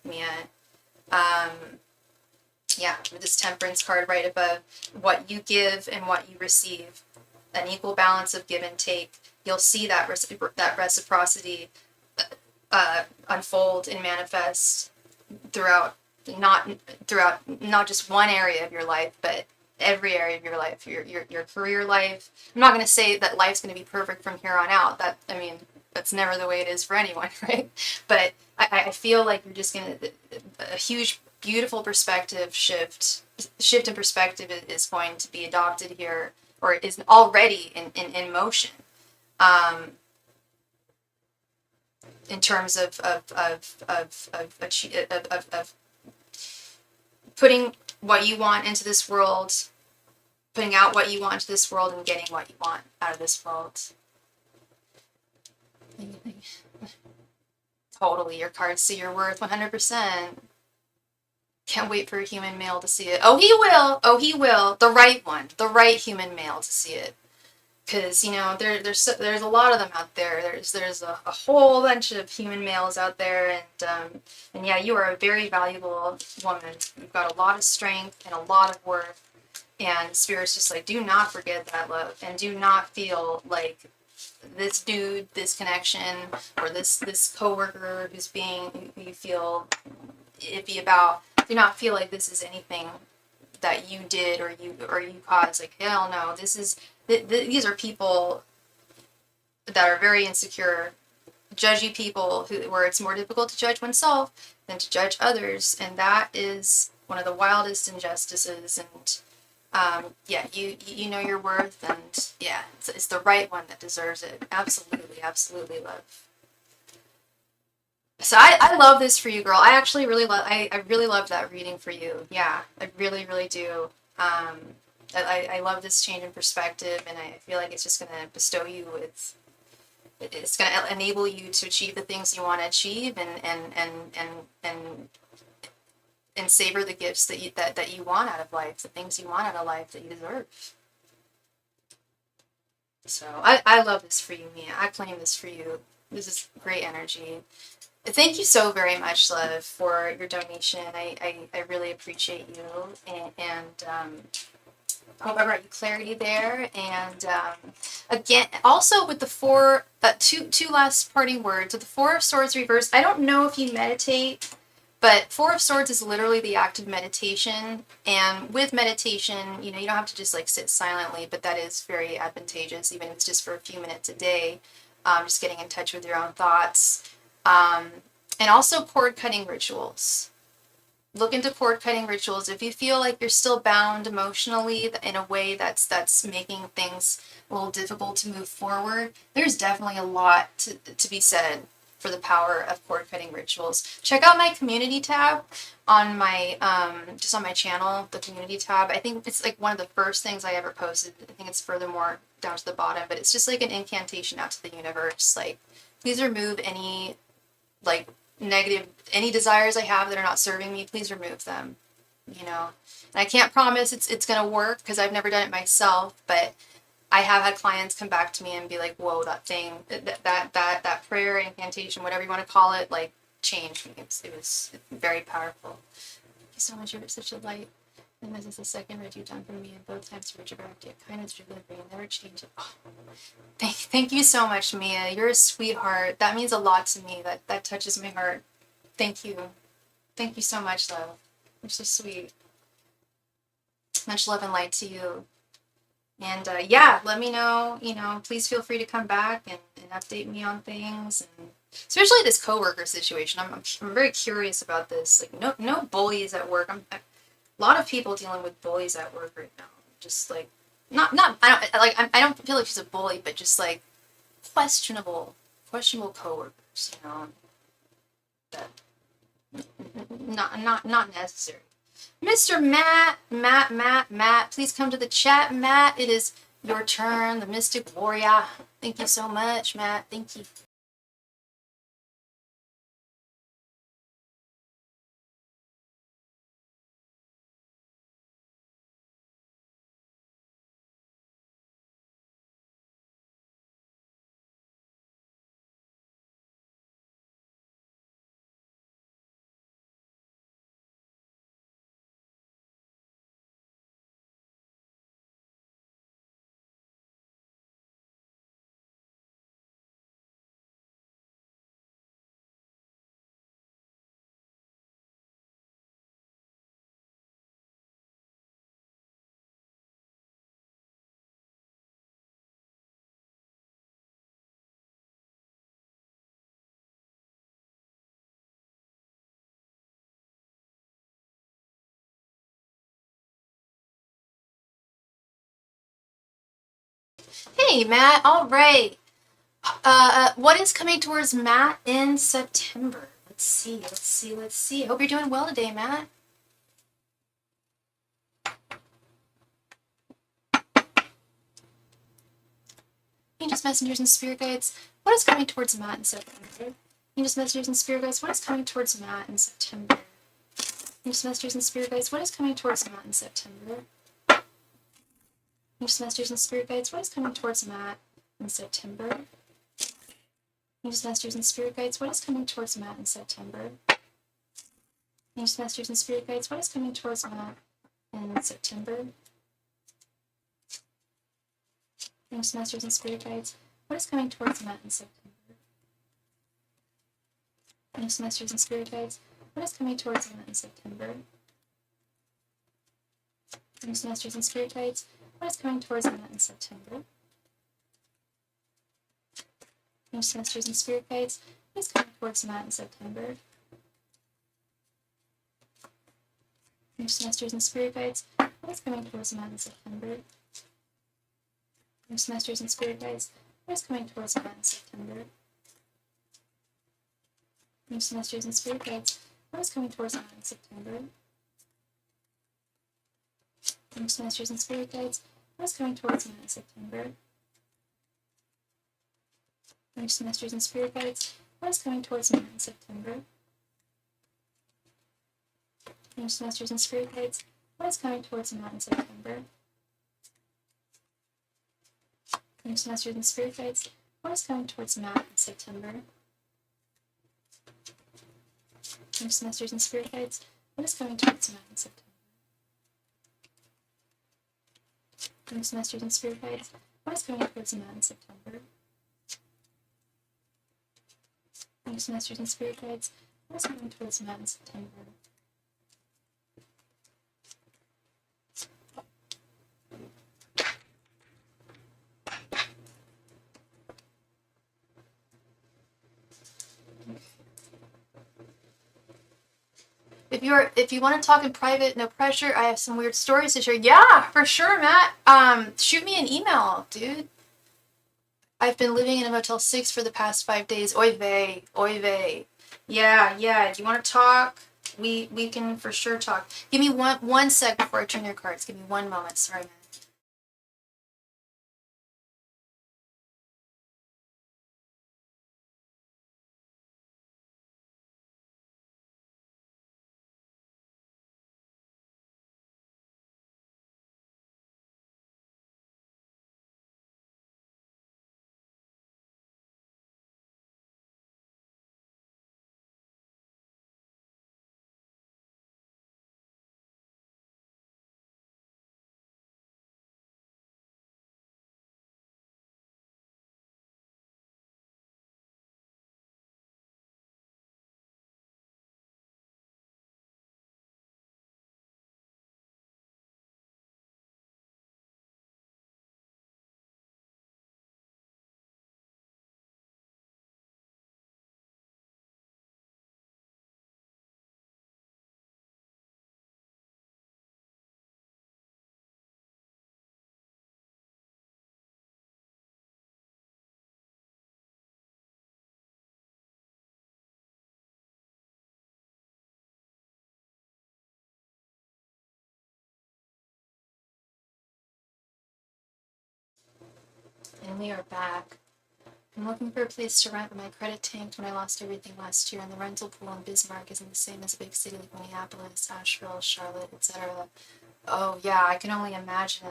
Mia. Yeah, with this temperance card right above, what you give and what you receive, an equal balance of give and take. You'll see that that reciprocity unfold and manifest throughout not just one area of your life, but every area of your life, your career life. I'm not going to say that life's going to be perfect from here on out. I mean, that's never the way it is for anyone, right? But I feel like you're just going to, a huge, beautiful perspective shift in perspective is going to be adopted here, or is already in motion. In terms of putting what you want into this world, putting out what you want into this world, and getting what you want out of this world. Totally, your cards see your worth 100%. Can't wait for a human male to see it. Oh, he will. Oh, he will. The right one. The right human male to see it. Because, you know, there's a lot of them out there. There's a whole bunch of human males out there, and yeah, you are a very valuable woman. You've got a lot of strength and a lot of worth, and Spirit's just like, do not forget that love, and do not feel like this dude, this connection, or this coworker who you feel iffy about. Do not feel like this is anything that you did or you caused. Like, hell no, these are people that are very insecure, judgy people where it's more difficult to judge oneself than to judge others, and that is one of the wildest injustices. And yeah, you know your worth, and yeah, it's the right one that deserves it. Absolutely love. So I love this for you, girl. I actually really love. I really love that reading for you. Yeah, I really do. I love this change in perspective, and I feel like it's just going to bestow you with. It's going to enable you to achieve the things you want to achieve, and savor the gifts that you want out of life, the things you want out of life that you deserve. So I love this for you, Mia. I claim this for you. This is great energy. Thank you so very much, love, for your donation. I really appreciate you, and hope I brought you clarity there. And again, also with the two last parting words, with the Four of Swords reversed, I don't know if you meditate, but Four of Swords is literally the act of meditation. And with meditation, you know, you don't have to just like sit silently, but that is very advantageous, even if it's just for a few minutes a day, just getting in touch with your own thoughts. And also cord cutting rituals. look into cord cutting rituals. If you feel like you're still bound emotionally in a way that's making things a little difficult to move forward, there's definitely a lot to be said for the power of cord cutting rituals. Check out my community tab on my just on my channel, the community tab. I think it's like one of the first things I ever posted. I think it's furthermore down to the bottom, but it's just like an incantation out to the universe. Like, please remove any like negative, any desires I have that are not serving me, please remove them, you know. And I can't promise it's gonna work because I've never done it myself, but I have had clients come back to me and be like, whoa, that thing, that prayer, incantation, whatever you want to call it, like, changed me. It was very powerful. Thank you so much. You're such a light. And this is the second read you've done for me, and both times you redirected it. Kindness, delivery, never change it. Oh. Thank you so much, Mia. You're a sweetheart. That means a lot to me. That touches my heart. Thank you. Thank you so much, love. You're so sweet. Much love and light to you. And yeah, let me know, you know, please feel free to come back and update me on things. And especially this coworker situation. I'm very curious about this. Like, no bullies at work. A lot of people dealing with bullies at work right now. Just like, I don't feel like she's a bully, but just like questionable coworkers, you know, that not necessary. Mr. Matt, please come to the chat. Matt, it is your turn, the Mystic Warrior. Thank you so much, Matt. Thank you. Hey, Matt. All right. What is coming towards Matt in September? Let's see. I hope you're doing well today, Matt. Angels, messengers, and spirit guides. What is coming towards Matt in September? Angels, messengers, and spirit guides. What is coming towards Matt in September? Angels, messengers, and spirit guides. What is coming towards Matt in September? Angels, messengers, and spirit guides. What is coming towards Matt in September? Angels, messengers, and spirit guides. What is coming towards Matt in September? Angels, messengers, and spirit guides. What is coming towards Matt in September? Angels, masters, and spirit guides. What is coming towards Matt in September? Angels, masters, and spirit guides. What is coming towards Matt in September? Angels, masters, and spirit guides. What is coming towards Matt in September? Angels, masters, and spirit guides. What is coming towards Matt in September? Angels, masters, and spirit guides. What is coming towards Matt in September? Angels, masters, and spirit guides. What is coming towards Matt in September? Angels, masters, and spirit guides. What is coming towards Matt in September? Angels, masters, and spirit guides. What is coming towards Matt in September? Angels, masters, and spirit guides. What is coming towards Matt in September? Angels, masters, and spirit guides. What is coming towards Matt in September? Angels, masters, and spirit guides. What is coming towards Matt in September? Angels, masters, and spirit guides. What is coming towards Matt in September? Angels, masters, and spirit guides. What is coming towards Matt in September? Angels, masters, and spirit guides. What is coming towards Matt in September? If you want to talk in private, no pressure. I have some weird stories to share. Yeah, for sure, Matt. Shoot me an email, dude. I've been living in a Motel 6 for the past 5 days. Oy vey, oy vey. Yeah. Do you want to talk? We can for sure talk. Give me one sec before I turn your cards. Give me one moment. Sorry, man. And we are back. I'm looking for a place to rent, but my credit tanked when I lost everything last year, and the rental pool in Bismarck isn't the same as a big city like Minneapolis, Asheville, Charlotte, etc. Oh yeah, I can only imagine.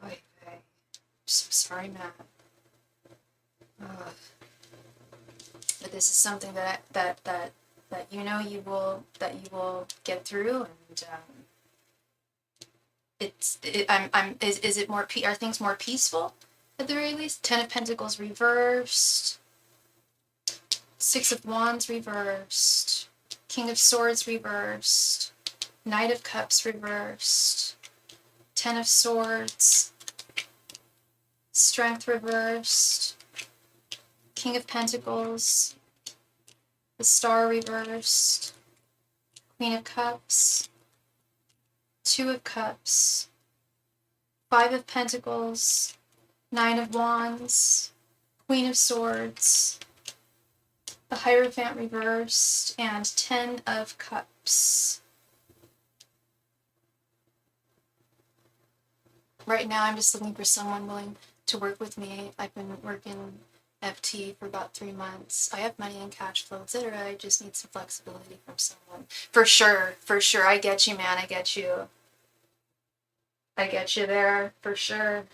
Oy vey. I'm so sorry, Matt. Ugh. But this is something that you know you will get through, and is it more are things more peaceful at the very least? 10 of Pentacles reversed, 6 of Wands reversed, King of Swords reversed, Knight of Cups reversed, 10 of Swords, Strength reversed, King of Pentacles, the Star reversed, Queen of Cups, 2 of Cups, 5 of Pentacles, 9 of Wands, Queen of Swords, the Hierophant reversed, and 10 of Cups. Right now, I'm just looking for someone willing to work with me. I've been working FT for about 3 months. I have money and cash flow, etc. I just need some flexibility from someone. For sure. I get you, man. I get you there, for sure.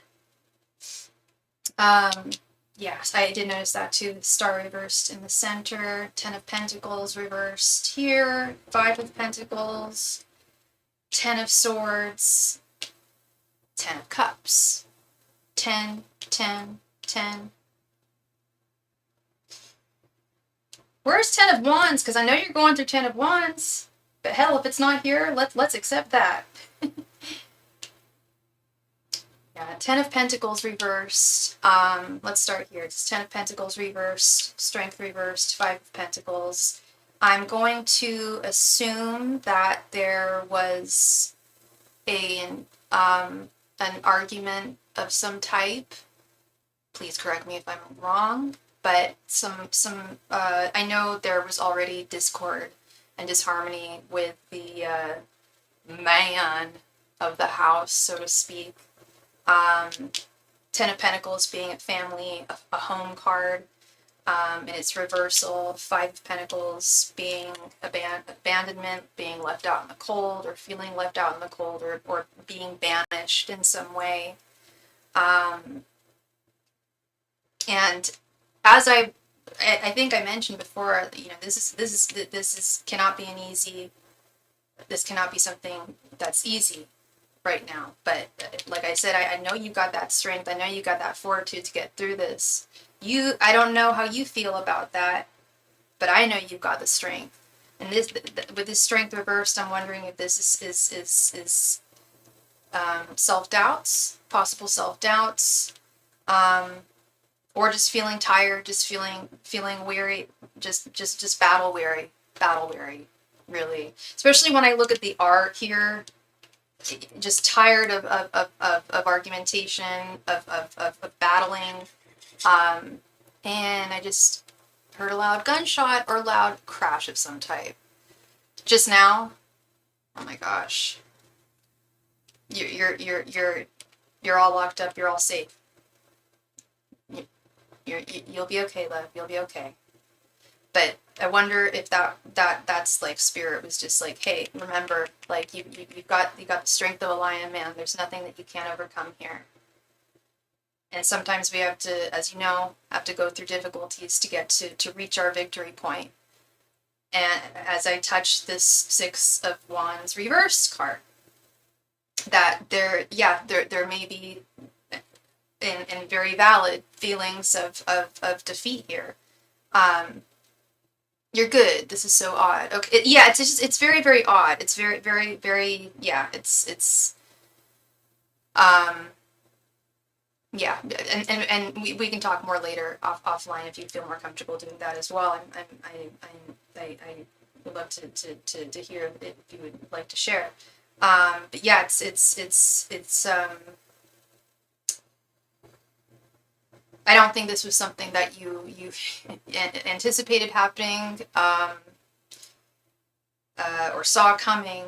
Yes, I did notice that too. The Star reversed in the center, 10 of Pentacles reversed here, 5 of Pentacles, 10 of Swords, 10 of Cups, 10, 10, 10. Where's 10 of Wands? Because I know you're going through 10 of Wands. But hell, if it's not here, let's accept that. Yeah, 10 of Pentacles reversed. Let's start here. It's 10 of Pentacles reversed, Strength reversed, 5 of Pentacles. I'm going to assume that there was an argument of some type. Please correct me if I'm wrong, but I know there was already discord and disharmony with the man of the house, so to speak. 10 of Pentacles being a family, a home card, in its reversal. 5 of Pentacles being abandonment, being left out in the cold, or feeling left out in the cold, or being banished in some way. And as I think I mentioned before, you know, this cannot be an easy. This cannot be something that's easy right now, but like I said, I know you got that strength. I know you got that fortitude to get through this. I don't know how you feel about that, but I know you've got the strength. And this, with this strength reversed, I'm wondering if this is self-doubts, possible self-doubts, or just feeling tired, just feeling weary, just battle weary. really. Especially when I look at the art here, just tired of argumentation, of battling. And I just heard a loud gunshot or loud crash of some type. Just now, oh my gosh. You're all locked up, you're all safe. You'll be okay, love. You'll be okay. But I wonder if that's like spirit was just like, hey, remember, like you've got the strength of a lion, man. There's nothing that you can't overcome here. And sometimes we have to, as you know, have to go through difficulties to get to reach our victory point. And as I touch this Six of Wands reverse card, that there may be and very valid feelings of defeat here. You're good. This is so odd. Okay, yeah, it's very, very odd. It's very, very, very, yeah, it's yeah, and we can talk more later offline if you feel more comfortable doing that as well. I would love to hear if you would like to share. But yeah, it's I don't think this was something that you anticipated happening, or saw coming.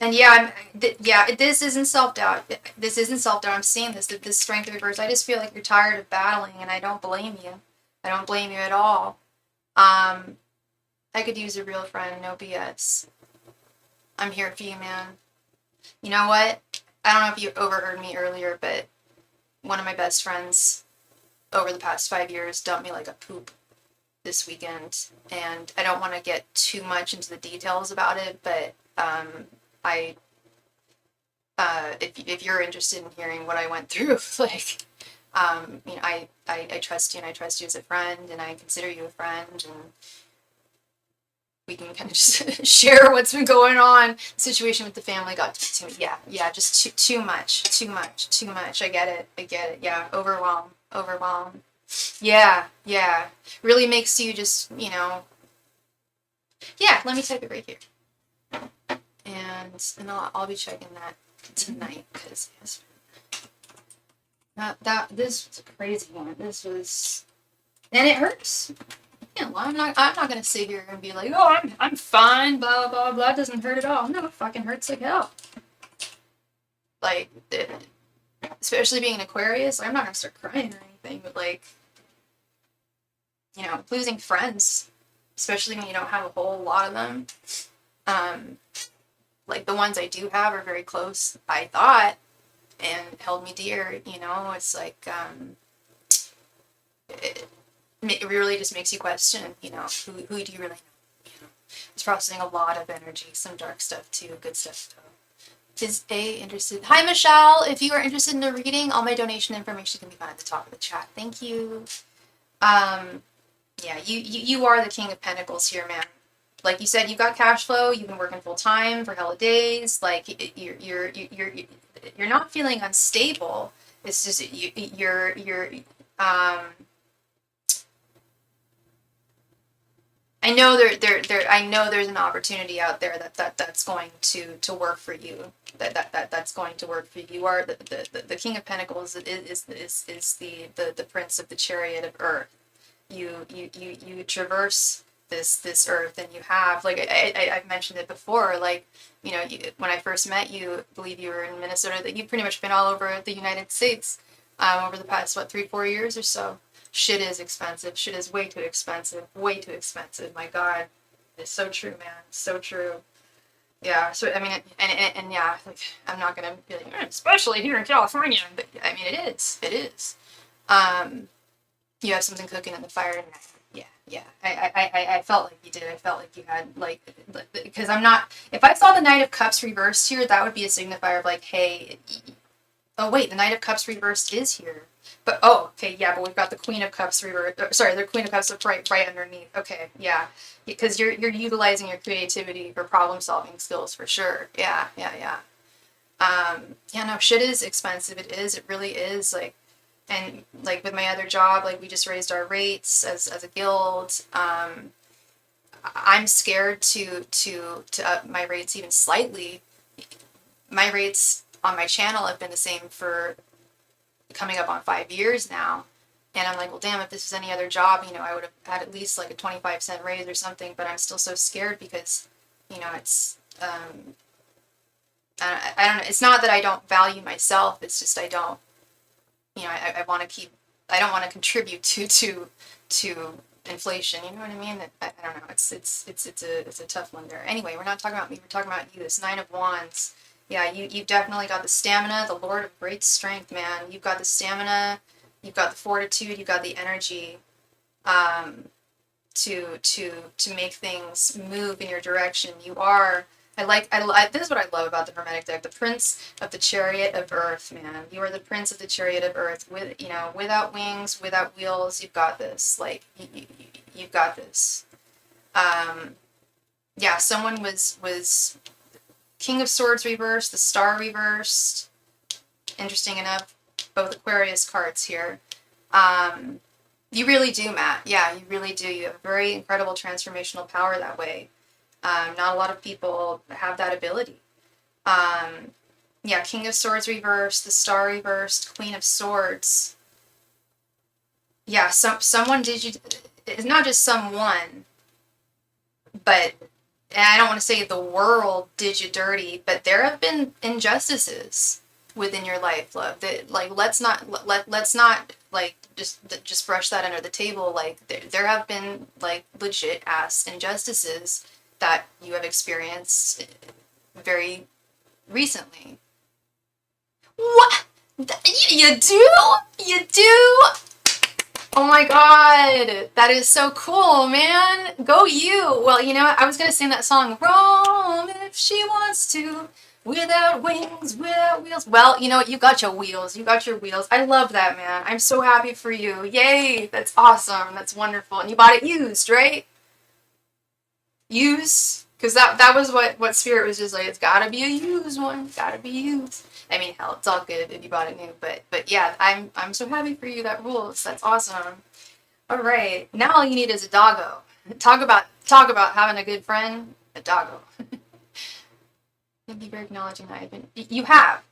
And yeah, this isn't self-doubt. This isn't self-doubt. I'm seeing this strength of reverse. I just feel like you're tired of battling, and I don't blame you. I don't blame you at all. I could use a real friend, no BS. I'm here for you, man. You know what? I don't know if you overheard me earlier, but one of my best friends over the past 5 years dumped me like a poop this weekend. And I don't want to get too much into the details about it, but if you're interested in hearing what I went through, like, you know, I trust you, and I trust you as a friend, and I consider you a friend, and we can kind of just share what's been going on. The situation with the family got too, yeah, just too much. I get it. Yeah, overwhelm. Yeah. Really makes you just, you know, yeah, let me type it right here. And I'll be checking that tonight, because this was a crazy one. This was, and it hurts. Yeah, well, I'm not gonna sit here and be like, oh, I'm fine, blah blah blah. It doesn't hurt at all. No, it fucking hurts like hell. Like, especially being an Aquarius, I'm not gonna start crying or anything, but like, you know, losing friends, especially when you don't have a whole lot of them. Like the ones I do have are very close, I thought, and held me dear. You know, it's like it really just makes you question, you know, who do you really know? You know, it's processing a lot of energy, some dark stuff too, good stuff though. Is A interested? Hi, Michelle. If you are interested in a reading, all my donation information can be found at the top of the chat. Thank you. Yeah, you are the King of Pentacles here, man. Like you said, you've got cash flow. You've been working full time for hella days. Like you're not feeling unstable. It's just you're I know I know there's an opportunity out there that's going to work for you. That's going to work for you. You are the King of Pentacles is the Prince of the Chariot of Earth. You traverse this earth, and you have, like, I've mentioned it before, like, you know, when I first met you, I believe you were in Minnesota, that you've pretty much been all over the United States over the past 3-4 years or so. Shit is expensive. Shit is way too expensive. My God, it's so true, man. So true. Yeah. So I mean, and yeah, like, I'm not gonna be like, especially here in California, but I mean, it is. You have something cooking in the fire tonight. Yeah. I felt like you did. I felt like you had, like, because I'm not. If I saw the Knight of Cups reversed here, that would be a signifier of like, hey, oh wait, the Knight of Cups reversed is here. But oh, okay, yeah, but we've got the Queen of Cups reversed. Sorry, the Queen of Cups right underneath. Okay, yeah, because you're utilizing your creativity for problem solving skills for sure. Yeah. No, shit is expensive. It is. It really is. Like. And like with my other job, like we just raised our rates as a guild. I'm scared to up my rates even slightly. My rates on my channel have been the same for coming up on 5 years now. And I'm like, well, damn, if this was any other job, you know, I would have had at least like a 25-cent raise or something, but I'm still so scared because, you know, it's, I don't know, it's not that I don't value myself, it's just I don't, you know, I want to keep, I don't want to contribute to inflation, you know what I mean? I don't know, it's a tough one there. Anyway, we're not talking about me, we're talking about you, this Nine of Wands. Yeah, you've definitely got the stamina, the Lord of great strength, man. You've got the stamina, you've got the fortitude, you've got the energy to make things move in your direction. You are, this is what I love about the Hermetic deck, the Prince of the Chariot of Earth, man. You are the Prince of the Chariot of Earth. With, you know, without wings, without wheels, you've got this. Like, you've got this. Yeah, someone was King of Swords reversed, the Star reversed. Interesting enough, both Aquarius cards here. You really do, Matt. Yeah, you really do. You have very incredible transformational power that way. Not a lot of people have that ability. Yeah, King of Swords reversed, the Star reversed, Queen of Swords. Yeah, someone did you... It's not just someone, but... And I don't want to say the world did you dirty, but there have been injustices within your life, love. That, like, let's not like just brush that under the table. Like, there have been like legit ass injustices that you have experienced very recently. What? You do? You do? Oh my god, that is so cool, man. Go you. Well, you know, I was gonna sing that song, Rome if she wants to, without wings, without wheels. Well, you know what, you got your wheels, you got your wheels. I love that, man. I'm so happy for you. Yay, that's awesome, that's wonderful. And you bought it used, right? Used? Because that was what Spirit was just like, it's gotta be a used one, gotta be used. I mean, hell, it's all good if you bought it new, but yeah, I'm so happy for you. That rules. That's awesome. All right, now all you need is a doggo. Talk about having a good friend. A doggo. Thank you for acknowledging that. You have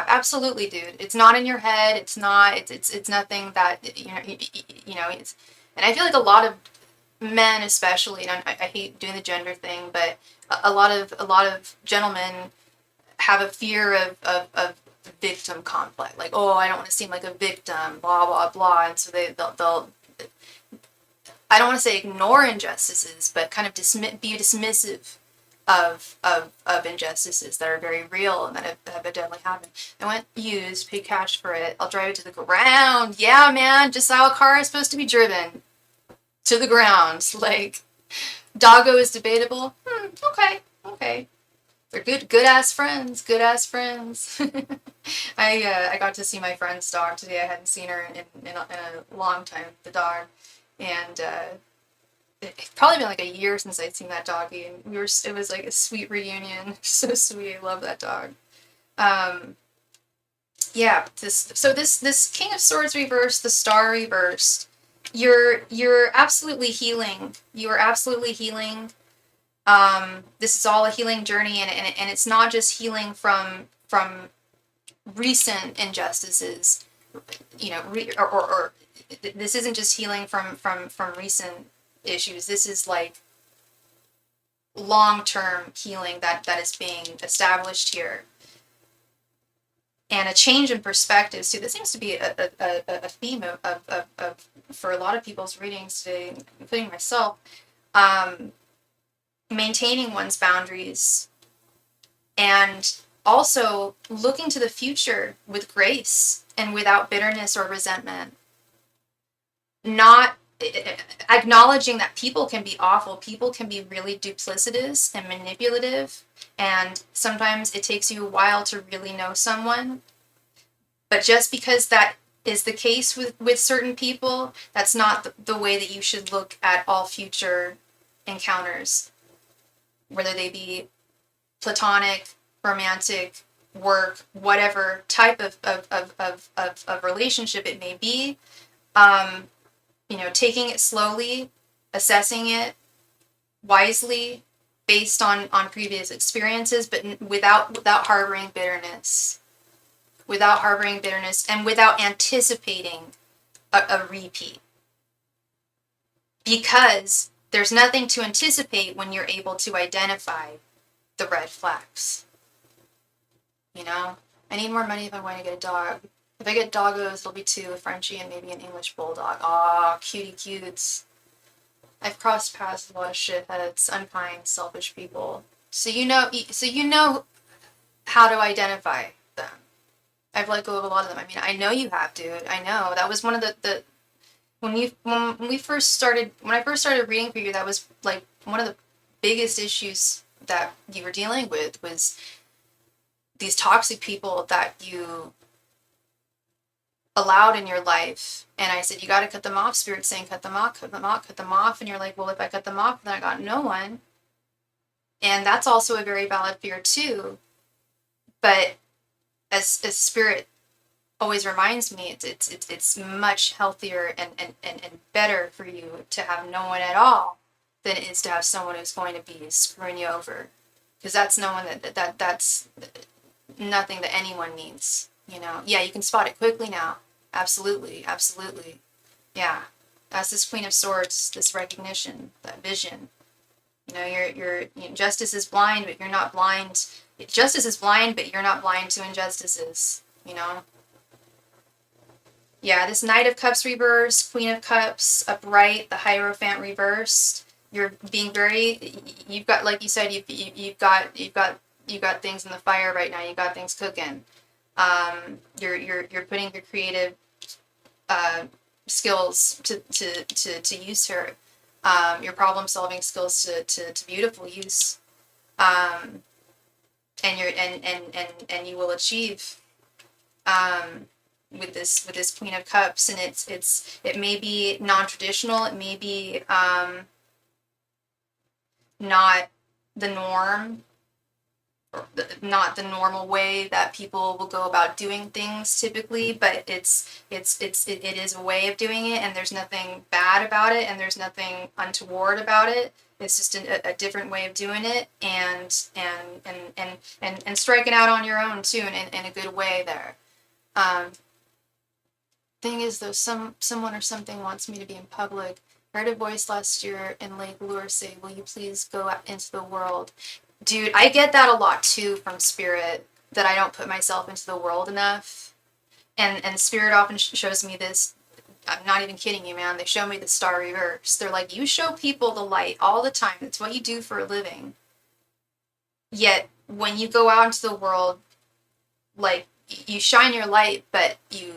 absolutely, dude. It's not in your head. It's not. It's nothing that you know. It's, and I feel like a lot of men, especially, and I hate doing the gender thing, but a lot of gentlemen have a fear of victim complex, like, oh, I don't want to seem like a victim, blah blah blah, and so they'll I don't want to say ignore injustices, but kind of be dismissive of injustices that are very real and that have evidently happened. I went used, paid cash for it. I'll drive it to the ground. Yeah, man, just how a car is supposed to be driven, to the ground. Like, doggo is debatable. Okay. They're good ass friends. I got to see my friend's dog today. I hadn't seen her in a long time, the dog, and it's probably been like a year since I'd seen that doggy, and it was like a sweet reunion. So sweet. I love that dog. Yeah. This King of Swords reversed, the Star reversed. You're absolutely healing. You are absolutely healing. This is all a healing journey, and it's not just healing from recent injustices, you know, or this isn't just healing from recent issues. This is like long-term healing that is being established here, and a change in perspectives too. This seems to be a theme of for a lot of people's readings today, including myself. Maintaining one's boundaries and also looking to the future with grace and without bitterness or resentment. Not acknowledging that people can be awful, people can be really duplicitous and manipulative, and sometimes it takes you a while to really know someone. But just because that is the case with certain people, that's not the way that you should look at all future encounters, whether they be platonic, romantic, work, whatever type of relationship it may be. You know, taking it slowly, assessing it, wisely based on previous experiences, but without harboring bitterness, and without anticipating a repeat, because there's nothing to anticipate when you're able to identify the red flags. You know, I need more money if I'm going to get a dog. If I get doggos, it'll be 2, a Frenchie and maybe an English bulldog. Aw, cutie cutes. I've crossed paths with a lot of shitheads, unkind, selfish people. So you know how to identify them. I've let go of a lot of them. I mean, I know you have, dude. I know. That was one of the when I first started reading for you, that was like one of the biggest issues that you were dealing with, was these toxic people that you allowed in your life. And I said, you got to cut them off. Spirit's saying, cut them off, cut them off, cut them off. And you're like, well, if I cut them off, then I got no one. And that's also a very valid fear too. But as Spirit always reminds me, it's much healthier and better for you to have no one at all than it is to have someone who's going to be screwing you over. Because that's no one that's nothing that anyone needs. You know, yeah, you can spot it quickly now. Absolutely, absolutely. Yeah, that's this Queen of Swords, this recognition, that vision. You know, justice is blind, but you're not blind. Justice is blind, but you're not blind to injustices. You know. Yeah, this Knight of Cups reversed, Queen of Cups upright, the Hierophant reversed. You're being very. You've got, like you said, you've got things in the fire right now. You got things cooking. You're putting your creative skills to use here. Your problem solving skills to beautiful use. And you will achieve with this Queen of Cups. And it may be non-traditional, it may be not the norm, not the normal way that people will go about doing things typically, but it is a way of doing it, and there's nothing bad about it, and there's nothing untoward about it. It's just a different way of doing it, and striking out on your own too, in a good way there. Thing is though, someone or something wants me to be in public. I heard a voice last year in Lake Lure say, will you please go out into the world? Dude, I get that a lot too from Spirit, that I don't put myself into the world enough. And Spirit often shows me this. I'm not even kidding you, man. They show me the star reverse. They're like, you show people the light all the time. That's what you do for a living. Yet, when you go out into the world, like, you shine your light, but you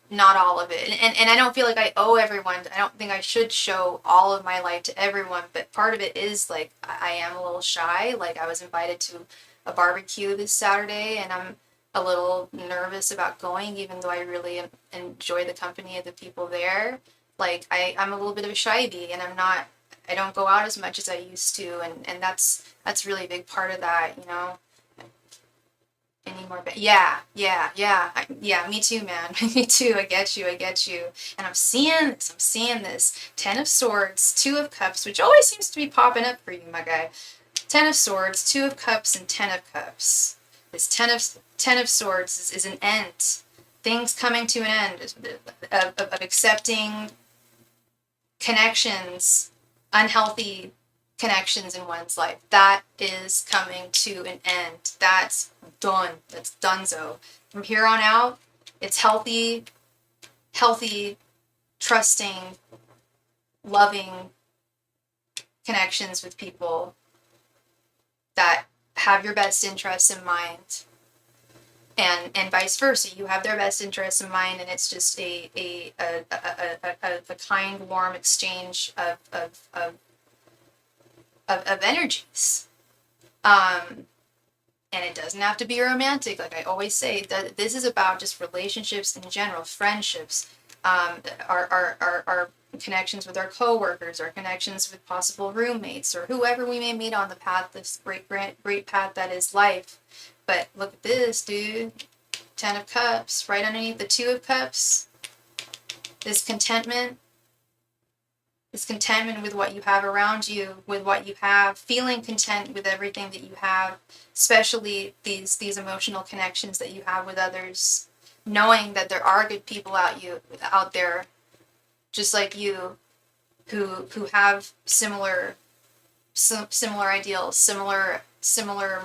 not all of it. And I don't feel like I owe everyone. I don't think I should show all of my life to everyone, but part of it is, like, I am a little shy. Like, I was invited to a barbecue this Saturday, and I'm a little nervous about going, even though I really enjoy the company of the people there. Like, I'm a little bit of a shy bee, and I don't go out as much as I used to, and that's really a big part of that, you know. Any more? Yeah, me too, man. Me too. I get you. And I'm seeing this. 10 of Swords, 2 of Cups, which always seems to be popping up for you, my guy. 10 of Swords, 2 of Cups, and 10 of Cups. This 10 of Swords is an end. Things coming to an end of accepting connections, unhealthy connections in one's life. That is coming to an end. That's done. That's donezo. From here on out, it's healthy, trusting, loving connections with people that have your best interests in mind, and vice versa. You have their best interests in mind, and it's just a kind, warm exchange of energies. And it doesn't have to be romantic. Like I always say, that this is about just relationships in general, friendships, our connections with our coworkers, our connections with possible roommates, or whoever we may meet on the path, this great path that is life. But look at this, dude. 10 of Cups, right underneath the 2 of Cups. This contentment, this contentment with what you have around you, with what you have, feeling content with everything that you have, especially these emotional connections that you have with others, knowing that there are good people out there, just like you, who have similar ideals, similar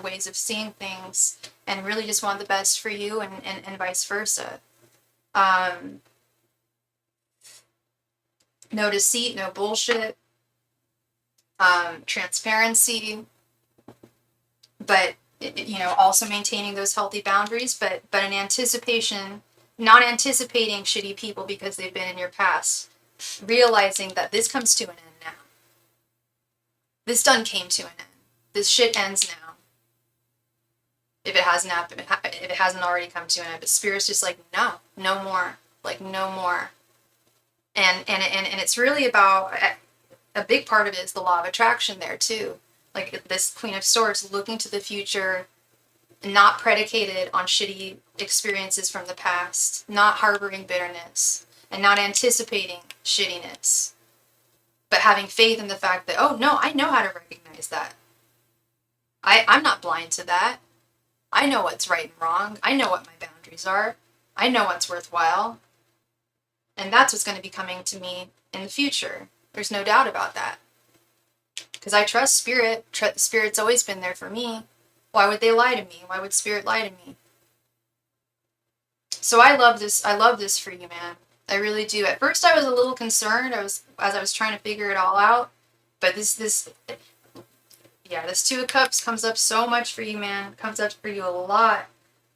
ways of seeing things, and really just want the best for you, and vice versa. No deceit, no bullshit, transparency, but also maintaining those healthy boundaries, but in anticipation, not anticipating shitty people because they've been in your past, realizing that this comes to an end now. This done came to an end. This shit ends now. If it hasn't happened, if it hasn't already come to an end, but Spirit's just like, no more, like no more. And it's really about, a big part of it is the law of attraction there too. Like this Queen of Swords looking to the future, not predicated on shitty experiences from the past, not harboring bitterness, and not anticipating shittiness, but having faith in the fact that, oh no, I know how to recognize that. I'm not blind to that. I know what's right and wrong. I know what my boundaries are. I know what's worthwhile. And that's what's going to be coming to me in the future. There's no doubt about that. Because I trust Spirit. Spirit's always been there for me. Why would they lie to me? Why would Spirit lie to me? So I love this. I love this for you, man. I really do. At first I was a little concerned. As I was trying to figure it all out. But this Two of Cups comes up so much for you, man. Comes up for you a lot.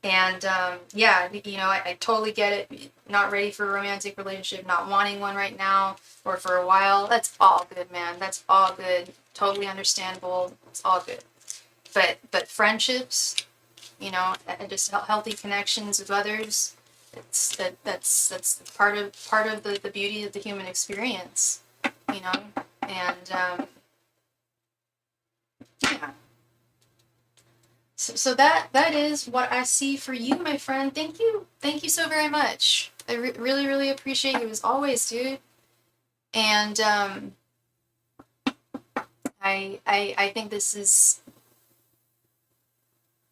And, I totally get it. Not ready for a romantic relationship, not wanting one right now, or for a while. That's all good, man. That's all good. Totally understandable. It's all good. But friendships, and just healthy connections with others, that's part of the beauty of the human experience, and, yeah. So that is what I see for you, my friend. Thank you so very much. I really, really appreciate you as always, dude. And I think this is.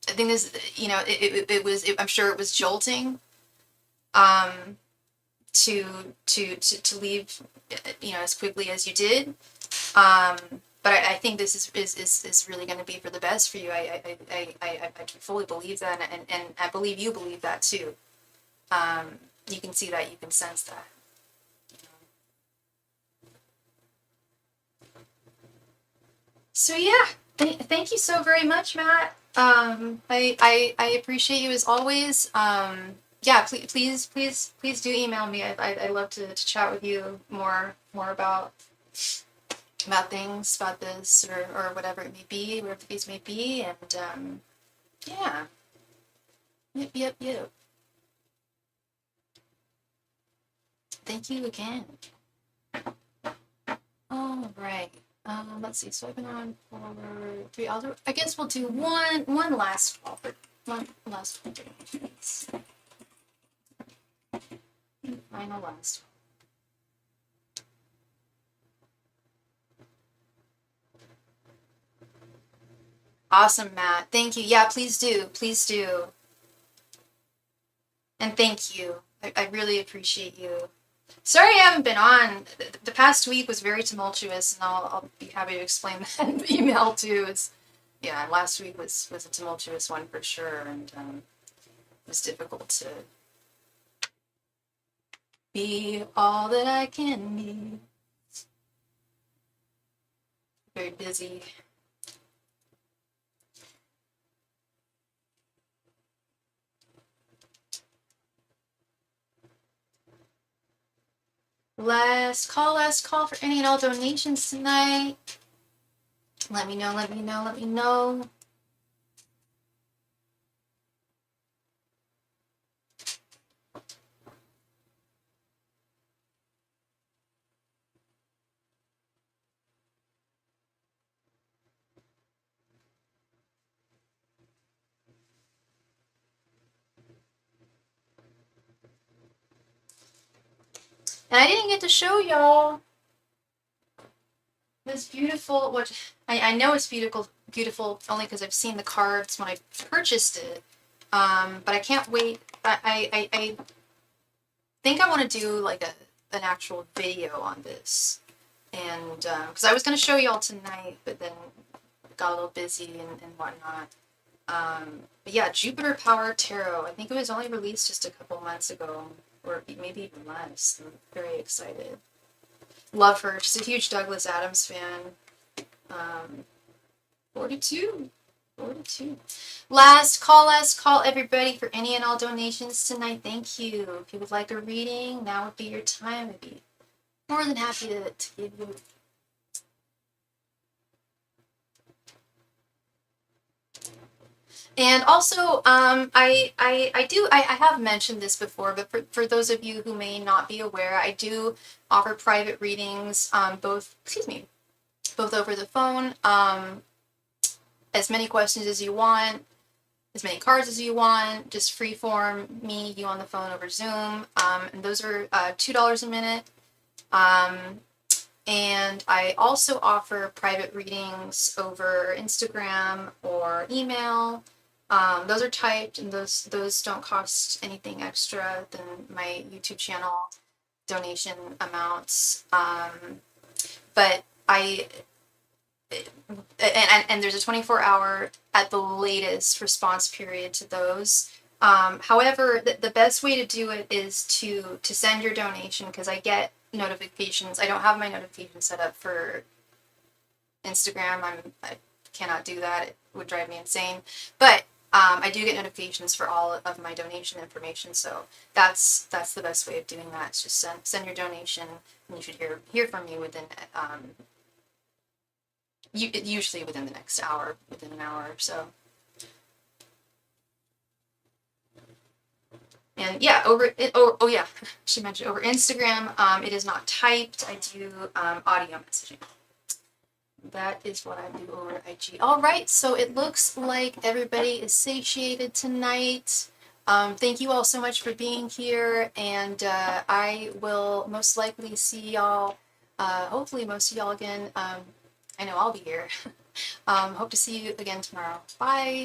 I think this, it was. I'm sure it was jolting. To leave, as quickly as you did. But I think this is really going to be for the best for you. I fully believe that, and I believe you believe that too. You can see that, you can sense that. So yeah, thank you so very much, Matt. I appreciate you as always. Yeah, please do email me. I love to chat with you more about things, about this, or whatever it may be, whatever these may be, and yeah. Yep. Thank you again. All right. Let's see. So I've been on for 3 hours. I guess we'll do one last call for one last 20 minutes. Final last one. Awesome, Matt. Thank you. Yeah, please do. And thank you. I really appreciate you. Sorry I haven't been on. The past week was very tumultuous, and I'll be happy to explain that in the email too. Last week was a tumultuous one for sure, and it was difficult to be all that I can be. Very busy. Last call for any and all donations tonight. Let me know. And I didn't get to show y'all this beautiful, which I know it's beautiful only because I've seen the cards when I purchased it. But I can't wait. I think I want to do like an actual video on this. And because I was going to show y'all tonight, but then got a little busy and whatnot. But yeah, Jupiter Power Tarot. I think it was only released just a couple months ago, or maybe even less. I'm very excited. Love her. She's a huge Douglas Adams fan. 42. 42. Last call, everybody, for any and all donations tonight. Thank you. If you would like a reading, now would be your time. I'd be more than happy to give you. And also, I have mentioned this before, but for those of you who may not be aware, I do offer private readings, both over the phone, as many questions as you want, as many cards as you want, just free form, you on the phone over Zoom, and those are $2 a minute. And I also offer private readings over Instagram or email. Those are typed, and those don't cost anything extra than my YouTube channel donation amounts. But there's a 24-hour at the latest response period to those. However, the best way to do it is to send your donation, because I get notifications. I don't have my notifications set up for Instagram. I cannot do that. It would drive me insane. But I do get notifications for all of my donation information, so that's the best way of doing that. It's just send your donation, and you should hear from me within usually within the next hour, within an hour or so. And yeah, she mentioned over Instagram, it is not typed. I do audio messaging. That is what I do over IG. All right, so it looks like everybody is satiated tonight. Thank you all so much for being here, and I will most likely see y'all, hopefully most of y'all again. I know I'll be here. Hope to see you again tomorrow. Bye.